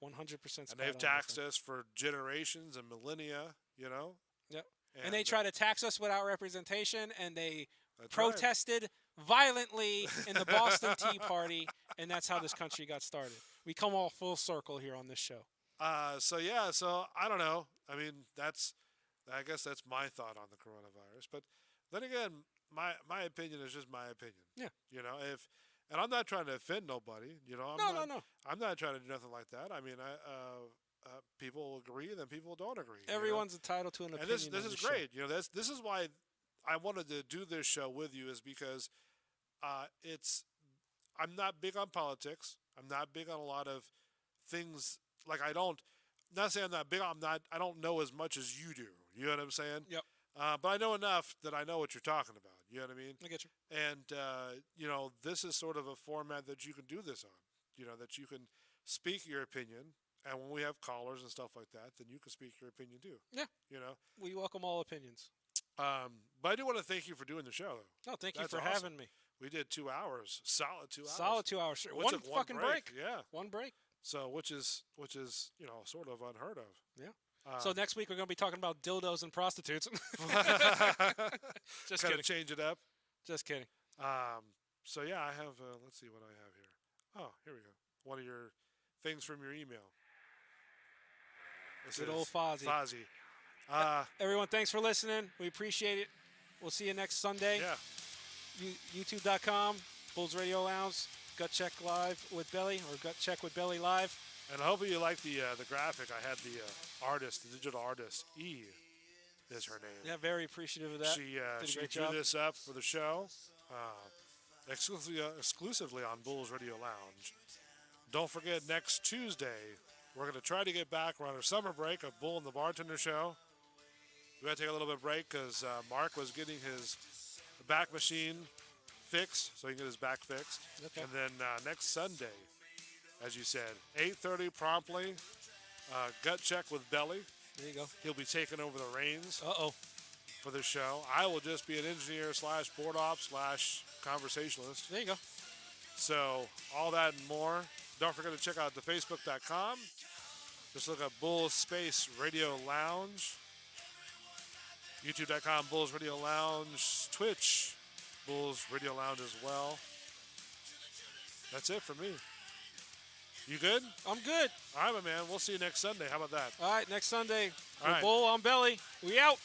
100%
And they've taxed us for generations and millennia,
Yep. And they try to tax us without representation, and they
That's right.
protested violently in the Boston Tea Party, and that's how this country got started. We come all full circle here on this show.
So I don't know. I mean, I guess that's my thought on the coronavirus. But then again, my opinion is just my opinion.
Yeah.
You know, and I'm not trying to offend nobody. You know,
No.
I'm not trying to do nothing like that. I mean, people agree, then people don't agree. you know?
Everyone's entitled to an opinion.
And this
on
is
show.
great. You know, this is why I wanted to do this show with you, is because I'm not big on politics. I'm not big on a lot of things. Like not saying I'm not big. I don't know as much as you do. You know what I'm saying?
Yep.
But I know enough that I know what you're talking about. You know what I mean?
I get you.
And you know, this is sort of a format that you can do this on. You know, that you can speak your opinion, and when we have callers and stuff like that, then you can speak your opinion too.
Yeah.
You know.
We welcome all opinions.
But I do want to thank you for doing the show, though.
No, thank you
That's
for
awesome.
having me.
We did 2 hours, solid 2 hours.
Solid 2 hours.
We
One
took
fucking break.
Yeah.
One break.
So which is sort of unheard of.
Yeah. So next week we're going to be talking about dildos and prostitutes. Just
Kind
kidding.
of change it up.
Just kidding.
So yeah, I have. Let's see what I have here. Oh, here we go. One of your things from your email. This
Good
is
old Fozzie.
Fozzie.
Everyone, thanks for listening. We appreciate it. We'll see you next Sunday.
Yeah.
YouTube.com, Bulls Radio Lounge, Gut Check Live with Belly, or Gut Check with Belly Live.
And hopefully you like the graphic. I had the artist, the digital artist, E is her name.
Yeah, very appreciative of that.
She
Did a great
drew
job.
this up for the show, exclusively on Bulls Radio Lounge. Don't forget, next Tuesday, we're going to try to get back. We're on our summer break of Bull and the Bartender Show. We got to take a little bit of break because Mark was getting his back machine fixed, so he can get his back fixed.
Okay.
And then next Sunday, as you said, 8:30 promptly, Gut Check with Belly.
There you go.
He'll be taking over the reins
Uh-oh.
for the show. I will just be an engineer / board op / conversationalist.
There you go.
So all that and more. Don't forget to check out the Facebook.com. Just look up Bulls Space Radio Lounge. YouTube.com Bulls Radio Lounge. Twitch Bulls Radio Lounge as well. That's it for me. You good?
I'm good.
All right, my man. We'll see you next Sunday. How about that?
All right, next Sunday.
All right.
Bull on Belly. We out.